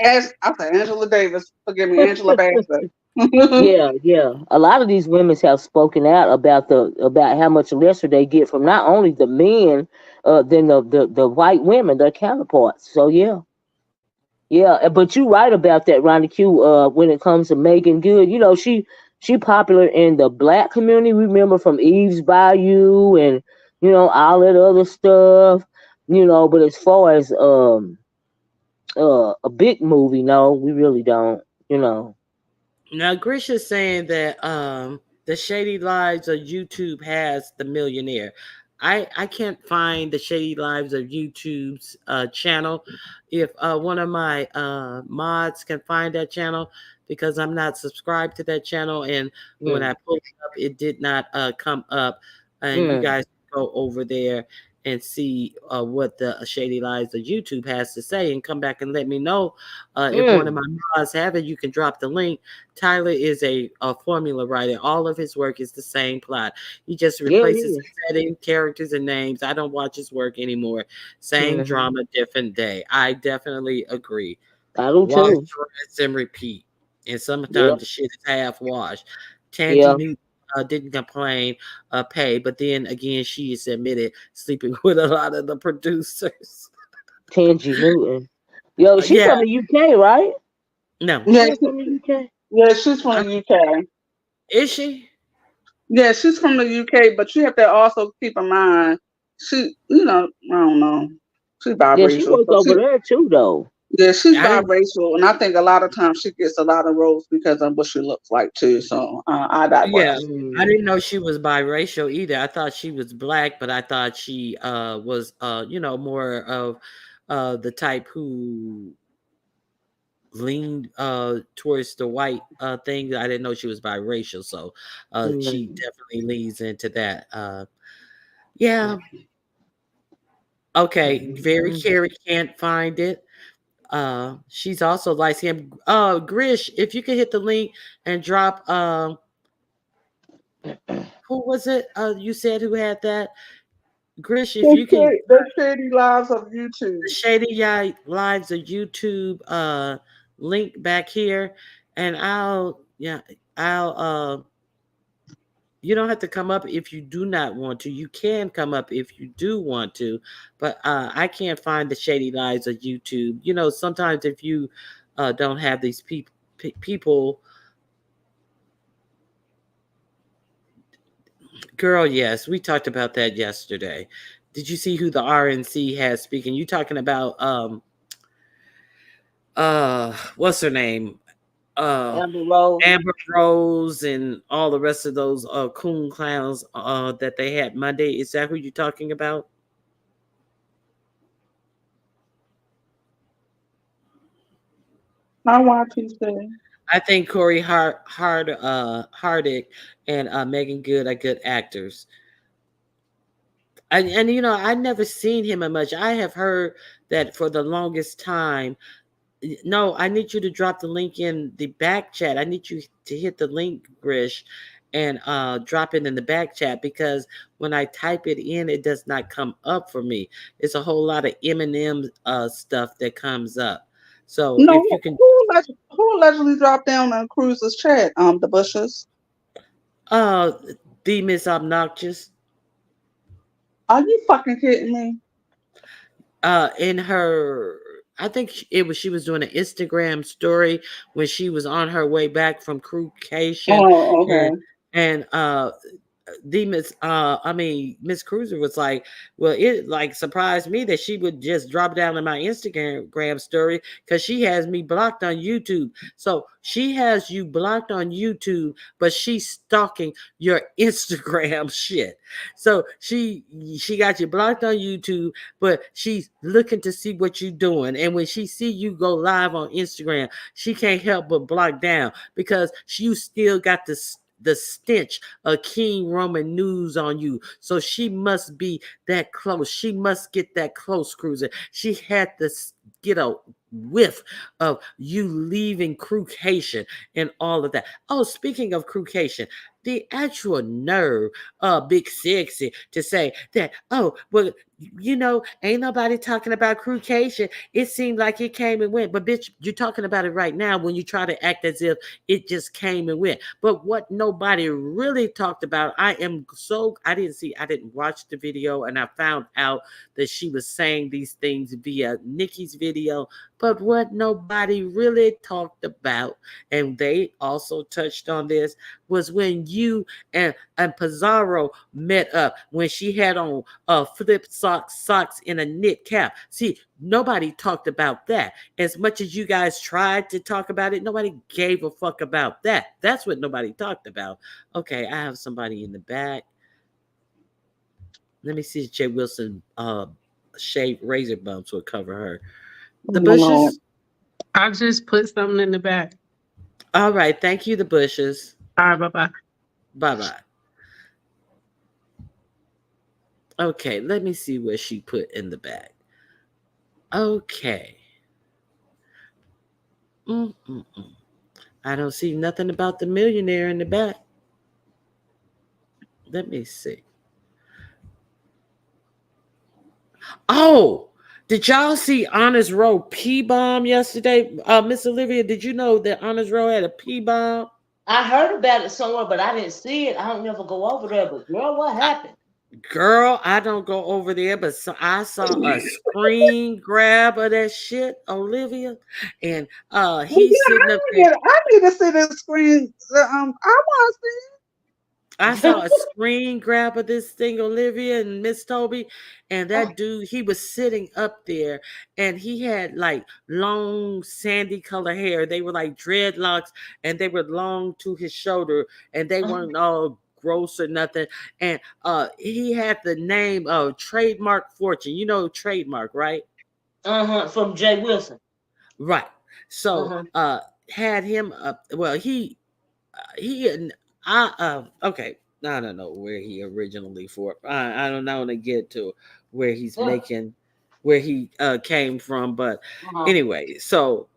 I said Angela Davis. Forgive me, Angela Bassett. Yeah. A lot of these women have spoken out about how much lesser they get from not only the men, than the white women, their counterparts. So yeah. But you're right about that, Ronnie Q. When it comes to Megan Good, she popular in the Black community. Remember from Eve's Bayou and all that other stuff, but as far as a big movie, no, we really don't, you know. Now, Grisha's saying that the Shady Lives of YouTube has the millionaire. I can't find the Shady Lives of YouTube's channel. If one of my mods can find that channel, because I'm not subscribed to that channel, and when I Mm, pulled it up, it did not come up. And you mm, guys go over there and see what the Shady Lives of YouTube has to say, and come back and let me know if one of mm. my mods have it. You can drop the link. Tyler is a formula writer. All of his work is the same plot. He just Yeah, it replaces the is. setting, characters, and names. I don't watch his work anymore. Same Mm-hmm. drama, different day. I definitely agree. I do Wash, too. rinse, and repeat. And Yep. sometimes the shit is half washed. Tangy Yeah. Newton didn't complain pay, but then again, she is admitted sleeping with a lot of the producers. Tangy Newton. Yo, she Yeah, from the UK, right? no. Yeah, She from the UK. yeah, she's from Uh, the UK. is she? Yeah, she's from the UK, but you have to also keep in mind I don't know, she's Yeah, she biracial. worked So over there too, though. yeah, she's I didn't. biracial, and I think a lot of times she gets a lot of roles because of what she looks like too. So I Yeah, digress. I Mm. didn't know she was biracial either. I thought she was black, but I thought she was more of the type who leaned towards the white thing. I didn't know she was biracial, so she Mm. definitely leans into that. Yeah. Okay. Very Mm. Carrie can't find it. She's also like him. Grish, if you could hit the link and drop who was it? You said who had that? Grish, if you can, The shady lives of the YouTube. Shady Lives of YouTube link back here, and I'll you don't have to come up if you do not want to. You can come up if you do want to, but I can't find the Shady Lives of YouTube. Sometimes if you don't have these people, girl, yes, we talked about that yesterday. Did you see who the RNC has speaking? You talking about what's her name? Amber Rose. Amber Rose and all the rest of those coon clowns that they had Monday. Is that who you're talking about? I watch you say. I think Corey Hardick and Megan Good are good actors. And I never seen him in much. I have heard that for the longest time. No, I need you to drop the link in the back chat. I need you to hit the link, Grish, and drop it in the back chat, because when I type it in, it does not come up for me. It's a whole lot of Eminem stuff that comes up. So No, if you can, who allegedly dropped down on Cruz's chat? The Bushes. uh, the Miss Obnoxious, Are you fucking kidding me? in her. I think she was doing an Instagram story when she was on her way back from crucation, Oh, and okay. and the Miss Cruiser was like, well, it like surprised me that she would just drop down in my Instagram story, because she has me blocked on YouTube. So she has you blocked on YouTube, but she's stalking your Instagram shit. So she got you blocked on YouTube, but she's looking to see what you're doing. And when she see you go live on Instagram, she can't help but block down, because you still got the stench of King Roman news on you. So she must be that close. She must get that close, Cruiser. She had to get a whiff of you leaving Crucation and all of that. Oh, speaking of Crucation, the actual nerve of Big Sexy to say that, oh, well, ain't nobody talking about Crucation. It seemed like it came and went. But bitch, you're talking about it right now when you try to act as if it just came and went. But what nobody really talked about, I didn't watch the video, and I found out that she was saying these things via Nikki's video. But what nobody really talked about, and they also touched on this, was when you and Pizarro met up when she had on flip socks in a knit cap. See, nobody talked about that. As much as you guys tried to talk about it, nobody gave a fuck about that. That's what nobody talked about. Okay, I have somebody in the back. Let me see if Jay Wilson shaved razor bumps will cover her. The Lord. Bushes. I just put something in the back. All right, thank you, the Bushes. All right, bye-bye. Bye-bye. Okay, let me see what she put in the bag. Okay. Mm-mm-mm. I don't see nothing about the millionaire in the back. Let me see. Oh, did y'all see Honest Row P-bomb yesterday? Miss Olivia, did you know that Honest Row had a P-bomb? I heard about it somewhere, but I didn't see it. I don't never go over there. But girl, what happened? Girl, I don't go over there, but I saw a screen grab of that shit, Olivia, and he's sitting up there. I need to see the screen. I want to see. I saw a screen grab of this thing, Olivia and Miss Toby, and that dude, he was sitting up there, and he had like long sandy color hair. They were like dreadlocks, and they were long to his shoulder, and they weren't all gross or nothing. And he had the name of Trademark Fortune. You know Trademark, right? From Jay Wilson. Right. So had him up. Well, he okay. I don't know where he originally for. I don't know to get to where he's making, where he came from, but anyway, so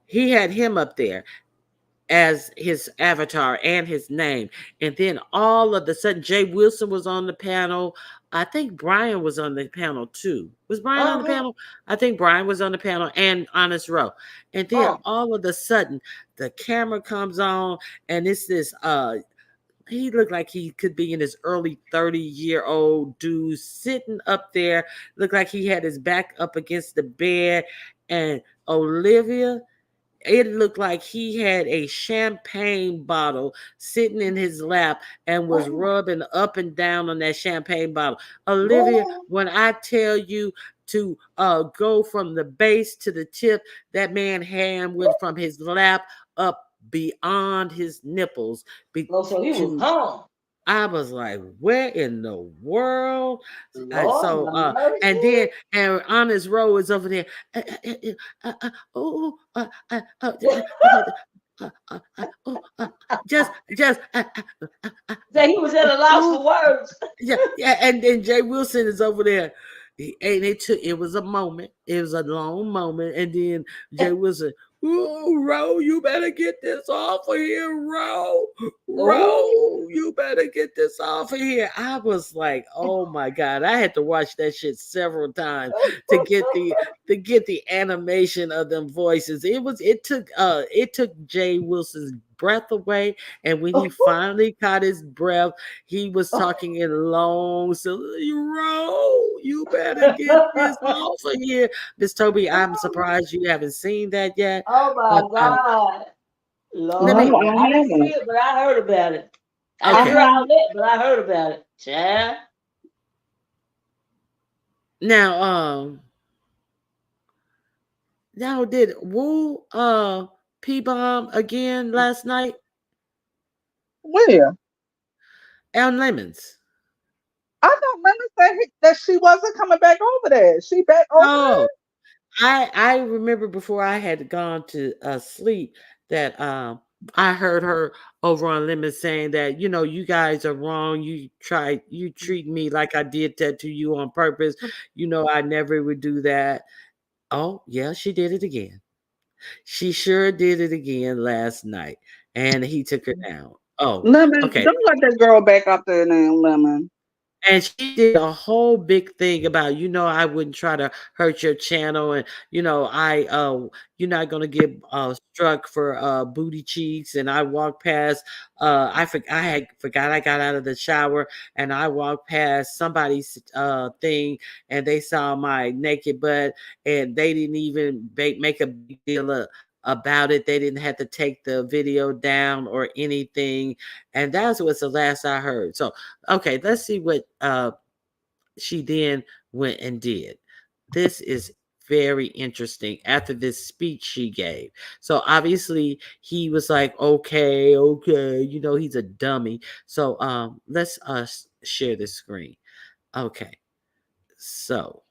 he had him up there as his avatar and his name, and then all of a sudden, Jay Wilson was on the panel. I think Brian was on the panel too. Was Brian on the panel? I think Brian was on the panel and Honest Row. And then all of a sudden, the camera comes on, and it's this he looked like he could be in his early 30-year-old dude sitting up there. Looked like he had his back up against the bed. And Olivia, it looked like he had a champagne bottle sitting in his lap and was rubbing up and down on that champagne bottle. Olivia, when I tell you to go from the base to the tip, that man's hand went from his lap up beyond his nipples. So he was hung. I was like, where in the world? And then Honest Row is over there. Just that he was at a loss for words. Yeah, and then Jay Wilson is over there. And it was a moment. It was a long moment. And then Jay Wilson, ooh, Ro, you better get this off of here, Ro. Ro, you better get this off of here. I was like, oh my God. I had to watch that shit several times to get the animation of them voices. It took Jay Wilson's breath away, and when he finally caught his breath, he was talking in long. So, Ro, you better get this off of here, Miss Toby. I'm surprised you haven't seen that yet. Oh my God, Lord! I didn't see it, but I heard about it. I heard all that, but I heard about it. Child. Now did Woo P-bomb again last night? Where? On Lemons. I don't remember that she wasn't coming back over there. She back over there? I remember before I had gone to sleep that I heard her over on Lemons saying that, you guys are wrong. You treat me like I did that to you on purpose. I never would do that. Oh, yeah, she did it again. She sure did it again last night, and he took her down. Oh, Lemon, okay. don't let that girl back up there now, Lemon. And she did a whole big thing about, I wouldn't try to hurt your channel, and you're not gonna get struck for booty cheeks. And I walked past, I had forgot I got out of the shower, and I walked past somebody's thing, and they saw my naked butt, and they didn't even make a big deal about it. They didn't have to take the video down or anything. And that was the last I heard. So okay, let's see what she then went and did. This is very interesting after this speech she gave. So obviously he was like, okay, he's a dummy. So let's share the screen. Okay. So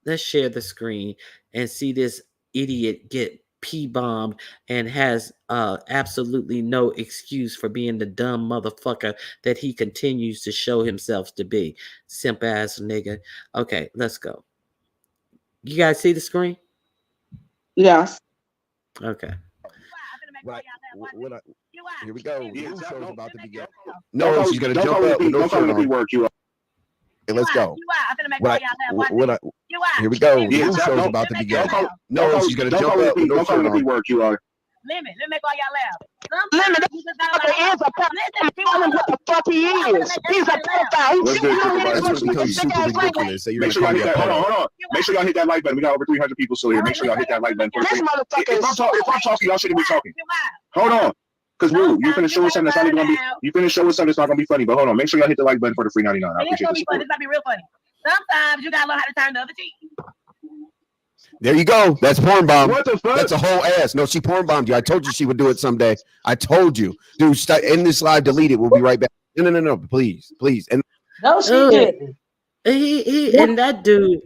let's share the screen and see this idiot get P-bombed and has absolutely no excuse for being the dumb motherfucker that he continues to show himself to be. Simp ass nigga. Okay, let's go. You guys see the screen? Yes. Okay. Here we go. News show's about to begin. No, she's gonna jump up with no shirt on. Hey, let's go. Here we go. News show's about to begin. No, she's gonna jump up with no shirt on. Lemon, let me make all y'all laugh. Lemon, is a listen, what the fuck he is. He's a pedophile. That's what becomes super ridiculous. So you're Make sure y'all hit that. Hold on. Make sure y'all hit that like button. We got over 300 people still here. Make sure y'all hit that like button. If I'm talking, y'all shouldn't be talking. Hold on. Because you finna show us something that's not even gonna be. You finna show us something that's not gonna be funny. But hold on. Make sure y'all hit the like button for the free 99. I appreciate it. It's gonna be real funny. Sometimes you gotta learn how to turn the other cheek. There you go. That's porn bomb. What the fuck? That's a whole ass. No, she porn bombed you. I told you she would do it someday. I told you. Dude, end this live, delete it. We'll be right back. No. Please. And No, she didn't. And that dude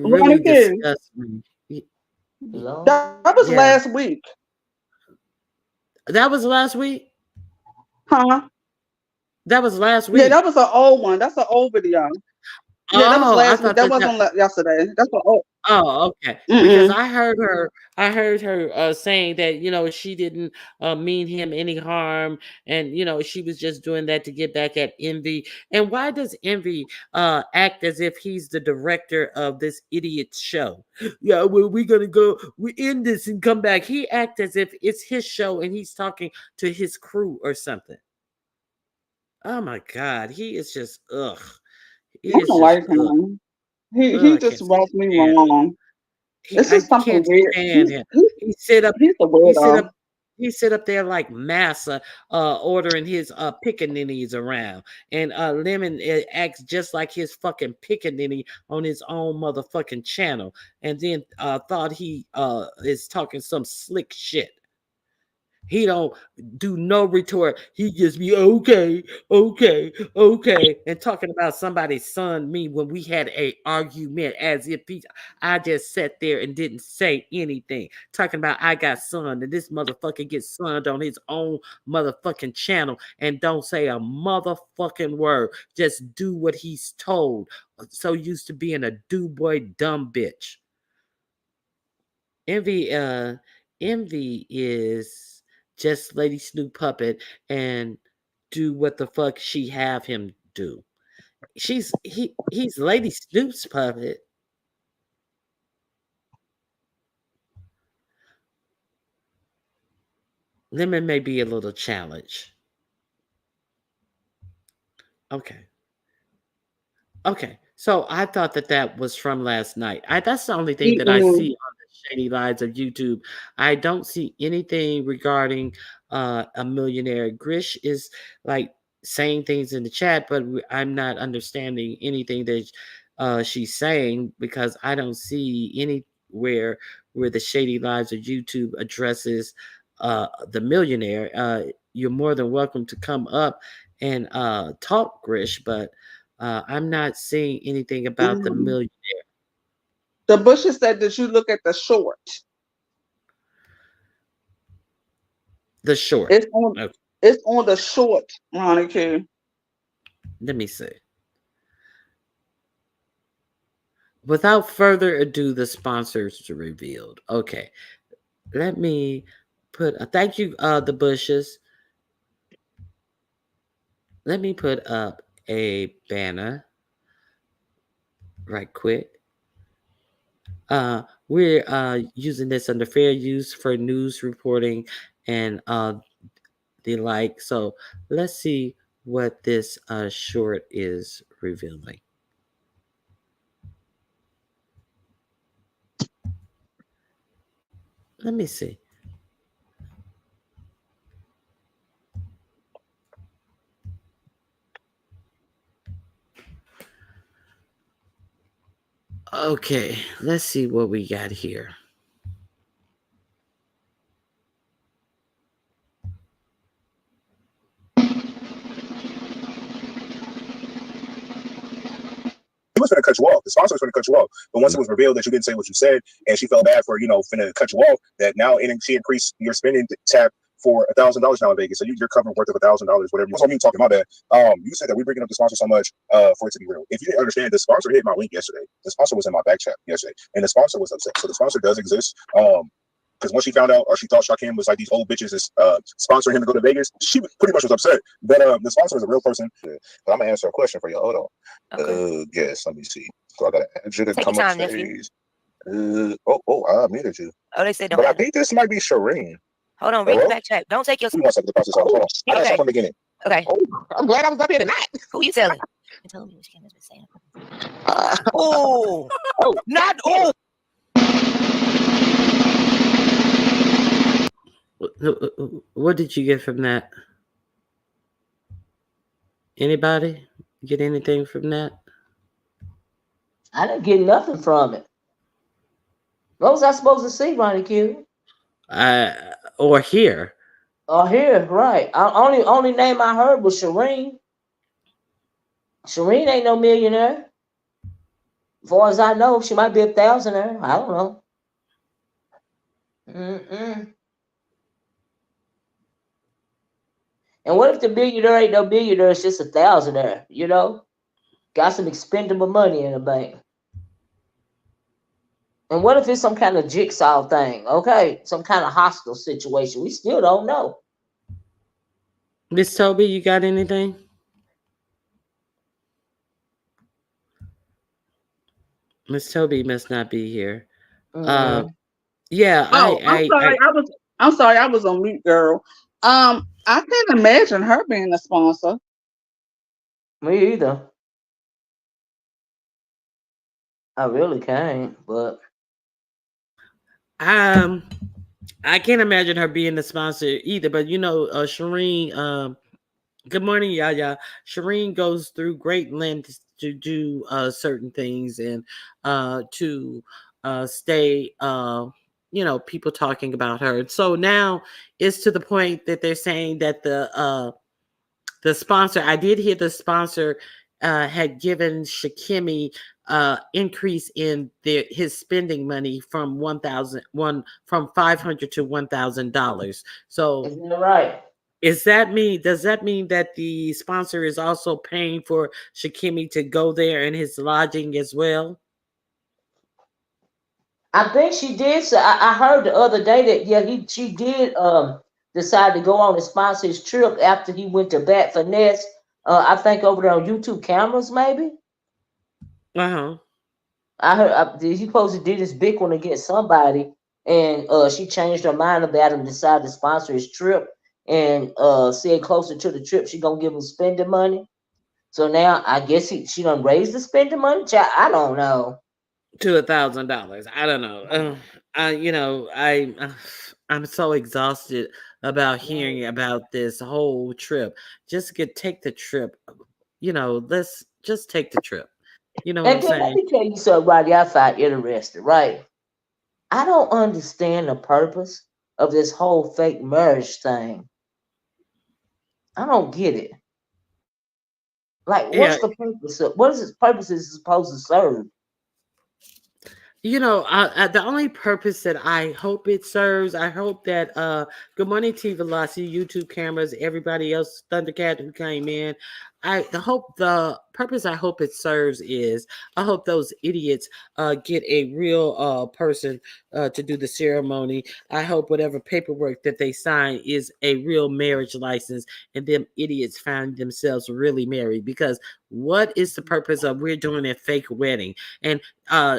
really disgusts me. That was last week. That was last week? Huh? That was last week. Yeah, that was an old one. That's an old video. Yeah, that was last week. That wasn't yesterday. That's an old. Oh, okay. Because I heard her saying that, she didn't mean him any harm, and she was just doing that to get back at Envy. And why does Envy act as if he's the director of this idiot show? Yeah, well, we're gonna we end this and come back. He acts as if it's his show and he's talking to his crew or something. Oh my God, he is just ugh. I don't like him. He just rubs me wrong. It's just something weird. He sit up. He's a weirdo. He sit up there like Massa, ordering his pickaninnies around, and Lemon acts just like his fucking pickaninny on his own motherfucking channel, and then thought he is talking some slick shit. He don't do no retort. He just be okay, and talking about somebody's son. Me when we had a argument, as if I just sat there and didn't say anything. Talking about I got son, and this motherfucker gets sunned on his own motherfucking channel and don't say a motherfucking word. Just do what he's told. So used to being a do boy dumb bitch. Envy is just Lady Snoop puppet and do what the fuck she have him do. He's Lady Snoop's puppet. Lemon may be a little challenge. Okay. So I thought that was from last night. That's the only thing that I see on the Shady Lives of YouTube. I don't see anything regarding a millionaire. Grish is like saying things in the chat, but I'm not understanding anything that she's saying because I don't see anywhere where the Shady Lives of YouTube addresses the millionaire. You're more than welcome to come up and talk, Grish, but I'm not seeing anything about the millionaire. The Bushes said that you look at the short. The short. It's on the short, Ronnie Q. Let me see. Without further ado, the sponsors are revealed. Okay. Let me put thank you, the Bushes. Let me put up a banner right quick. We're using this under fair use for news reporting and the like. So let's see what this short is revealing. Let me see. Okay, let's see what we got here. He was going to cut you off. The sponsor was going to cut you off. But once it was revealed that you didn't say what you said, and she felt bad for, finna cut you off, that now she increased your spending tab for $1,000 now in Vegas. So you're covering worth of $1,000, whatever. That's what I'm talking, my bad. You said that we're bringing up the sponsor so much for it to be real. If you didn't understand, the sponsor hit my link yesterday. The sponsor was in my back chat yesterday, and the sponsor was upset. So the sponsor does exist. Because once she found out, or she thought Shaquem was like these old bitches is sponsoring him to go to Vegas, she pretty much was upset. But the sponsor is a real person. But I'm gonna answer a question for you. Hold on. Okay. Yes, let me see. So I gotta add you to Take come your up time, nephew. stage. I muted you. Oh, they said don't. But I think this might be Shireen. Hold on, read Hello? the back chat. Don't take your. Give me 1 second to process all this. Hold on. I gotta Okay. start from the beginning. Okay. Oh, I'm glad I was up here tonight. Who you telling? I'm telling you what she has been saying. Oh, not oh. What did you get from that? Anybody get anything from that? I didn't get nothing from it. What was I supposed to see, Ronnie Q? Or here? Or here, right? Only name I heard was Shireen. Shireen ain't no millionaire. As far as I know, she might be a thousandaire. I don't know. And what if the billionaire ain't no billionaire? It's just a thousandaire, Got some expendable money in the bank. And what if it's some kind of jigsaw thing? Okay, some kind of hostile situation. We still don't know. Miss Toby, you got anything? Miss Toby must not be here. Yeah. I'm sorry. I was on mute, girl. I can't imagine her being a sponsor. Me either. I really can't, but I can't imagine her being the sponsor either. But Shireen. Good morning, Yaya. Shireen goes through great lengths to do certain things and to stay. People talking about her. So now it's to the point that they're saying that the sponsor. I did hear the sponsor had given Shakimi increase in his spending money from $500 to $1,000. So isn't that right? does that mean that the sponsor is also paying for Shakimi to go there and his lodging as well? I think she did. So I heard the other day that she did decide to go on and sponsor his trip after he went to bat for Ness. I think over there on YouTube cameras, maybe. I heard he supposed to did this big one against somebody, and she changed her mind about him, decided to sponsor his trip, and said closer to the trip she gonna give him spending money. So now I guess she done raised the spending money. I don't know. To $1,000. I don't know. I'm so exhausted about hearing about this whole trip. Just take the trip. Let's just take the trip. You know what I'm saying? Let me tell you something, Roddy. I find interesting, right? I don't understand the purpose of this whole fake marriage thing. I don't get it. Like, what's the purpose? What is its purpose is supposed to serve? The only purpose that I hope it serves, I hope that good morning T Velocity, YouTube cameras, everybody else, Thundercat who came in. the purpose I hope it serves is I hope those idiots get a real person to do the ceremony. I hope whatever paperwork that they sign is a real marriage license, and them idiots find themselves really married. Because what is the purpose of we're doing a fake wedding? And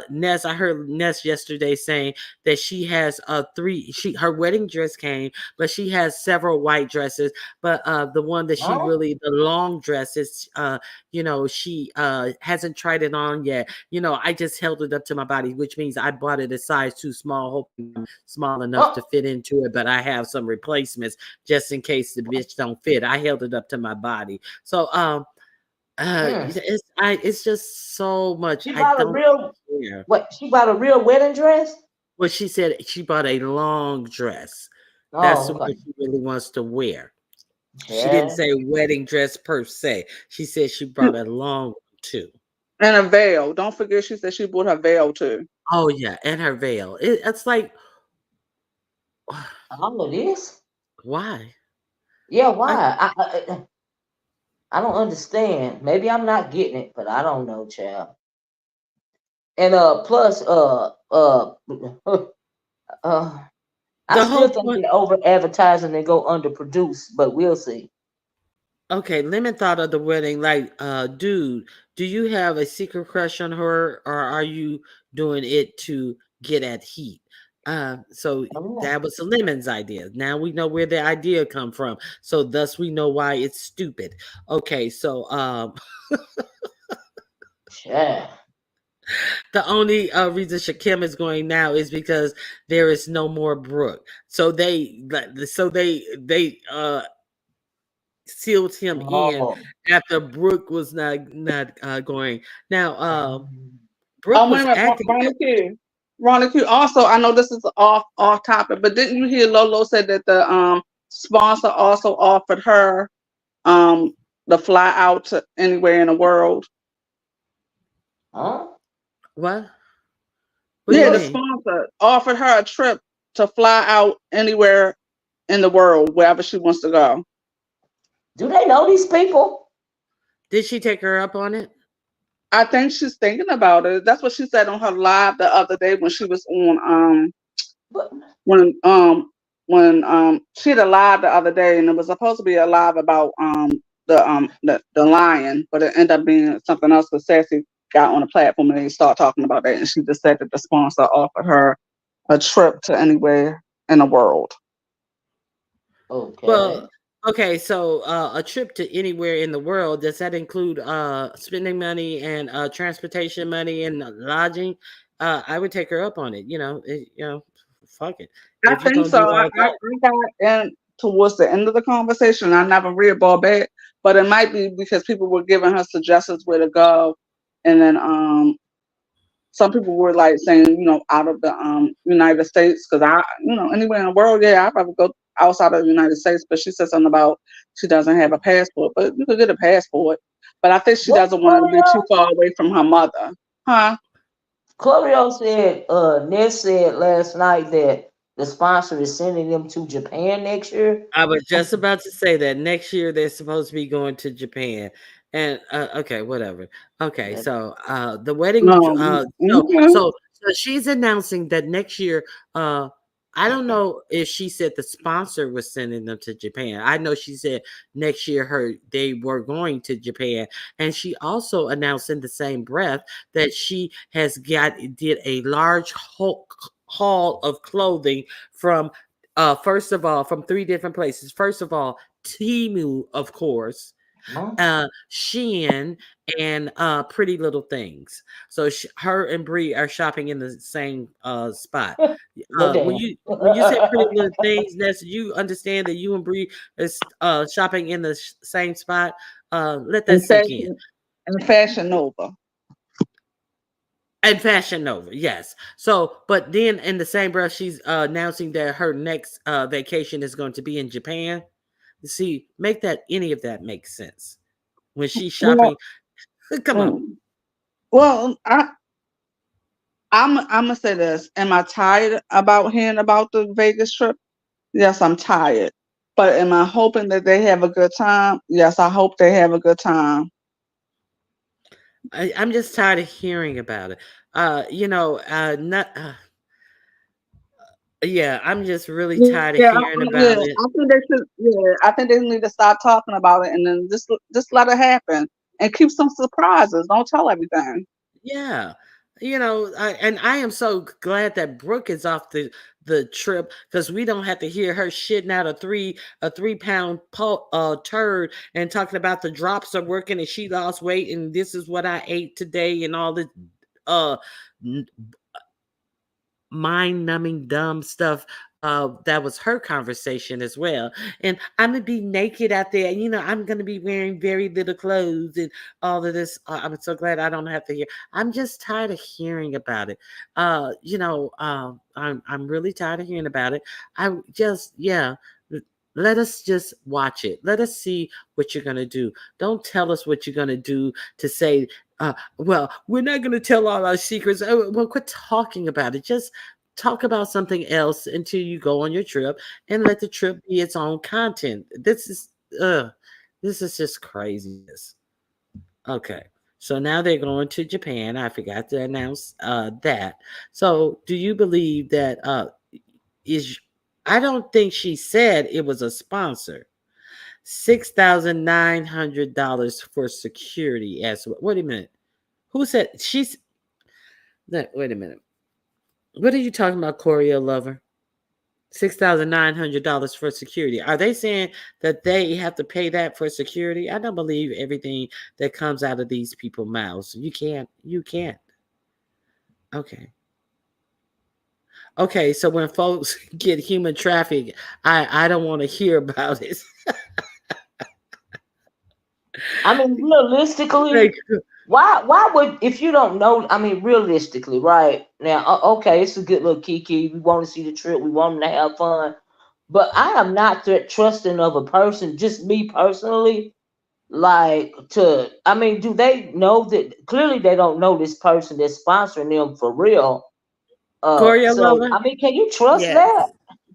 Ness, I heard Ness yesterday saying that she has her wedding dress came, but she has several white dresses, but the one that she Huh? really the long dress is she hasn't tried it on yet. I just held it up to my body, which means I bought it a size too small, hoping I'm small enough to Oh, fit into it, but I have some replacements just in case the bitch don't fit. I held it up to my body. So hmm. it's just so much She I bought a don't real care. what? She bought a real wedding dress? Well, she said she bought a long dress. That's Oh, the okay. one she really wants to wear. She didn't Yeah. say wedding dress per se. She said she brought a long one too. And a veil. Don't forget, she said she bought her veil too. Oh yeah, and her veil. It's like, All of this? why? Yeah, I why? I don't understand. Maybe I'm not getting it, but I don't know, child. And plus uh I the still whole think point. they're over advertising and go underproduced, but we'll see. Okay, Lemon thought of the wedding like, dude, do you have a secret crush on her, or are you doing it to get at heat? So Oh, that was Lemon's idea. Now we know where the idea come from. So thus we know why it's stupid. Okay, so yeah. the only reason Shakim is going now is because there is no more Brooke. So they sealed him in Oh. after Brooke was not going. Now, Um, Brooke Oh, wait a was minute, acting. Ronnie Q. Ronnie Q. Also, I know this is off topic, but didn't you hear Lolo said that the sponsor also offered her um the fly out to anywhere in the world? huh? What? What do Yeah, you the Well, mean? sponsor offered her a trip to fly out anywhere in the world, wherever she wants to go. do they know these people? Did she take her up on it? I think she's thinking about it. That's what she said on her live the other day when she was on But when um she had a live the other day, and it was supposed to be a live about the lion, but it ended up being something else because Sassy got on the platform and they start talking about that, and she just said that the sponsor offered her a trip to anywhere in the world. okay. Well, okay, so a trip to anywhere in the world, does that include spending money and transportation money and lodging? I would take her up on it. Fuck it. I If you're think gonna so. do I, all I, that, I got in towards the end of the conversation. I never read ball back, but it might be because people were giving her suggestions where to go, and then some people were like saying, out of the United States, because anywhere in the world, yeah, I'd probably go outside of the United States. But she said something about she doesn't have a passport, but you could get a passport. But I think she What doesn't want to be too Claudio? far away from her mother, huh? Claudio said, Ness said last night that the sponsor is sending them to Japan next year. I was just about to say that next year they're supposed to be going to Japan. And okay, whatever. Okay, Yeah. so the wedding so Okay. so so she's announcing that next year I don't know if she said the sponsor was sending them to Japan. I know she said next year they were going to Japan, and she also announced in the same breath that she did a large haul of clothing from first of all, from three different places. First of all, Timu, of course, Huh? Shein, and Pretty Little Things. So her and Bree are shopping in the same spot. Well, When damn. you say Pretty Little Things, Ness, you understand that you and Bree is shopping in the same spot. Let that And sink in. Fashion Nova. And Fashion Nova, yes. So, but then in the same breath, she's announcing that her next vacation is going to be in Japan. See, make that any of that make sense when she's Well, shopping. Come on. mm, well, I'm gonna say this. Am I tired about hearing about the Vegas trip? Yes, I'm tired. But am I hoping that they have a good time? Yes, I hope they have a good time. I'm just tired of hearing about it. Not. Yeah, I'm just really tired of Yeah, hearing yeah. about it. I think they should. Yeah, I think they need to start talking about it and then just let it happen and keep some surprises. Don't tell everything. Yeah. And I am so glad that Brooke is off the trip because we don't have to hear her shitting out a 3 pound turd and talking about the drops are working and she lost weight and this is what I ate today and all this uh mind numbing dumb stuff. That was her conversation as well. And I'm gonna be naked out there. I'm gonna be wearing very little clothes and all of this. I'm so glad I don't have to hear. I'm just tired of hearing about it. I'm really tired of hearing about it. I just yeah. Let us just watch it. Let us see what you're gonna do. Don't tell us what you're gonna do to say well, we're not going to tell all our secrets. Well, quit talking about it. Just talk about something else until you go on your trip and let the trip be its own content. This is just craziness. Okay. So now they're going to Japan. I forgot to announce that. So do you believe that is I don't think she said it was a sponsor. $6,900 for security as well. Wait a minute. Who said she's wait a minute. What are you talking about, Choreo Lover? $6,900 for security. Are they saying that they have to pay that for security? I don't believe everything that comes out of these people's mouths. You can't. You can't. Okay. Okay, so when folks get human traffic, I don't want to hear about it. I mean, realistically, Like, why would, if you don't know, I mean, realistically, right now, okay, it's a good little kiki. We want to see the trip. We want them to have fun. But I am not that trusting of a person, just me personally. Like, I mean, do they know that? Clearly, they don't know this person that's sponsoring them for real. Choreo So Lover? I mean, can you trust Yes. that?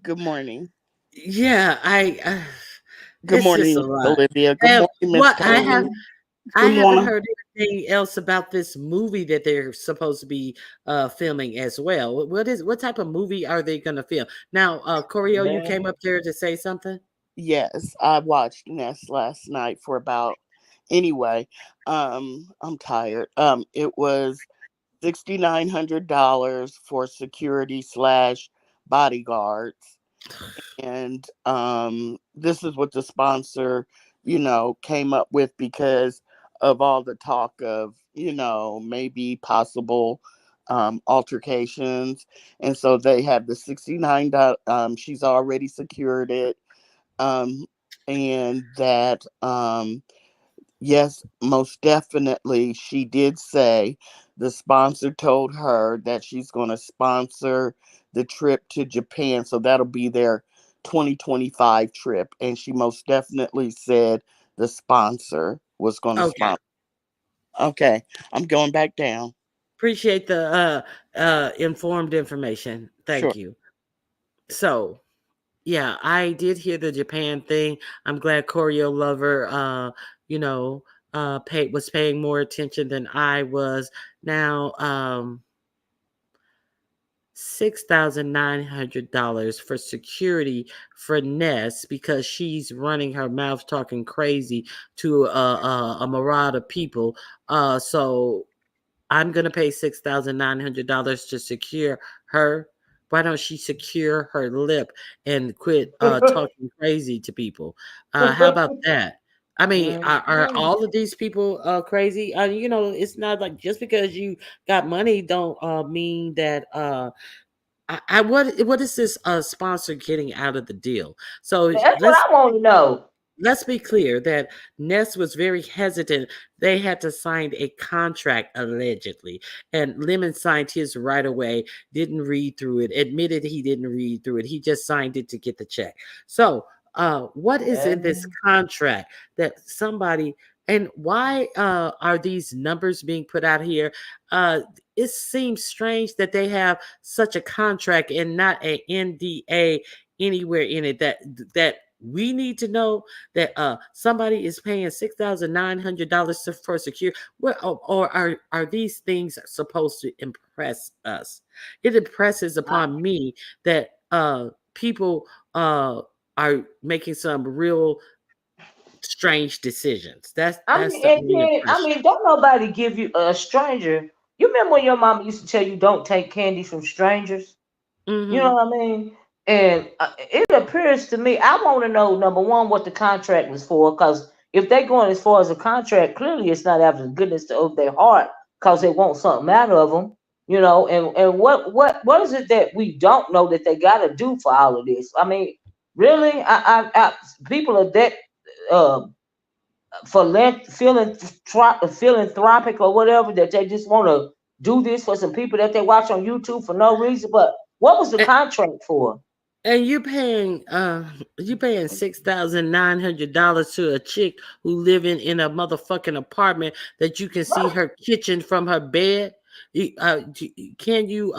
Good morning. Yeah, Good it's just a morning, lot. Olivia. Good And morning, Miss what Tony. I Good haven't morning. heard anything else about this movie that they're supposed to be filming as well. What type of movie are they going to film? Now, Choreo, you came Man. up there to say something? Yes, I watched Nest last night for about anyway. I'm tired. It was $6,900 for security slash bodyguards. And this is what the sponsor, came up with because of all the talk of, maybe possible altercations. And so they have the $69. She's already secured it. Um, and that yes, most definitely. She did say the sponsor told her that she's going to sponsor the trip to Japan. So that'll be their 2025 trip. And she most definitely said the sponsor was going to Okay. sponsor. Okay, I'm going back down. Appreciate the informed information. Sure. Thank you. So, yeah, I did hear the Japan thing. I'm glad Choreo Lover you know, was paying more attention than I was. Now, $6,900 for security for Ness because she's running her mouth talking crazy to a myriad of people. So I'm gonna pay $6,900 to secure her. Why don't she secure her lip and quit talking crazy to people? How about that? I mean, are Mhm. all of these people crazy? It's not like just because you got money don't mean that what is this sponsor getting out of the deal? So That's what let's I want to know. let's be clear that Ness was very hesitant. They had to sign a contract allegedly, and Lemon signed his right away. Didn't read through it. Admitted he didn't read through it. He just signed it to get the check. So, what is in this Yeah. contract that somebody? And why are these numbers being put out here? It seems strange that they have such a contract and not a NDA anywhere in it that we need to know that somebody is paying $6,900 for security? Or are these things supposed to impress us? It impresses upon me that people are making some real strange decisions. That's the only impression. Don't nobody give you a stranger. You remember when your mama used to tell you don't take candy from strangers? You know Mm-hmm. what I mean? And it appears to me, I want to know, number one, what the contract was for, because if they're going as far as a contract, clearly it's not out of the goodness of their heart, because they want something out of them, and what is it that we don't know that they got to do for all of this? I mean, really, people are that uh, philanthropic or whatever, that they just want to do this for some people that they watch on YouTube for no reason. But what was the contract for? And you paying $6,900 to a chick who living in a motherfucking apartment that you can see her kitchen from her bed. Can you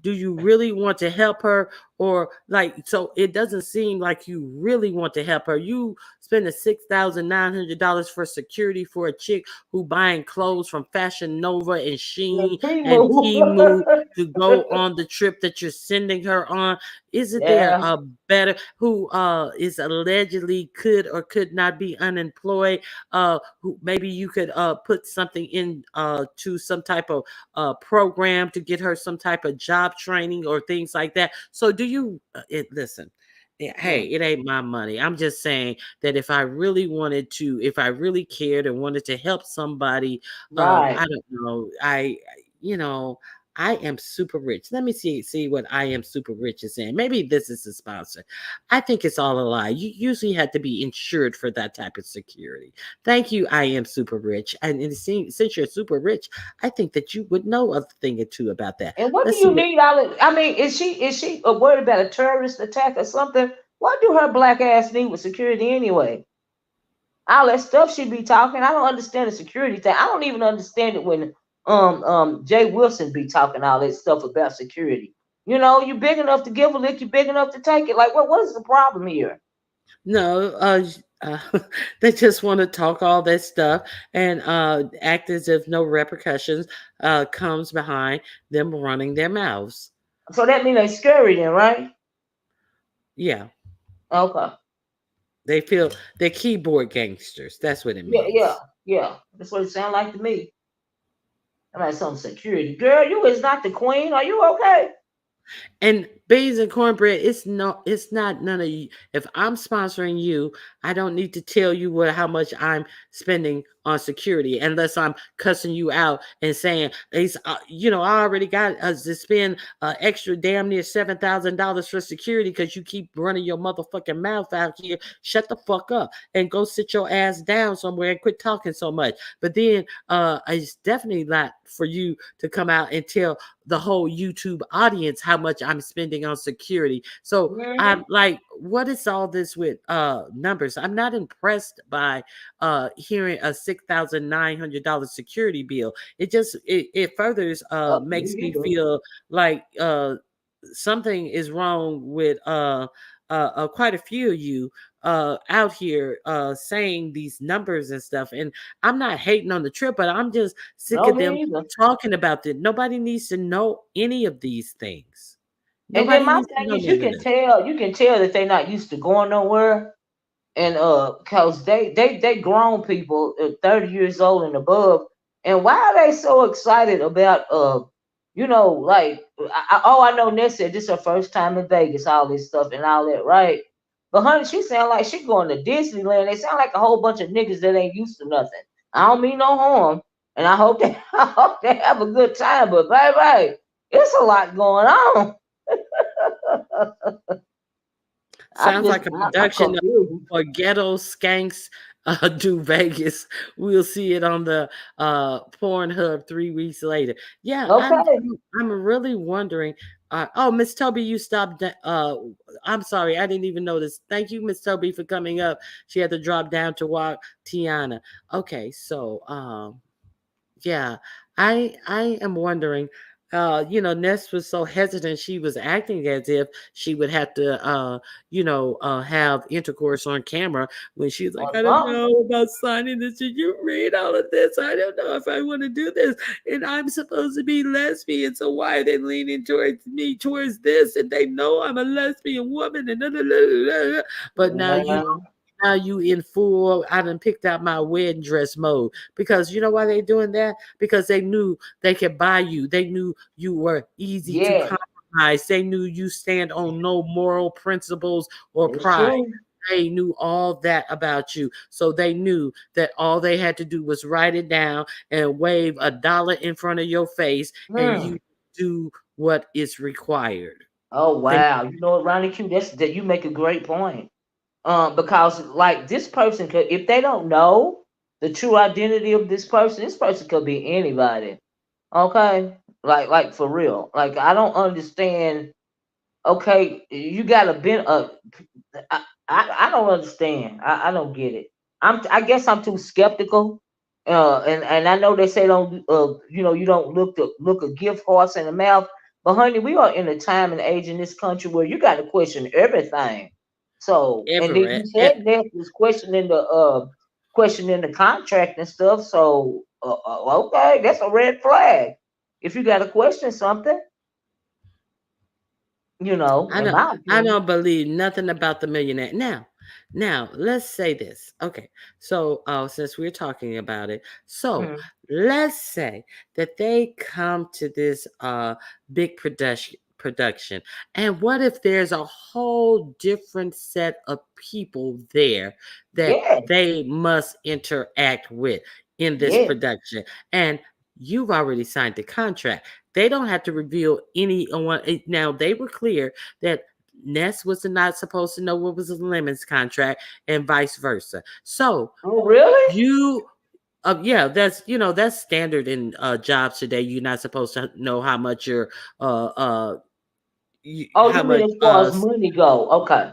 do you really want to help her? Or like, so it doesn't seem like you really want to help her. You spending $6,900 for security for a chick who buying clothes from Fashion Nova and Sheen and Temu to go on the trip that you're sending her on. Isn't there Yeah, a better, who is allegedly could or could not be unemployed? Who maybe you could put something in to some type of program to get her some type of job training or things like that. So do you listen? Hey, it ain't my money. I'm just saying that if I really wanted to, if I really cared and wanted to help somebody, right. I don't know. You know, I am super rich. Let me see what I am super rich is saying. Maybe this is a sponsor. I think it's all a lie. You usually have to be insured for that type of security. Thank you. I am super rich, and since you're super rich, I think that you would know a thing or two about that. And what do Let's see you what. need all of, I mean, is she worried about a terrorist attack or something? What do her black ass need with security anyway? All that stuff she be talking. I don't understand the security thing. I don't even understand it when Jay Wilson be talking all that stuff about security. You big enough to give a lick, you big enough to take it. Like, what is the problem here? No, they just want to talk all that stuff and act as if no repercussions comes behind them running their mouths. So that means they scary then, right? Yeah, Okay. they feel they're keyboard gangsters. That's what it Yeah, yeah, means. yeah. That's what it sounds like to me. I'm like some security. Girl, you is not the queen. Are you okay? And beans and cornbread, it's not none of you. If I'm sponsoring you, I don't need to tell you how much I'm spending on security unless I'm cussing you out and saying it's I already got to spend extra damn near $7,000 for security because you keep running your motherfucking mouth out here. Shut the fuck up and go sit your ass down somewhere and quit talking so much. But then it's definitely not for you to come out and tell the whole YouTube audience how much I'm spending on security. So Hmm. I'm like, what is all this with numbers? I'm not impressed by hearing a $6,900 security bill. It furthers Me makes me either. feel like something is wrong with quite a few of you out here saying these numbers and stuff. And I'm not hating on the trip, but I'm just sick No, of them me either. talking about it. Nobody needs to know any of these things. And then Nobody my needs to thing know is, you none of can this. tell, that they're not used to going nowhere, and cause they grown people, 30 years old and above, and why are they so excited about like I know Ness said this is her first time in Vegas, all this stuff and all that, right? But honey, she sound like she going to Disneyland. They sound like a whole bunch of niggas that ain't used to nothing. I don't mean no harm, and I hope they I hope they have a good time. But baby, it's a lot going on. Sounds like a I'm production confused. for Ghetto Skanks do Vegas. We'll see it on the Pornhub 3 weeks later. Yeah, Okay. I'm really wondering. Oh, Miss Toby, you stopped. I'm sorry, I didn't even notice. Thank you, Miss Toby, for coming up. She had to drop down to walk Tiana. Okay, so yeah, I am wondering. Ness was so hesitant. She was acting as if she would have to, have intercourse on camera when she's like, I don't know about signing this. Did you read all of this? I don't know if I want to do this. And I'm supposed to be lesbian. So why are they leaning towards me, towards this? And they know I'm a lesbian woman. And But now you in full, I done picked out my wedding dress mode. Because you know why they doing that? Because they knew they could buy you. They knew you were easy to compromise. They knew you stand on no moral principles or pride. They knew all that about you. So they knew that all they had to do was write it down and wave $1 in front of your face and you do what is required. Oh wow. You know what, Ronnie Q, that you make a great point. Because like this person could, if they don't know the true identity of this person could be anybody. Okay, like for real. Like I don't understand. Okay, you gotta been I don't understand. I don't get it. I guess I'm too skeptical. And I know they say don't you don't look a gift horse in the mouth. But honey, we are in a time and age in this country where you got to question everything. So, and then you said that was questioning the contract and stuff. So, okay, that's a red flag. If you got to question something, I don't believe nothing about the millionaire. Now let's say this. Okay, so since we're talking about it, so let's say that they come to this big production, and what if there's a whole different set of people there that they must interact with in this production, and you've already signed the contract. They don't have to reveal anyone. Now, they were clear that Ness was not supposed to know what was a Lemon's contract and vice versa. So, really? that's standard in jobs today. You're not supposed to know how much your you mean as far as money go? Okay.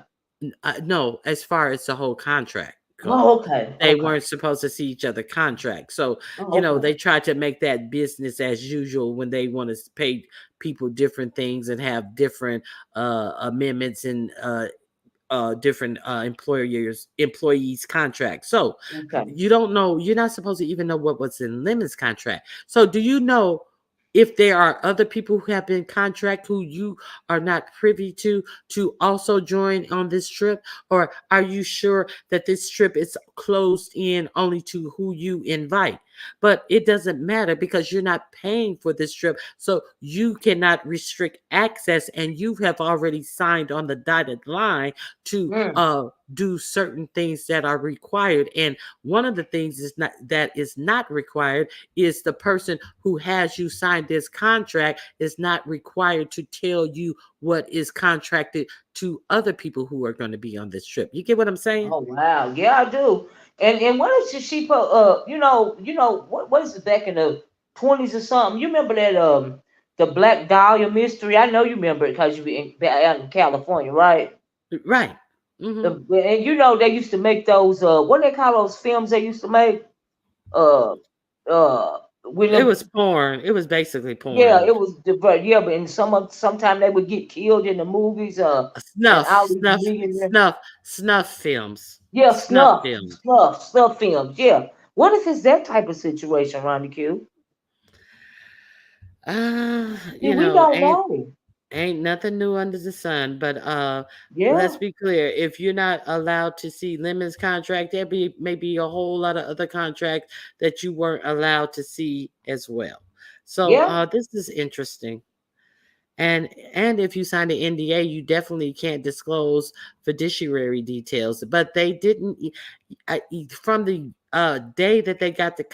No, as far as the whole contract. Oh, okay. They weren't supposed to see each other contract. So, they tried to make that business as usual when they want to pay people different things and have different amendments and different employees contracts. So you don't know, you're not supposed to even know what was in Lemon's contract. So do you know if there are other people who have been contract who you are not privy to also join on this trip? Or are you sure that this trip is closed in only to who you invite? But it doesn't matter because you're not paying for this trip. So you cannot restrict access, and you have already signed on the dotted line to do certain things that are required. And one of the things that is not required is the person who has you sign this contract is not required to tell you what is contracted to other people who are going to be on this trip. You get what I'm saying? Oh wow, yeah, I do. And what is she put? What is it back in the 20s or something? You remember that the Black Dahlia mystery? I know you remember it because you be out in California, right? Right. And they used to make those what do they call those films they used to make? It was porn. It was basically porn. Yeah, it was but sometimes they would get killed in the movies. Snuff films. Yeah, snuff films. Yeah. What if it's that type of situation, Ronnie Q? We don't know. Ain't nothing new under the sun, but let's be clear. If you're not allowed to see Lemon's contract, there may be a whole lot of other contracts that you weren't allowed to see as well. So this is interesting. And if you sign the NDA, you definitely can't disclose fiduciary details. But they didn't from the day that they got the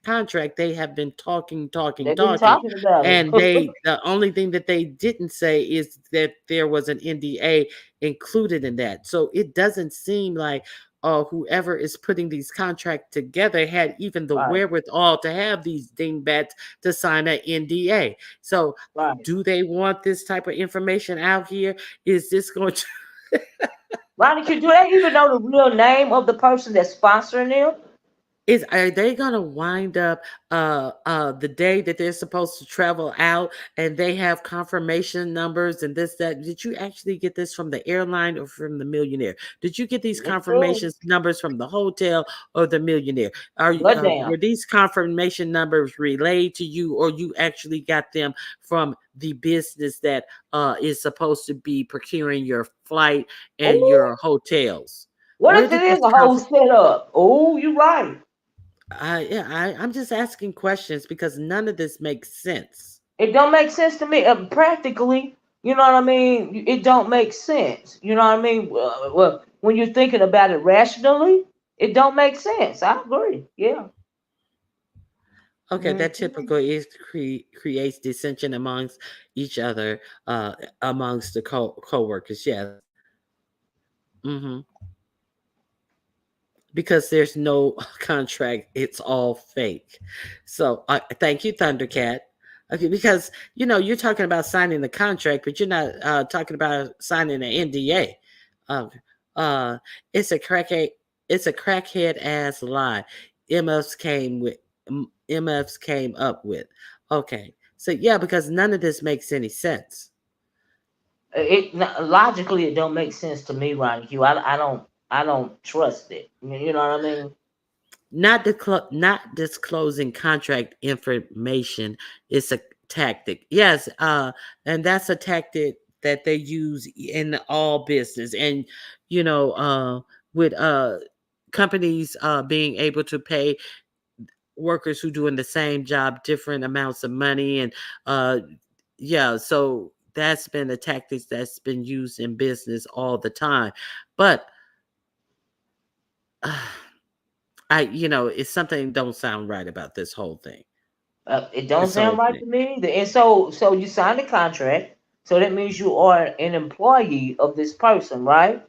contract, they have been talking about and the only thing that they didn't say is that there was an NDA included in that. So it doesn't seem like whoever is putting these contracts together had even the wherewithal to have these dingbats to sign an NDA. So do they want this type of information out here? Is this going to Ronnie, do they even know the real name of the person that's sponsoring them? Are they gonna wind up the day that they're supposed to travel out and they have confirmation numbers and this, that? Did you actually get this from the airline or from the millionaire? Did you get these It's true. confirmations numbers from the hotel or the millionaire? What damn? Were these confirmation numbers relayed to you, or you actually got them from the business that is supposed to be procuring your flight and Ooh, your hotels? what Where if did it is this a whole setup? Oh, you right. I'm just asking questions because none of this makes sense. It don't make sense to me. Practically, you know what I mean? It don't make sense. You know what I mean? Well, when you're thinking about it rationally, it don't make sense. I agree. Yeah. Okay, that Mhm. typically is creates dissension amongst each other, amongst the co-workers. Yes. hmm Because there's no contract, it's all fake. So thank you, Thundercat. Okay, because you're talking about signing the contract, but you're not talking about signing an NDA. Uh, uh, it's a crackhead. It's a crackhead ass lie. MFs came with MFs came up with. Okay, so yeah, because none of this makes any sense. Logically it don't make sense to me, Ronnie Q. I don't trust it. You know what I mean? Not disclosing contract information is a tactic. Yes, and that's a tactic that they use in all business, and with companies being able to pay workers who doing the same job different amounts of money, and yeah, so that's been a tactic that's been used in business all the time. But it's something don't sound right about this whole thing. It don't This sound whole right thing. to me either. And so you signed a contract, so that means you are an employee of this person, right?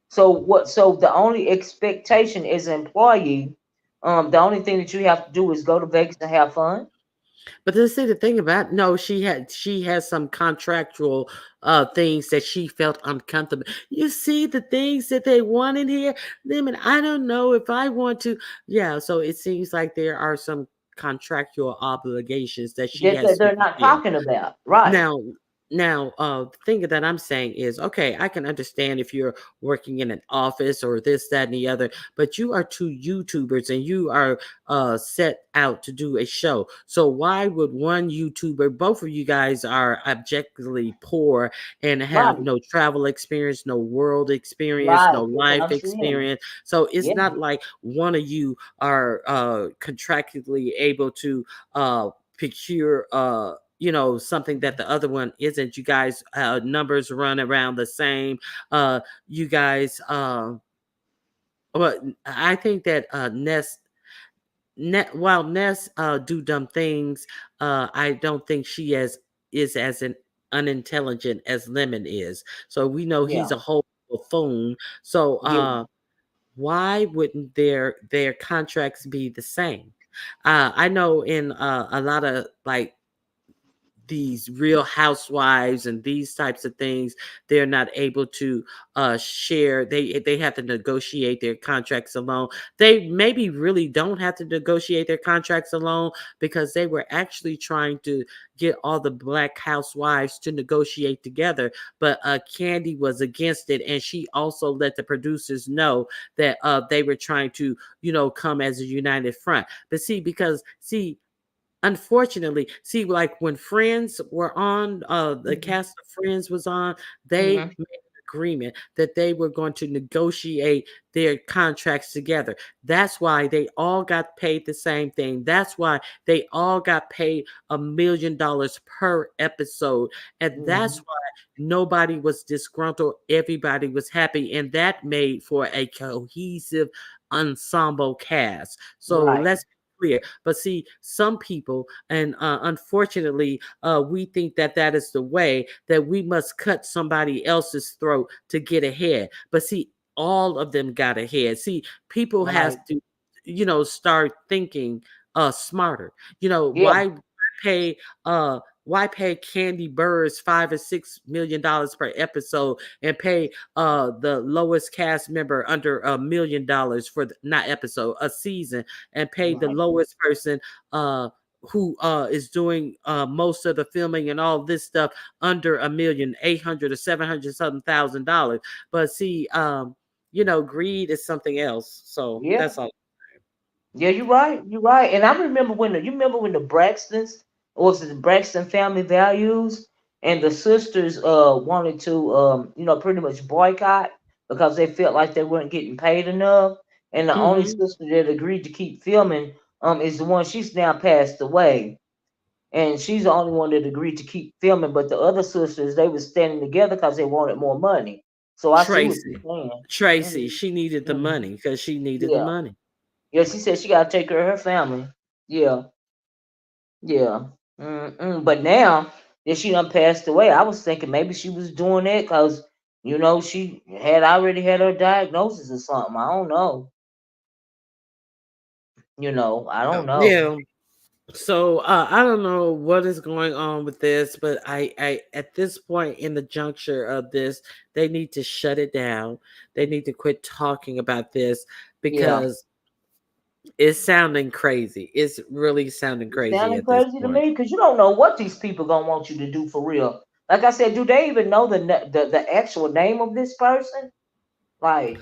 So what? So the only expectation as an employee, the only thing that you have to do is go to Vegas and have fun. But let's see the thing about no, she has some contractual things that she felt uncomfortable. You see the things that they want in here. Them, and I don't know if I want to. Yeah, so it seems like there are some contractual obligations that she That has to they're not fulfill. talking about, right? Now, the thing that I'm saying is, okay, I can understand if you're working in an office or this, that, and the other, but you are two YouTubers and you are set out to do a show. So why would one YouTuber, both of you guys are objectively poor and have Right, no travel experience, no world experience, right. no That's what life I'm saying. experience. So it's Yeah, not like one of you are contractually able to procure something that the other one isn't. You guys numbers run around the same. You guys but I think that while Ness do dumb things, I don't think she is as an unintelligent as Lemon is. So we know he's yeah, a whole buffoon. So yeah. why wouldn't their contracts be the same? I know in a lot of like these real housewives and these types of things, they're not able to share. They have to negotiate their contracts alone. They maybe really don't have to negotiate their contracts alone because they were actually trying to get all the black housewives to negotiate together, but Candy was against it, and she also let the producers know that they were trying to come as a united front. But because unfortunately, see, like when Friends were on, the Hmm. cast of Friends was on, they Hmm. made an agreement that they were going to negotiate their contracts together. That's why they all got paid the same thing. That's why they all got paid $1 million per episode. And that's Hmm. why nobody was disgruntled. Everybody was happy. And that made for a cohesive ensemble cast. So Right. let's clear. But see, some people, and unfortunately, we think that that is the way that we must cut somebody else's throat to get ahead. But see, all of them got ahead. See, people have Right. to, start thinking smarter. Yeah. Why pay why pay Candy Burrs $5 or $6 million per episode and pay the lowest cast member under $1 million for not episode, a season, and pay the Right. lowest person who is doing most of the filming and all this stuff under $1,800,000 or $700,000. But see, greed is something else. So Yeah. that's all. Yeah, you're right. You're right. And I remember you remember when the Braxtons, or was it the Braxton Family Values, and the sisters wanted to pretty much boycott because they felt like they weren't getting paid enough. And the only Mm-hmm. sister that agreed to keep filming is the one, she's now passed away. And she's the only one that agreed to keep filming, but the other sisters, they were standing together because they wanted more money. So I see what you're Tracy. saying. Tracy, Mhm, she needed the mhm. money because she needed the Yeah. money. Yeah, she said she got to take care of her family. Yeah. Yeah. But now that she done passed away, I was thinking maybe she was doing it because, she had already had her diagnosis or something. I don't know. I don't know. Yeah. So I don't know what is going on with this, but I at this point in the juncture of this, they need to shut it down. They need to quit talking about this Yeah. because it's sounding crazy. It's really sounding It's crazy sounding at this crazy to point. me because you don't know what these people gonna want you to do for real. Like I said, do they even know the actual name of this person? Like,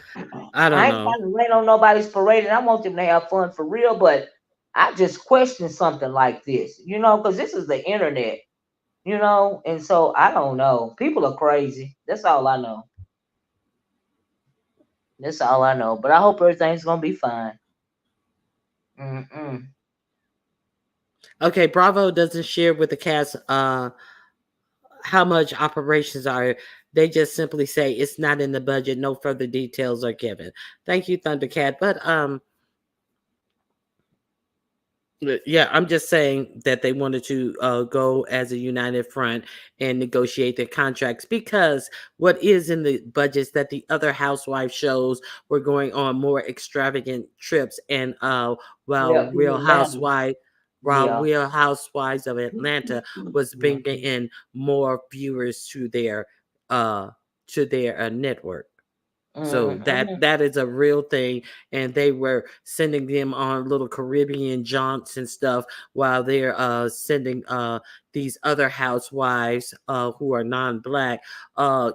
I don't I ain't know. trying to rain on nobody's parade, and I want them to have fun for real. But I just question something like this, because this is the internet, and so I don't know. People are crazy. That's all I know. That's all I know. But I hope everything's gonna be fine. Mm-mm. Okay, Bravo doesn't share with the cast how much operations are. They just simply say it's not in the budget. No further details are given. Thank you, Thundercat. But yeah, I'm just saying that they wanted to go as a united front and negotiate their contracts because what is in the budgets that the other housewife shows were going on more extravagant trips, and while Yeah, in Atlanta. Yeah. Real Housewives of Atlanta was bringing in more viewers uh to their network. So Mm-hmm. that is a real thing, and they were sending them on little Caribbean jaunts and stuff while they're sending these other housewives who are non-black all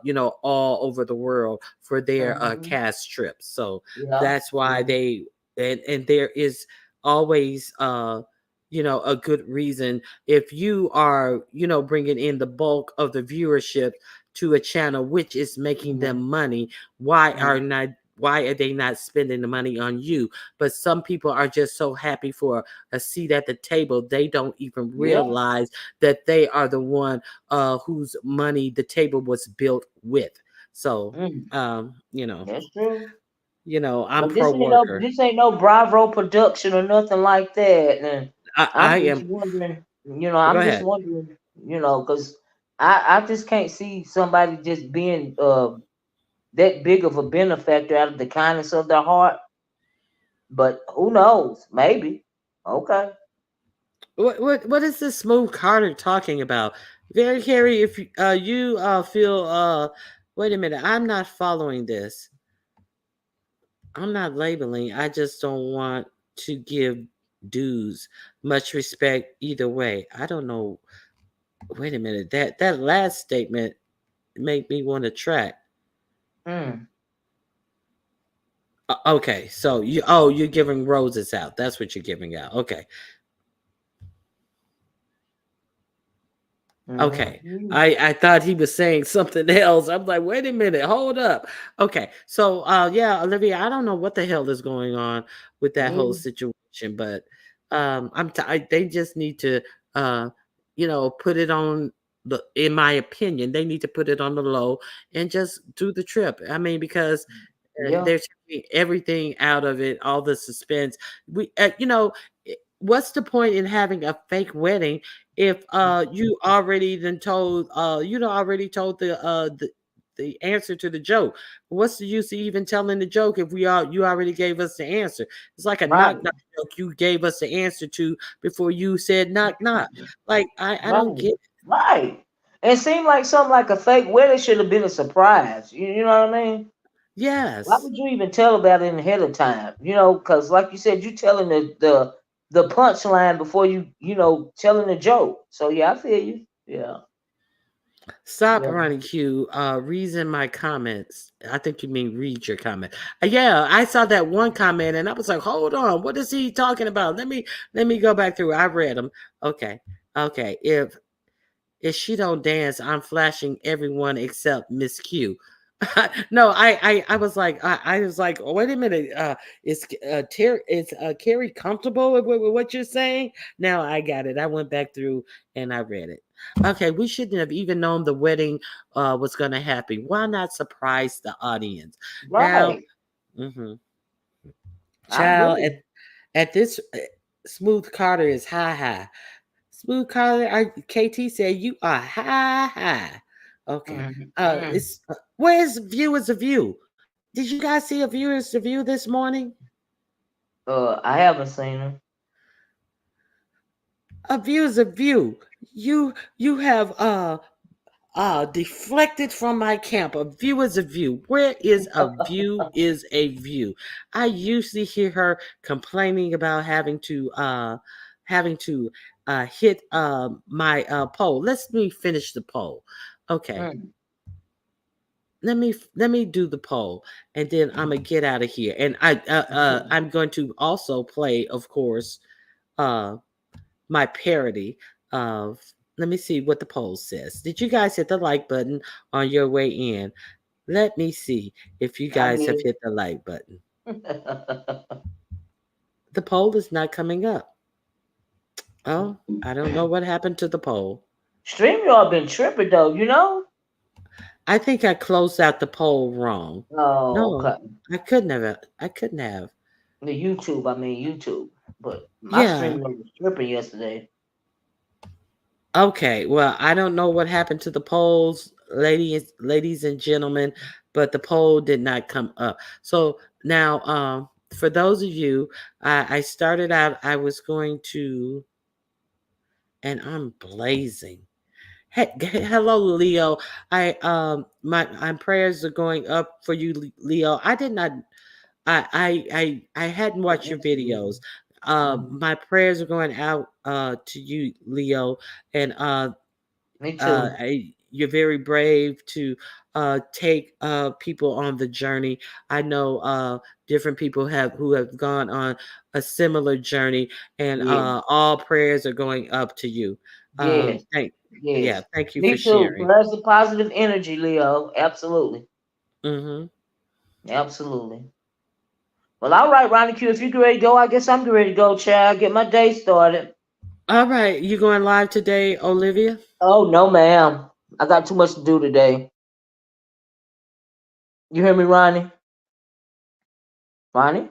over the world for their Mm-hmm. cast trips. So Yeah. that's why Yeah. they and there is always a good reason if you are bringing in the bulk of the viewership to a channel which is making them Mm-hmm. money. Why are they not spending the money on you? But some people are just so happy for a seat at the table they don't even Yeah. realize that they are the one whose money the table was built with. So Mm. um you know That's true. I'm But pro worker. this ain't no Bravo production or nothing like that. And I I'm just am. wondering, Go I'm just ahead. wondering, because I just can't see somebody just being that big of a benefactor out of the kindness of their heart. But who knows? Maybe. Okay. What is this Smooth Carter talking about? Very Carrie, if you feel wait a minute, I'm not following this. I'm not labeling. I just don't want to give dues much respect either way. I don't know. Wait a minute. That last statement made me want to track. Mm. Okay, so you're giving roses out. That's what you're giving out. Okay. Okay. Mm-hmm. I thought he was saying something else. I'm like, wait a minute, hold up. Okay. So yeah, Olivia, I don't know what the hell is going on with that whole Mm. situation, but they just need to uh put it on the in my opinion, they need to put it on the low and just do the trip. I mean, because Yeah. they're taking everything out of it, all the suspense. What's the point in having a fake wedding if you already then told already told the answer to the joke? What's the use of even telling the joke if you already gave us the answer? It's like a Right. knock knock joke you gave us the answer to before you said knock knock. Like I don't Right. get it. Right. It seemed like something like a fake wedding should have been a surprise. You know what I mean? Why Yes. would you even tell about it ahead of time? Because like you said, you telling the punchline before telling the joke. So yeah, I feel you. Yeah, Stop, yeah. Ronnie Q. Reason my comments. I think you mean read your comment. Yeah, I saw that one comment and I was like, hold on, what is he talking about? Let me go back through. I read them. Okay. Okay. If she don't dance, I'm flashing everyone except Miss Q. No, I was like, I was like, oh, wait a minute. Is Carrie comfortable with what you're saying? Now I got it. I went back through and I read it. Okay, we shouldn't have even known the wedding was going to happen. Why not surprise the audience? Now, Right. hmm I child, agree. at this, Smooth Carter is high high. Smooth Carter, KT said you are high high. Okay. Mhm. It's where's View is a View? Did you guys see a View is a View this morning? I haven't seen him. A View is a View. You have deflected from my camp. A view is a view. Where is a view is a view? I usually hear her complaining about having to hit my poll. Let me finish the poll. Okay. Mm. Let me do the poll and then I'm gonna get out of here. And I'm going to also play, of course, uh my parody of, let me see what the poll says. Did you guys hit the like button on your way in? Let me see if you I guys have did. hit the like button. The poll is not coming up. Oh, I don't know what happened to the poll. StreamYard been tripping though. I think I closed out the poll wrong. Oh, No, okay. I couldn't have. The YouTube, I mean YouTube. But my Yeah. StreamYard was tripping yesterday. Okay, well, I don't know what happened to the polls, ladies and gentlemen, but the poll did not come up. So now, for those of you, I started out. I was going to, and I'm blazing. Hello, Leo. My prayers are going up for you, Leo. I did not. I hadn't watched your videos. Mhm. My prayers are going out to you, Leo, and Me too. you're very brave to take people on the journey. I know different people who have gone on a similar journey, and Yeah. all prayers are going up to you. Yes. Thank Yeah, Yes. thank you for Me too. sharing. That's the positive energy, Leo. Absolutely. Hmm. Absolutely. Well, all right, Ronnie Q, if you get ready to go, I guess I'm getting ready to go, child. Get my day started. All right, you going live today, Olivia? Oh, no, ma'am. I got too much to do today. You hear me, Ronnie? Ronnie?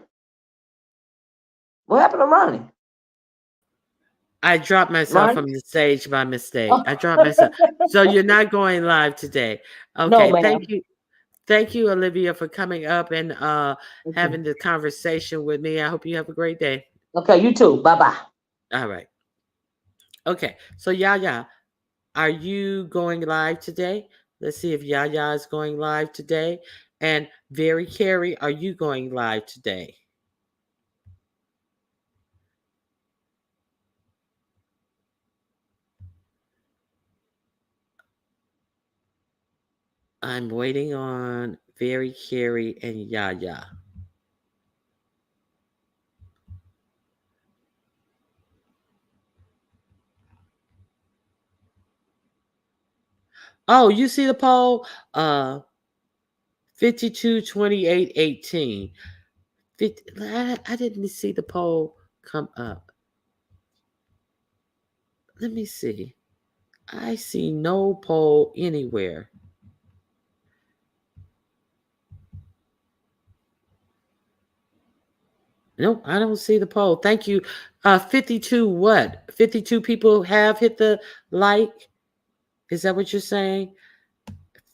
What happened to Ronnie? I dropped myself Ronnie? from the stage by mistake. I Oh, dropped myself. So you're not going live today. no, Okay, thank ma'am. you. Thank you, Olivia, for coming up and Okay. having the conversation with me. I hope you have a great day. Okay, you too. Bye bye. All right. Okay. So Yaya, are you going live today? Let's see if Yaya is going live today. And Very Carrie, are you going live today? I'm waiting on Very Carrie and Yaya. Oh, you see the poll? 52, 28, 18. 50, I didn't see the poll come up. Let me see. I see no poll anywhere. Nope, I don't see the poll. Thank you. 52 what? 52 people have hit the like? Is that what you're saying?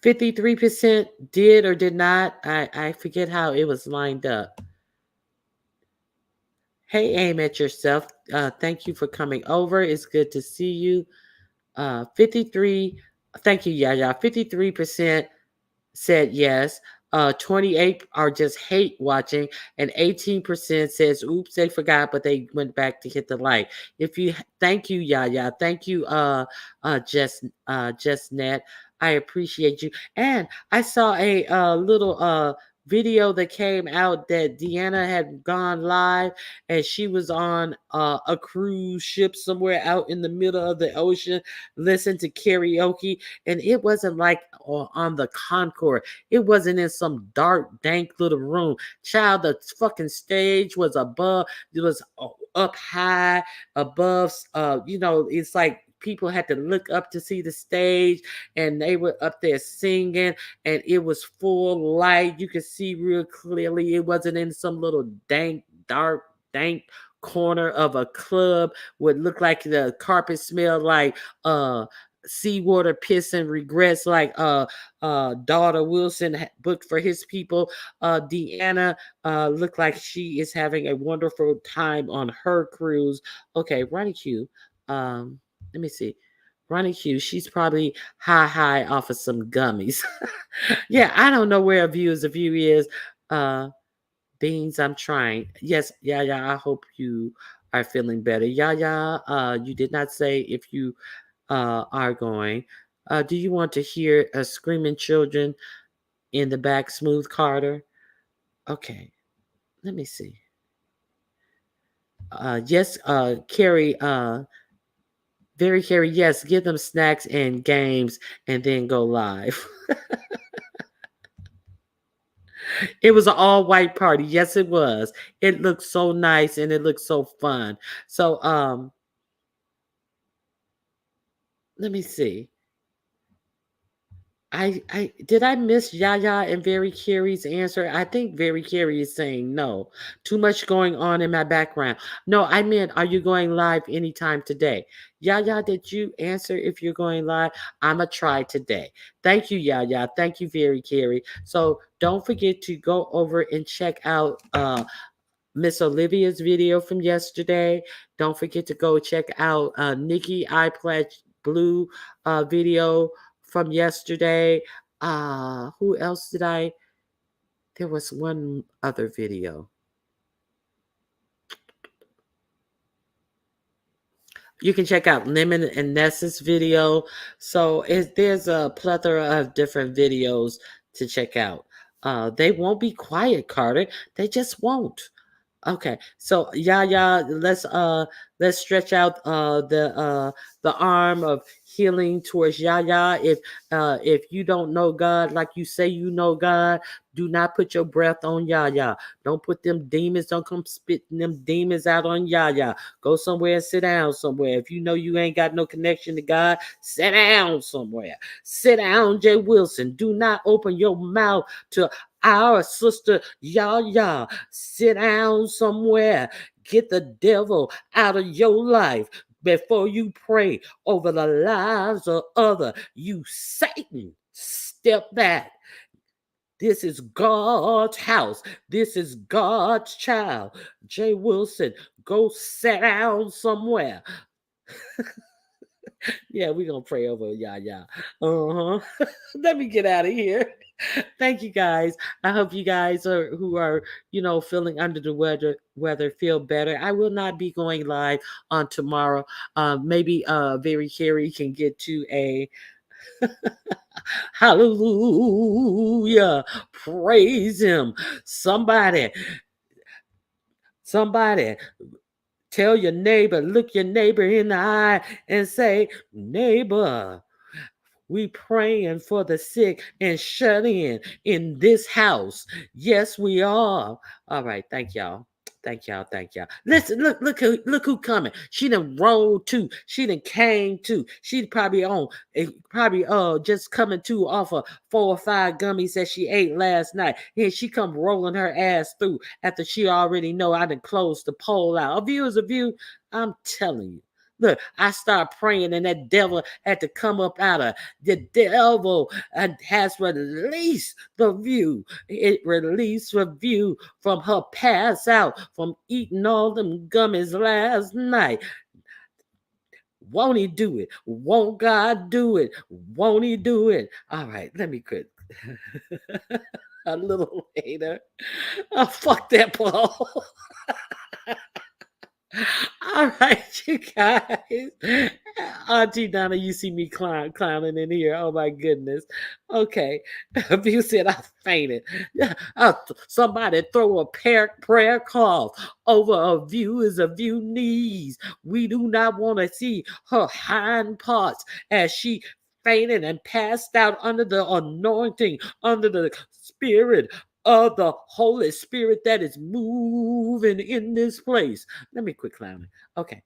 53% did or did not. I forget how it was lined up. Hey, aim at yourself. Thank you for coming over. It's good to see you. 53. Thank you, Yaya. 53% said yes. 28 are just hate watching, and 18% says, "Oops, they forgot, but they went back to hit the like." If you thank you, Yaya. Thank you, just net. I appreciate you. And I saw a little video that came out that Deanna had gone live, and she was on a cruise ship somewhere out in the middle of the ocean, listening to karaoke, and it wasn't like on the Concord. It wasn't in some dark, dank little room. Child, the fucking stage was above. It was up high above. It's like people had to look up to see the stage, and they were up there singing, and it was full light. You could see real clearly. It wasn't in some little dank, dark, dank corner of a club. Would look like the carpet smelled like seawater, piss, and regrets, like daughter Wilson booked for his people. Deanna looked like she is having a wonderful time on her cruise. Okay, Ronnie Q. Let me see. Ronnie Q, she's probably high off of some gummies. Yeah, I don't know where a view is. Beans, I'm trying. Yes, yeah, I hope you are feeling better. Yeah, you did not say if you are going. Do you want to hear screaming children in the back, Smooth Carter? Okay, let me see. Yes, Carrie, very Carrie, yes, give them snacks and games and then go live. It was an all-white party. Yes, it was. It looked so nice and it looked so fun. So, let me see. I did I miss Yaya and Very Carey's answer? I think Very Carey is saying no. Too much going on in my background. No, I meant, are you going live anytime today? Yaya, did you answer if you're going live? I'ma try today. Thank you, Yaya. Thank you, Very Carey. So don't forget to go over and check out Miss Olivia's video from yesterday. Don't forget to go check out Nikki I Pledge Blue video from yesterday. Who else did I? There was one other video. You can check out Lemon and Nessa's video. So there's a plethora of different videos to check out. They won't be quiet, Carter. They just won't. Okay, so let's stretch out the arm of healing towards Yaya. If you don't know God like you say you know God, do not put your breath on Yaya. Don't put them demons. Don't come spitting them demons out on Yaya. Go somewhere and sit down somewhere. If you know you ain't got no connection to God, sit down somewhere. Sit down, Jay Wilson. Do not open your mouth to our sister Yaya. Sit down somewhere. Get the devil out of your life before you pray over the lives of others. You Satan, step back. This is God's house. This is God's child. Jay Wilson, go sit down somewhere. Yeah, we're going to pray over Yaya. Let me get out of here. Thank you, guys. I hope you guys who are feeling under the weather feel better. I will not be going live on tomorrow. Maybe Very Carey can get to a hallelujah. Praise him. Somebody tell your neighbor, look your neighbor in the eye and say, neighbor, we praying for the sick and shut in this house. Yes, we are. All right. Thank y'all. Thank y'all. Listen, look who coming. She done rolled too. She done came too. She probably just coming to off of 4 or 5 gummies that she ate last night. And she come rolling her ass through after she already know I done closed the poll out. A view is a view. I'm telling you. Look, I start praying, and that devil had to come up out of the devil and has released the view. It released the view from her pass out from eating all them gummies last night. Won't he do it? Won't God do it? Won't he do it? All right, let me quit. A little later. Oh, fuck that, Paul. All right, you guys. Auntie Donna, you see me clowning in here. Oh my goodness. Okay. You said I fainted. Somebody throw a prayer cloth over a view is a view knees. We do not want to see her hind parts as she fainted and passed out under the anointing, under the spirit of the Holy Spirit that is moving in this place. Let me quit clowning. Okay.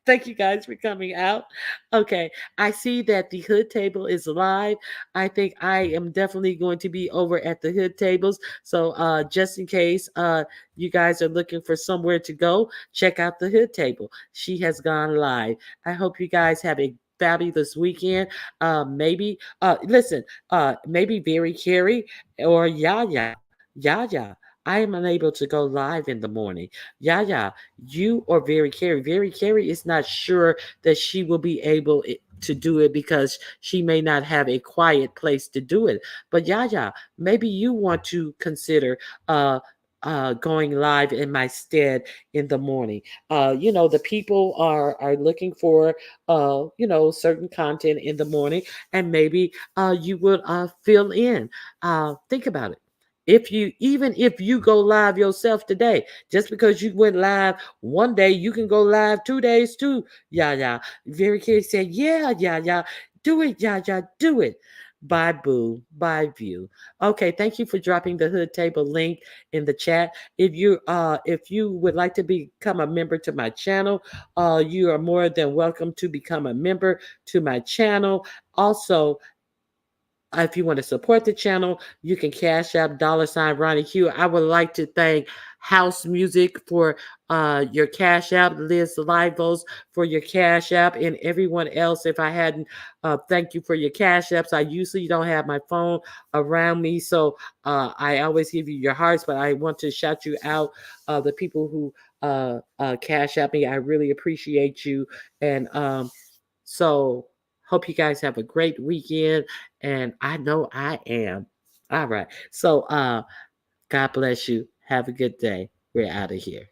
Thank you guys for coming out. Okay, I see that the hood table is live. I think I am definitely going to be over at the hood tables. So just in case you guys are looking for somewhere to go, check out the hood table. She has gone live. I hope you guys have a fabulous weekend. Maybe listen, maybe Very Carey or Yaya. Yaya. I am unable to go live in the morning. Yaya, you or Very Carey. Very Carey is not sure that she will be able to do it because she may not have a quiet place to do it. But Yaya, maybe you want to consider going live in my stead in the morning. The people are looking for certain content in the morning, and maybe you would fill in. Think about it. If you go live yourself today, just because you went live one day, you can go live 2 days too. Yeah. Very Carey said, yeah. Do it, yeah, do it. Bye, boo. Bye, view. Okay, thank you for dropping the hood table link in the chat. If you would like to become a member to my channel, you are more than welcome to become a member to my channel. Also, if you want to support the channel, you can cash out $ Ronnie Q. I would like to thank House Music for your cash app, Liz Livos for your cash app, and everyone else. If I hadn't, thank you for your cash apps. I usually don't have my phone around me, so I always give you your hearts, but I want to shout you out, the people who cash app me. I really appreciate you, and so hope you guys have a great weekend, and I know I am. All right. So God bless you. Have a good day. We're out of here.